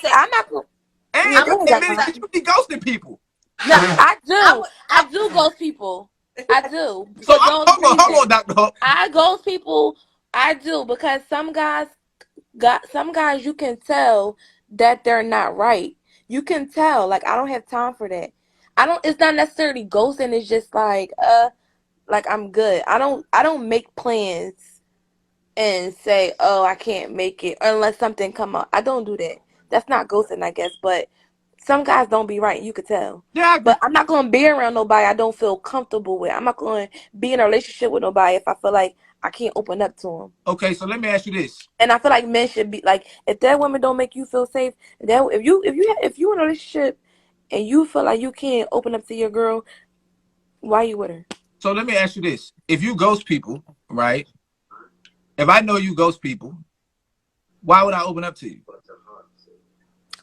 And you admitted that you be ghosting people. No, I do. I do ghost people. I do. So hold on, Dr. Hulk. I ghost people. I do because some guys you can tell that they're not right. You can tell. Like I don't have time for that. It's not necessarily ghosting. It's just like I'm good. I don't make plans and say, oh, I can't make it unless something come up. I don't do that. That's not ghosting, I guess. But some guys don't be right. You could tell. Yeah, but I'm not going to be around nobody I don't feel comfortable with. I'm not going to be in a relationship with nobody if I feel like I can't open up to them. Okay, so let me ask you this. And I feel like men should be like, if that woman don't make you feel safe, if you in a relationship and you feel like you can't open up to your girl, why you with her? So let me ask you this. If you ghost people, right? If I know you ghost people, why would I open up to you?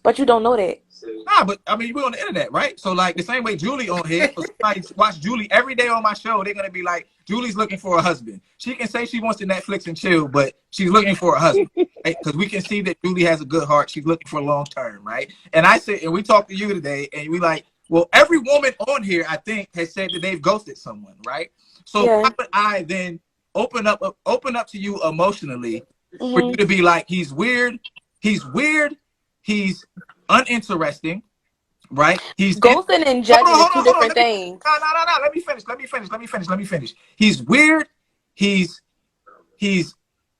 But you don't know that. Nah, but I mean, we're on the internet, right? So like the same way Julie on here, so somebody watch Julie every day on my show, they're gonna be like, Julie's looking for a husband. She can say she wants to Netflix and chill, but she's looking for a husband, right? Because we can see that Julie has a good heart. She's looking for long term, right? And I said, and we talked to you today, and we like, well, every woman on here, I think, has said that they've ghosted someone, right? So why would I then open up to you emotionally for you to be like, he's weird, he's uninteresting, right? He's ghosting and judging is two different things. No. Let me finish. He's weird. He's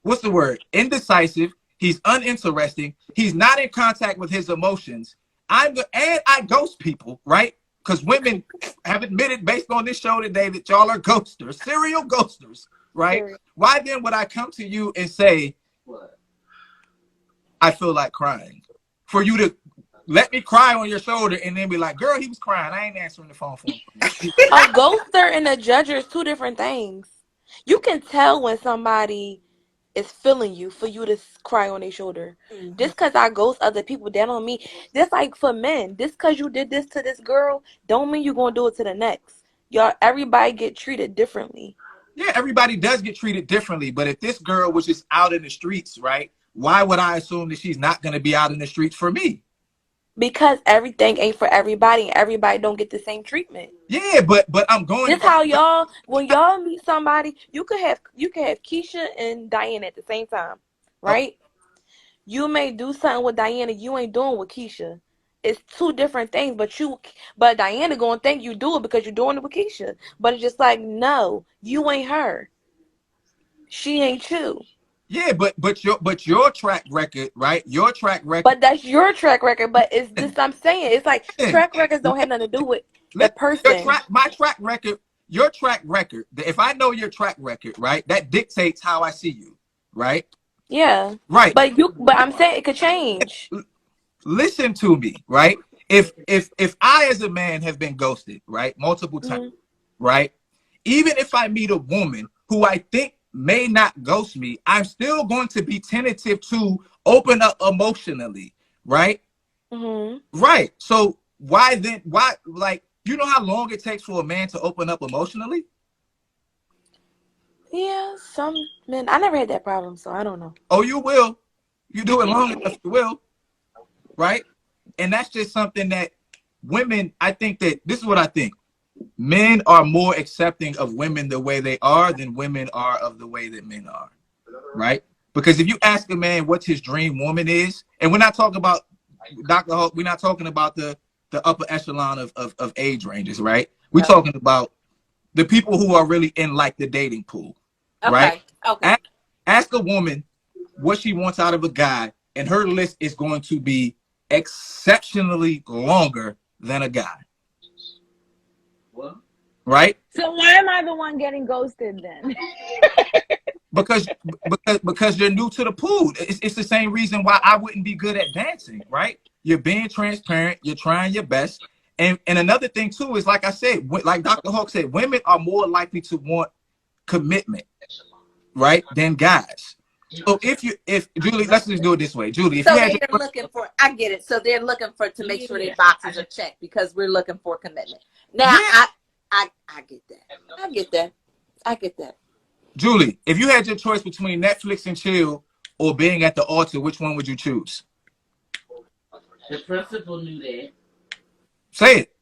what's the word? Indecisive. He's uninteresting. He's not in contact with his emotions. I ghost people, right? Because women have admitted based on this show today that y'all are ghosters, serial ghosters, right? Why then would I come to you and say, I feel like crying? For you to let me cry on your shoulder and then be like, girl, he was crying. I ain't answering the phone for him. A ghoster and a judger is two different things. You can tell when somebody is feeling you for you to cry on their shoulder. Just because I ghost other people, that don't mean. Just like for men, just because you did this to this girl, don't mean you're going to do it to the next. Y'all, everybody get treated differently. Yeah, everybody does get treated differently. But if this girl was just out in the streets, right? Why would I assume that she's not going to be out in the streets for me? Because everything ain't for everybody, and everybody don't get the same treatment. Yeah, but I'm going. This how when y'all meet somebody, you could have Keisha and Diana at the same time, right? Oh. You may do something with Diana you ain't doing with Keisha. It's two different things, but Diana gonna think you do it because you're doing it with Keisha. But it's just like, no, you ain't her. She ain't you. Yeah, but your track record, right? Your track record. But that's your track record. But it's this I'm saying. It's like track records don't have nothing to do with the person. My track record, your track record. If I know your track record, right, that dictates how I see you, right? Yeah. Right. But I'm saying it could change. Listen to me, right? if I as a man have been ghosted, right, multiple times, right, even if I meet a woman who I think may not ghost me, I'm still going to be tentative to open up emotionally, right? Right. So why then? Why, like, you know how long it takes for a man to open up emotionally? Yeah, some men. I never had that problem, so I don't know. Oh, you will. You do it long enough, you will. Right. And that's just something that women, I think that this is what I think. Men are more accepting of women the way they are than women are of the way that men are. Right. Because if you ask a man what his dream woman is, and we're not talking about Dr. Hulk, we're not talking about the upper echelon of age ranges, right? We're talking about the people who are really in like the dating pool, right? Okay. Ask a woman what she wants out of a guy, and her list is going to be exceptionally longer than a guy. What? Right? So why am I the one getting ghosted then? because you're new to the pool. It's the same reason why I wouldn't be good at dancing, right? You're being transparent, you're trying your best. And another thing too is, like I said, like Dr. Hawk said, women are more likely to want commitment, right, than guys. So if Julie, let's just do it this way, Julie. If So you had they're looking for, I get it. So they're looking for to make sure their boxes are checked because we're looking for commitment. Now, yeah. I get that. I get that. I get that. Julie, if you had your choice between Netflix and chill or being at the altar, which one would you choose? The principal knew that. Say it.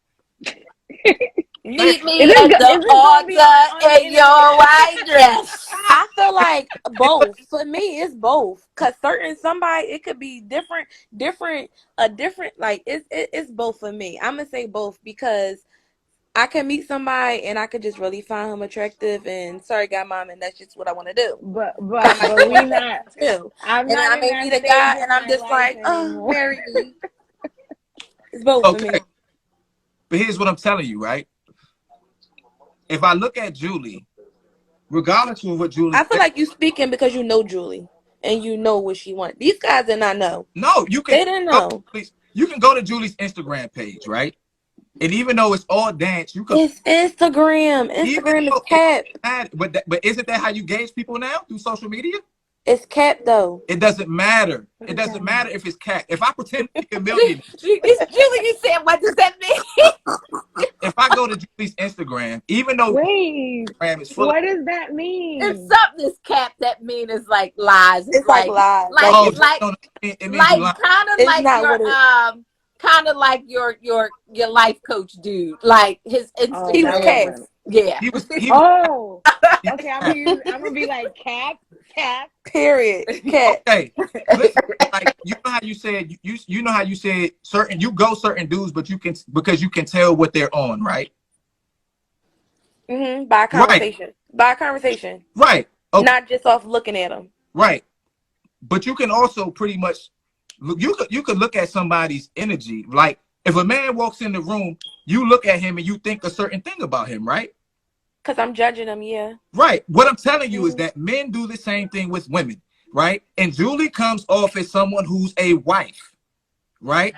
Meet me at the altar in your white dress. I feel like both. For me, it's both. Cause somebody, it could be different. Like it's both for me. I'm gonna say both because I can meet somebody and I could just really find him attractive and sorry, guy mom, and that's just what I want to do. But we not. I'm and not. I may meet a guy and I'm just like, oh, marry me. It's both for me. But here's what I'm telling you, right? If I look at Julie, regardless of what Julie, I feel like you speaking because you know Julie and you know what she wants. These guys did not know. No, you can. They didn't know. You can go to Julie's Instagram page, right? And even though it's all dance, you can. It's Instagram. Instagram is cap. But isn't that how you gauge people now through social media? It's cap though. It doesn't matter. It doesn't matter if it's cap. If I pretend to be a millionaire, Julie, you said, what does that mean? If I go to Julie's Instagram, even though Instagram is full, what does that mean? If something is cap, that means it's like lies. It's like lies. Kind of like your life coach dude, like his Instagram. He was cap. Yeah. He was okay, I'm gonna be like cap. Period. Cap. Okay. Listen, like you know how you said you know how you said certain dudes, but because you can tell what they're on, right? By a conversation. Right. By a conversation. Right. Okay. Not just off looking at them. Right. But you can also pretty much you could look at somebody's energy. Like if a man walks in the room, you look at him and you think a certain thing about him, right? Because I'm judging them, yeah. Right. What I'm telling you is that men do the same thing with women, right? And Julie comes off as someone who's a wife, right?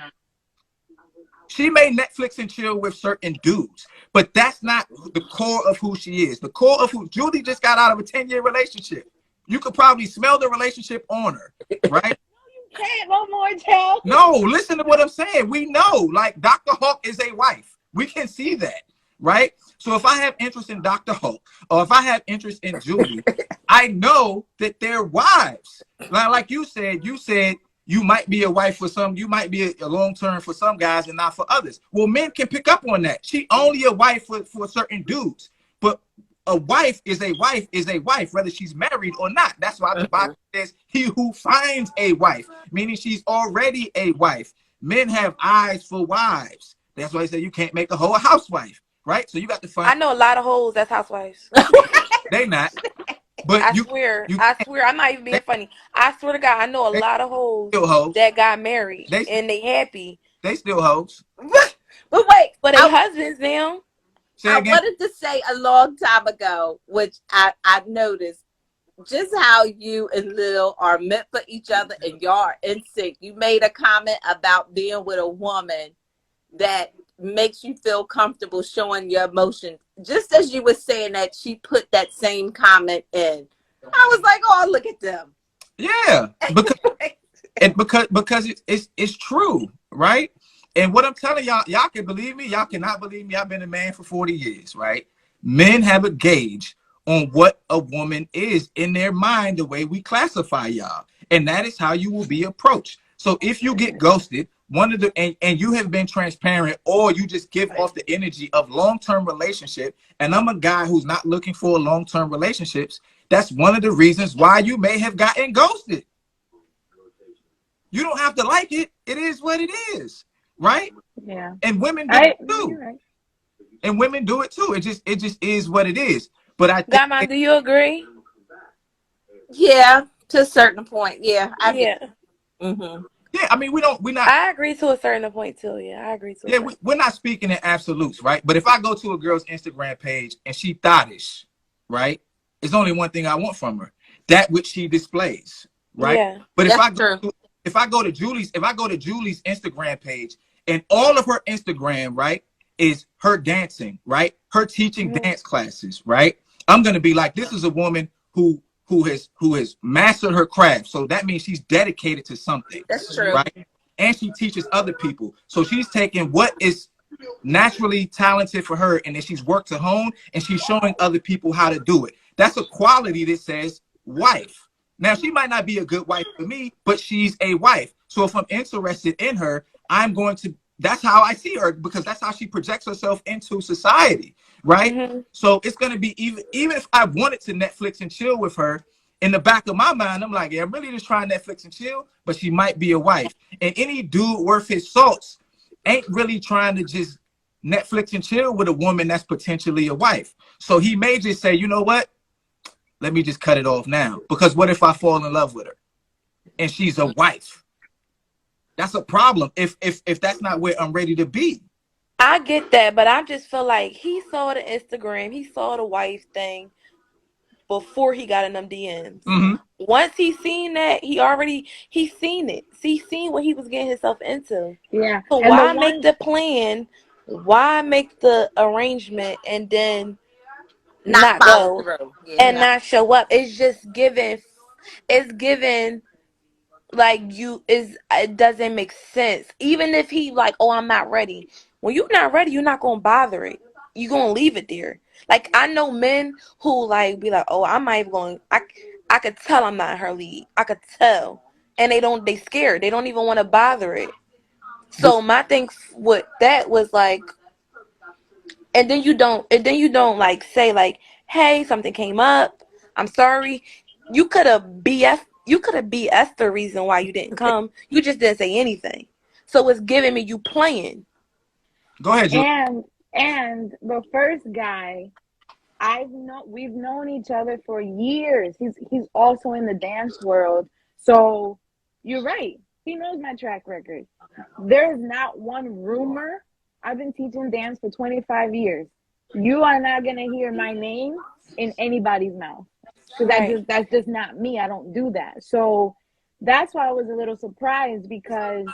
She may Netflix and chill with certain dudes, but that's not the core of who she is. The core of who Julie just got out of a 10-year relationship. You could probably smell the relationship on her, right? No more tell. No, listen to what I'm saying. We know, like Dr. Hawk is a wife. We can see that, right? So if I have interest in Dr. Hawk or if I have interest in Julie, I know that they're wives. Like you said you might be a wife for some, you might be a long-term for some guys and not for others. Well, men can pick up on that. She only a wife for certain dudes. But a wife is a wife, whether she's married or not. That's why the Bible says he who finds a wife, meaning she's already a wife. Men have eyes for wives. That's why he said you can't make a whole housewife, right? So you got to find. I know a lot of hoes that's housewives. They not. But I swear, I'm not even being funny. I swear to God, I know a lot of hoes that got married and they happy. They still hoes. But wait, but their husbands now. I wanted to say a long time ago, which I noticed just how you and Lil are meant for each other and y'all are in sync. You made a comment about being with a woman that makes you feel comfortable showing your emotion. Just as you were saying that, she put that same comment in. I was like, oh, look at them. Yeah, because it's true, right? And what I'm telling y'all can believe me, y'all cannot believe me. I've been a man for 40 years, right? Men have a gauge on what a woman is in their mind, the way we classify y'all. And that is how you will be approached. So if you get ghosted, one of the and you have been transparent, or you just give off the energy of long-term relationship, and I'm a guy who's not looking for long-term relationships, that's one of the reasons why you may have gotten ghosted. You don't have to like it. It is what it is, right? Yeah. And women do it too. Right. And women do it too. It just is what it is. But I think Godmom, do you agree? Yeah, to a certain point. Yeah, I do. Yeah. Mm-hmm. yeah, I mean we're not I agree to a certain point too. Yeah, I agree to a yeah, certain we're not speaking in absolutes, right? But if I go to a girl's Instagram page and she thottish, right? There's only one thing I want from her. That which she displays, right? Yeah. But That's true. if I go to Julie's Instagram page and all of her Instagram, right, is her dancing, right? Her teaching dance classes, right? I'm gonna be like, this is a woman who has mastered her craft. So that means she's dedicated to something, That's true. right? And she teaches other people. So she's taking what is naturally talented for her, and then she's worked to hone, and she's showing other people how to do it. That's a quality that says wife. Now, she might not be a good wife for me, but she's a wife. So if I'm interested in her, I'm going to, that's how I see her, because that's how she projects herself into society, right? Mm-hmm. So it's going to be, even if I wanted to Netflix and chill with her, in the back of my mind, I'm like, yeah, I'm really just trying Netflix and chill, but she might be a wife. And any dude worth his salts ain't really trying to just Netflix and chill with a woman that's potentially a wife. So he may just say, you know what? Let me just cut it off now. Because what if I fall in love with her and she's a wife? That's a problem if that's not where I'm ready to be. I get that, but I just feel like he saw the Instagram, he saw the wife thing before he got in them DMs. Mm-hmm. Once he seen that, he seen it. He seen what he was getting himself into. Yeah. So And why make the plan? Why make the arrangement and then not follow go through. and Yeah. not show up? It's just given. It's given like it doesn't make sense. Even if he like, oh, I'm not ready. When you're not ready, you're not gonna bother it. You're gonna leave it there. Like I know men who like be like, oh, I'm not even going. I could tell I'm not in her league. I could tell, and they scared. They don't even want to bother it. So my thing with that was like, and then you don't like say like, hey, something came up. I'm sorry. You could have BS. You could have BS the reason why you didn't come. You just didn't say anything. So it's giving me you playing. Go ahead, Julie. And the first guy, we've known each other for years. He's also in the dance world. So you're right. He knows my track record. There's not one rumor. I've been teaching dance for 25 years. You are not gonna hear my name in anybody's mouth. Because that's just not me. I don't do that. So that's why I was a little surprised, because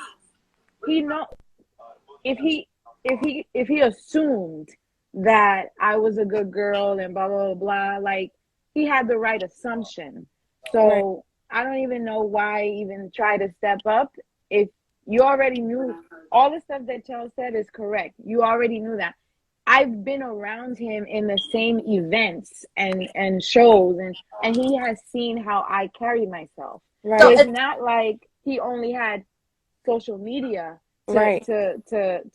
if he assumed that I was a good girl and blah blah blah, like he had the right assumption. So I don't even know why even try to step up if you already knew all the stuff that Chell said is correct. You already knew that. I've been around him in the same events and shows, and he has seen how I carry myself. Right. So it's not like he only had social media to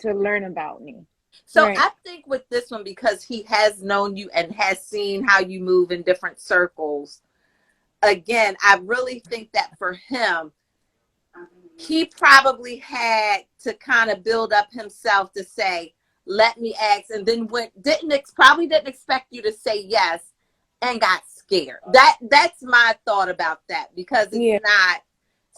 learn about me. So I think with this one, because he has known you and has seen how you move in different circles, again, I really think that for him, he probably had to kind of build up himself to say, let me ask, and then probably didn't expect you to say yes and got scared. That's my thought about that, because it's not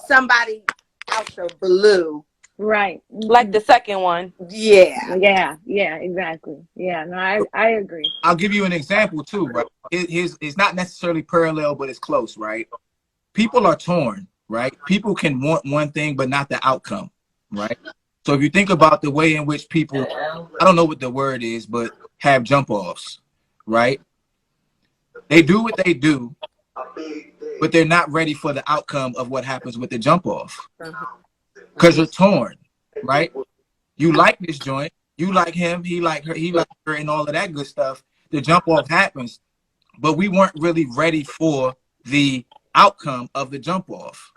somebody out the blue. Right. Like the second one. Yeah, exactly. Yeah, no, I agree. I'll give you an example too, right? It's not necessarily parallel, but it's close, right? People are torn, right? People can want one thing, but not the outcome, right? So if you think about the way in which people, I don't know what the word is, but have jump offs, right? They do what they do, but they're not ready for the outcome of what happens with the jump off because you're torn, right? You like this joint, you like him, he like her, and all of that good stuff. The jump off happens, but we weren't really ready for the outcome of the jump off,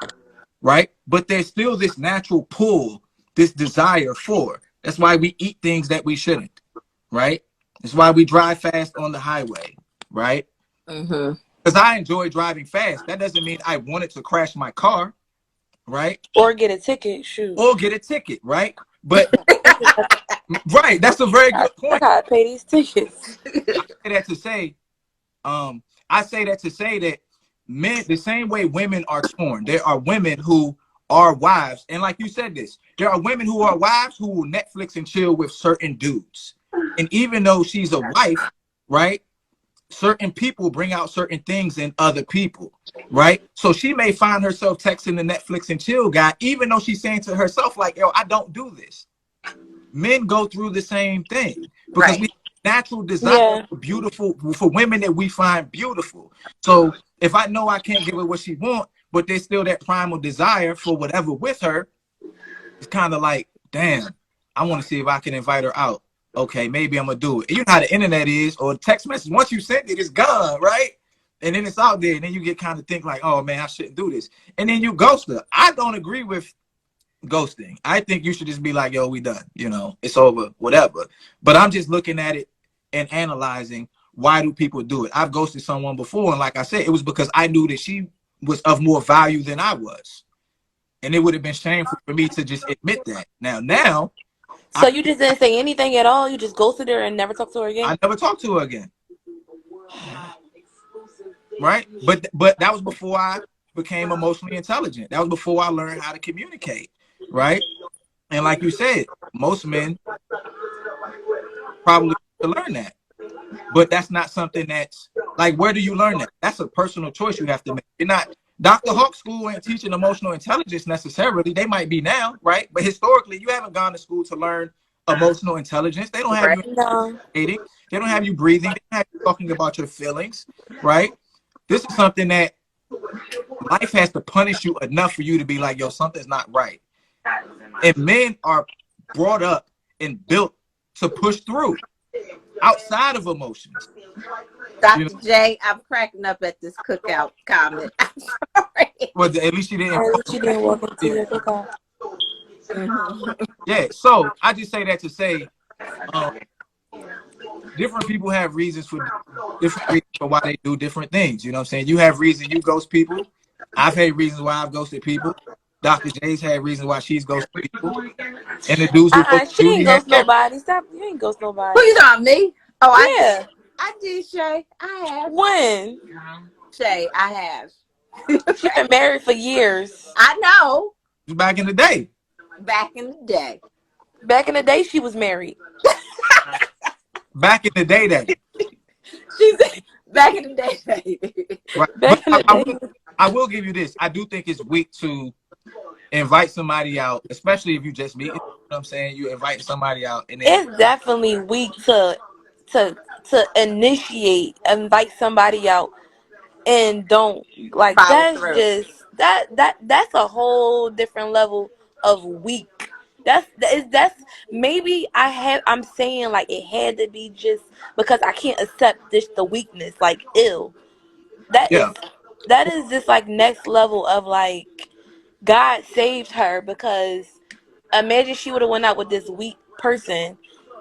right? But there's still this natural pull, this desire for. That's why we eat things that we shouldn't, right? That's why we drive fast on the highway, right? Because I enjoy driving fast. That doesn't mean I wanted to crash my car, right? Or get a ticket, shoot. Or get a ticket, right? But right, that's a very good point. That's how I pay these tickets. I say that to say that men, the same way women are torn, there are women who are wives, and like you said this, there are women who are wives who will Netflix and chill with certain dudes. And even though she's a wife, right, certain people bring out certain things in other people, right? So she may find herself texting the Netflix and chill guy, even though she's saying to herself, like, yo, I don't do this. Men go through the same thing because we have natural desire for beautiful, for women that we find beautiful. So if I know I can't give her what she wants, but there's still that primal desire for whatever with her, it's kind of like, damn, I want to see if I can invite her out. Okay, maybe I'm gonna do it. You know how the internet is, or text message. Once you send it, it's gone, right? And then it's out there, and then you get kind of think like, oh man, I shouldn't do this, and then you ghost her. I don't agree with ghosting. I think you should just be like, yo, we done. You know, it's over, whatever. But I'm just looking at it and analyzing, why do people do it? I've ghosted someone before, and like I said, it was because I knew that she was of more value than I was, and it would have been shameful for me to just admit that. Now. So you just didn't say anything at all? You just ghosted her and never talked to her again? I never talked to her again. Right? But that was before I became emotionally intelligent. That was before I learned how to communicate. Right? And like you said, most men probably learn that. But that's not something that's like, where do you learn that? That's a personal choice you have to make. You're not, Dr. Hawk School ain't teaching emotional intelligence necessarily. They might be now, right? But historically, you haven't gone to school to learn emotional intelligence. They don't have you dating. They don't have you breathing. They don't have you talking about your feelings, right? This is something that life has to punish you enough for you to be like, yo, something's not right. And men are brought up and built to push through outside of emotions. Dr. J, I'm cracking up at this cookout comment. I'm sorry. Well, at least you didn't. At least you didn't walk into your cookout. Yeah, so I just say that to say, different people have reasons for why they do different things. You know what I'm saying? You have reasons you ghost people. I've had reasons why I've ghosted people. Dr. J's had reasons why she's ghosted people. And the dudes who she ain't ghost nobody. Stop. You ain't ghost nobody. Who you talking, me? Oh, yeah. I did, Shay. I have. When? Shay, I have. She's been married for years. I know. Back in the day. Back in the day. Back in the day, she was married. Back in the day, She's back in the day. Right. Back in the day. I will give you this. I do think it's weak to invite somebody out, especially if you just meet. You know what I'm saying? You invite somebody out, and then it's definitely weak to invite somebody out and don't like. That's just that's a whole different level of weak. That's maybe I'm saying like it had to be just because I can't accept the weakness. Like ill. That is just like next level of like God saved her, because imagine she would have went out with this weak person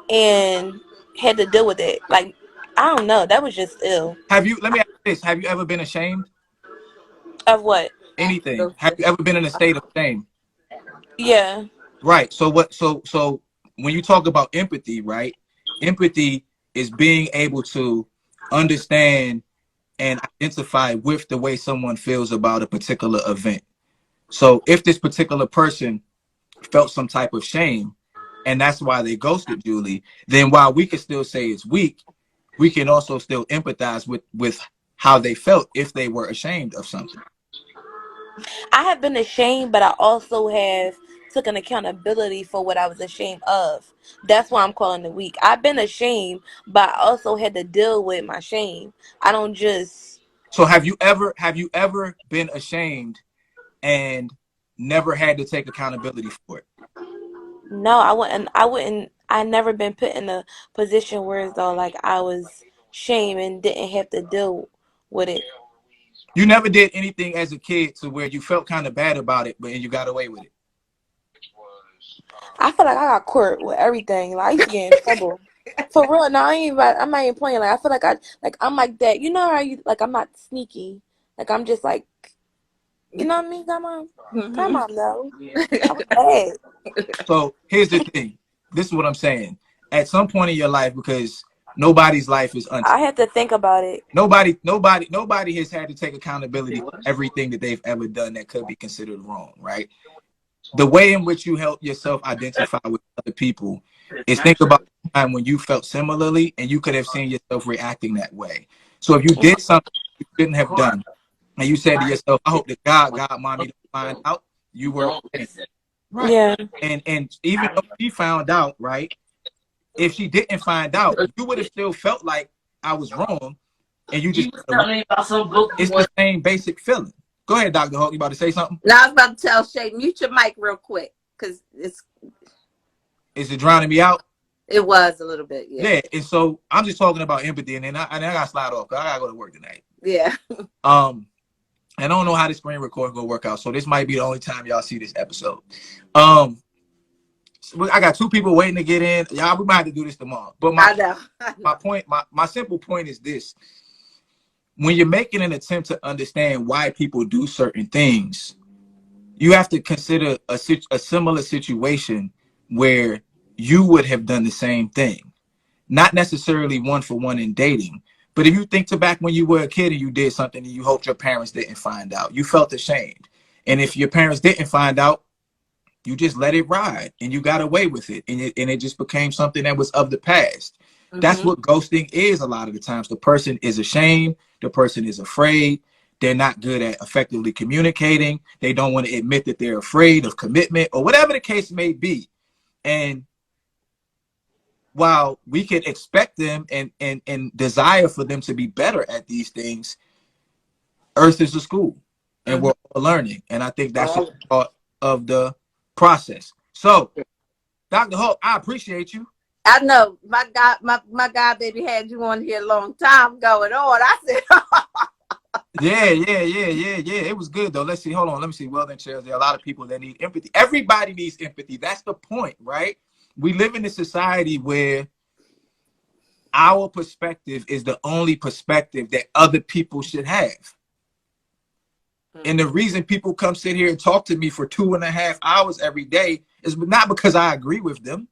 and had to deal with it. Like, I don't know. That was just ill. Let me ask you this. Have you ever been ashamed? Of what? Anything. Have you ever been in a state of shame? Yeah. Right. So when you talk about empathy, right? Empathy is being able to understand and identify with the way someone feels about a particular event. So if this particular person felt some type of shame, and that's why they ghosted Julie, then while we can still say it's weak, we can also still empathize with how they felt if they were ashamed of something. I have been ashamed, but I also have took an accountability for what I was ashamed of. That's why I'm calling it weak. I've been ashamed, but I also had to deal with my shame. I don't just. So have you ever been ashamed and never had to take accountability for it? No, I wouldn't. I wouldn't. I never been put in a position where as though like I was shame and didn't have to deal with it. You never did anything as a kid to where you felt kind of bad about it, but you got away with it. I feel like I got caught with everything. Like I used to get in trouble. For real, no, I'm not even playing. Like I feel like I'm like that. You know how you like I'm not sneaky. Like I'm just like, you know what I mean? Come on, come on, though. I was bad. So here's the thing. This is what I'm saying. At some point in your life, because nobody's life is I had to think about it. Nobody has had to take accountability for everything that they've ever done that could be considered wrong, right? The way in which you help yourself identify with other people is think about the time when you felt similarly and you could have seen yourself reacting that way. So if you did something you shouldn't have done, and you said to yourself, I hope that God mommy to find out, you were right. Yeah. And even though she found out, right? If she didn't find out, you would have still felt like I was wrong, and you just it's the same basic feeling. Go ahead, Dr. Hope. You about to say something? Now I was about to tell Shay, mute your mic real quick, because Is it drowning me out? It was a little bit, yeah. Yeah, and so I'm just talking about empathy, and then I gotta slide off because I gotta go to work tonight. Yeah. I don't know how this screen recording gonna work out, so this might be the only time y'all see this episode. I got two people waiting to get in. Y'all, we might have to do this tomorrow. But I know. My point, my simple point is this: when you're making an attempt to understand why people do certain things, you have to consider a similar situation where you would have done the same thing. Not necessarily one for one in dating, but if you think to back when you were a kid and you did something and you hoped your parents didn't find out, you felt ashamed. And if your parents didn't find out, you just let it ride and you got away with it. And it just became something that was of the past. Mm-hmm. That's what ghosting is a lot of the times. The person is ashamed. The person is afraid. They're not good at effectively communicating. They don't want to admit that they're afraid of commitment or whatever the case may be. And while we can expect them and desire for them to be better at these things, Earth is a school and we're all learning. And I think that's just part of the process. So, Dr. Hope, I appreciate you. I know my God baby had you on here a long time going on. I said, Yeah. It was good though. Let's see. Hold on. Let me see. Well then, Chelsea, there are a lot of people that need empathy. Everybody needs empathy. That's the point, right? We live in a society where our perspective is the only perspective that other people should have. And the reason people come sit here and talk to me for 2.5 hours every day is not because I agree with them.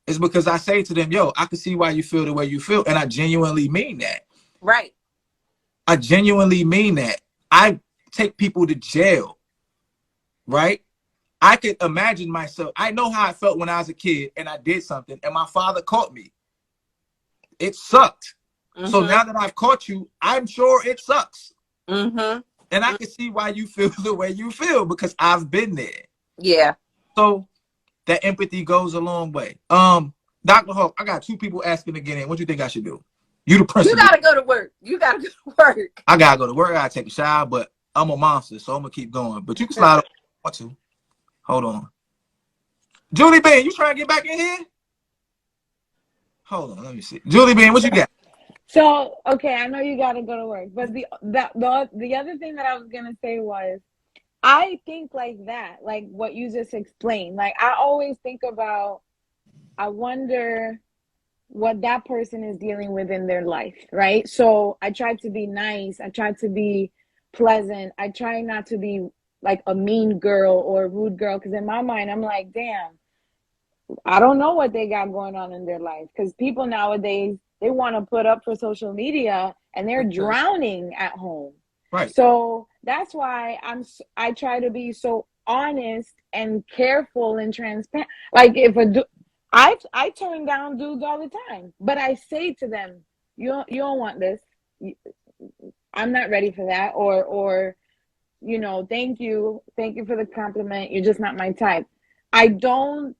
It's because I say to them, yo, I can see why you feel the way you feel. And I genuinely mean that. Right. I genuinely mean that. I take people to jail, right? I could imagine myself. I know how I felt when I was a kid and I did something and my father caught me. It sucked. Mm-hmm. So now that I've caught you, I'm sure it sucks. Mm-hmm. And I can see why you feel the way you feel because I've been there. Yeah. So that empathy goes a long way. Dr. Hope, I got two people asking to get in. What do you think I should do? You the principal. You gotta go to work. I gotta go to work. I gotta take a shower, but I'm a monster, so I'm gonna keep going. But you can slide on to. Hold on. Julie Bean, you trying to get back in here? Hold on, let me see. Julie Bean, what you got? So, okay, I know you got to go to work, but the other thing that I was going to say was, I think like that, like what you just explained. Like, I always think about, I wonder what that person is dealing with in their life, right? So I try to be nice. I try to be pleasant. I try not to be like a mean girl or a rude girl, because in my mind, I'm like, damn, I don't know what they got going on in their life, because people nowadays, they want to put up for social media and they're drowning at home. Right. So that's why I try to be so honest and careful and transparent. Like if I turn down dudes all the time, but I say to them, you don't want this. I'm not ready for that. Or, you know, thank you for the compliment. You're just not my type. I don't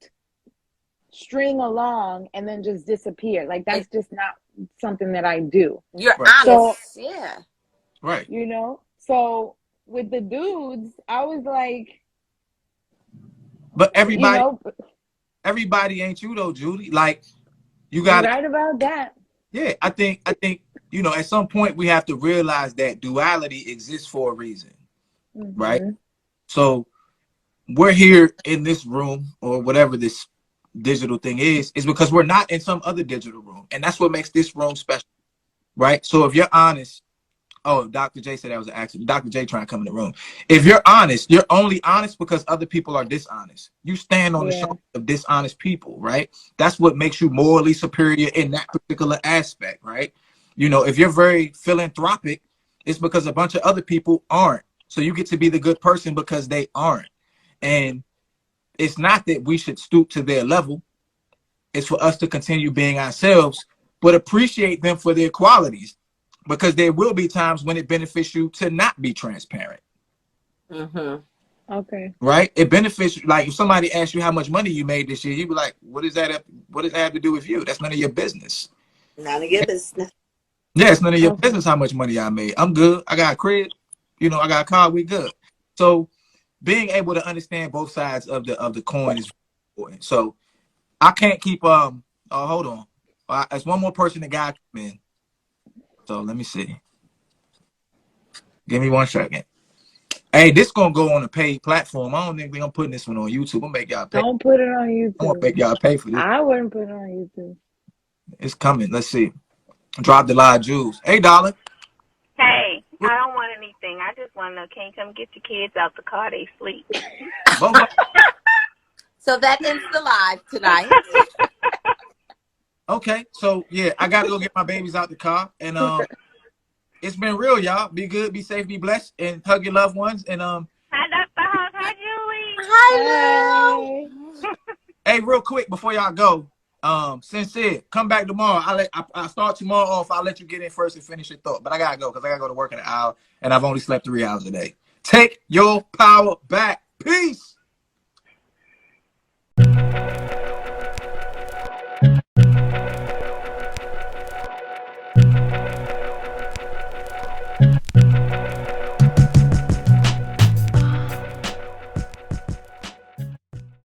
string along and then just disappear. Like that's just not something that I do. You're Right. honest. So, Yeah. Right. you know, so with the dudes, I was like, But you know, everybody ain't you though, Judy. Like you you're got right about that. yeah, I think at some point we have to realize that duality exists for a reason, right? Mm-hmm. So we're here in this room or whatever this digital thing is because we're not in some other digital room, and that's what makes this room special, right? So if you're honest, oh, Dr. J said that was an accident. Dr. J trying to come in the room. If you're honest, you're only honest because other people are dishonest. You stand on the Yeah. shoulders of dishonest people, right? That's what makes you morally superior in that particular aspect, right? If you're very philanthropic, it's because a bunch of other people aren't. So you get to be the good person because they aren't. And it's not that we should stoop to their level. It's for us to continue being ourselves, but appreciate them for their qualities, because there will be times when it benefits you to not be transparent. Mm-hmm. Okay. Right? It benefits you. Like if somebody asks you how much money you made this year, you'd be like, what does that have to do with you? That's none of your business. None of your business. Yeah, it's none of your Okay. business how much money I made. I'm good. I got a crib. I got a car. We good. So being able to understand both sides of the coin is important. So I can't keep oh, hold on. There's one more person that got in. So let me see. Give me 1 second. Hey, this gonna go on a paid platform. I don't think I'm putting this one on YouTube. I'm gonna make y'all pay. Don't put it on I'm gonna YouTube. make y'all pay for this. I wouldn't put it on YouTube. It's coming. Let's see. Drop the live jewels. Hey, darling. Hey, I don't want anything. I just want to know, can you come get your kids out the car? They sleep. Both. So that ends the live tonight. Okay. So yeah, I gotta go get my babies out the car, and it's been real, y'all. Be good, be safe, be blessed, and hug your loved ones. And Hi, Dr. House. Hi, Julie. Hi, Lou. hey, real quick before y'all go, Sincere, come back tomorrow. I start tomorrow off. I'll let you get in first and finish your thought. But I gotta go because I gotta go to work in an hour, and I've only slept 3 hours a day. Take your power back. Peace.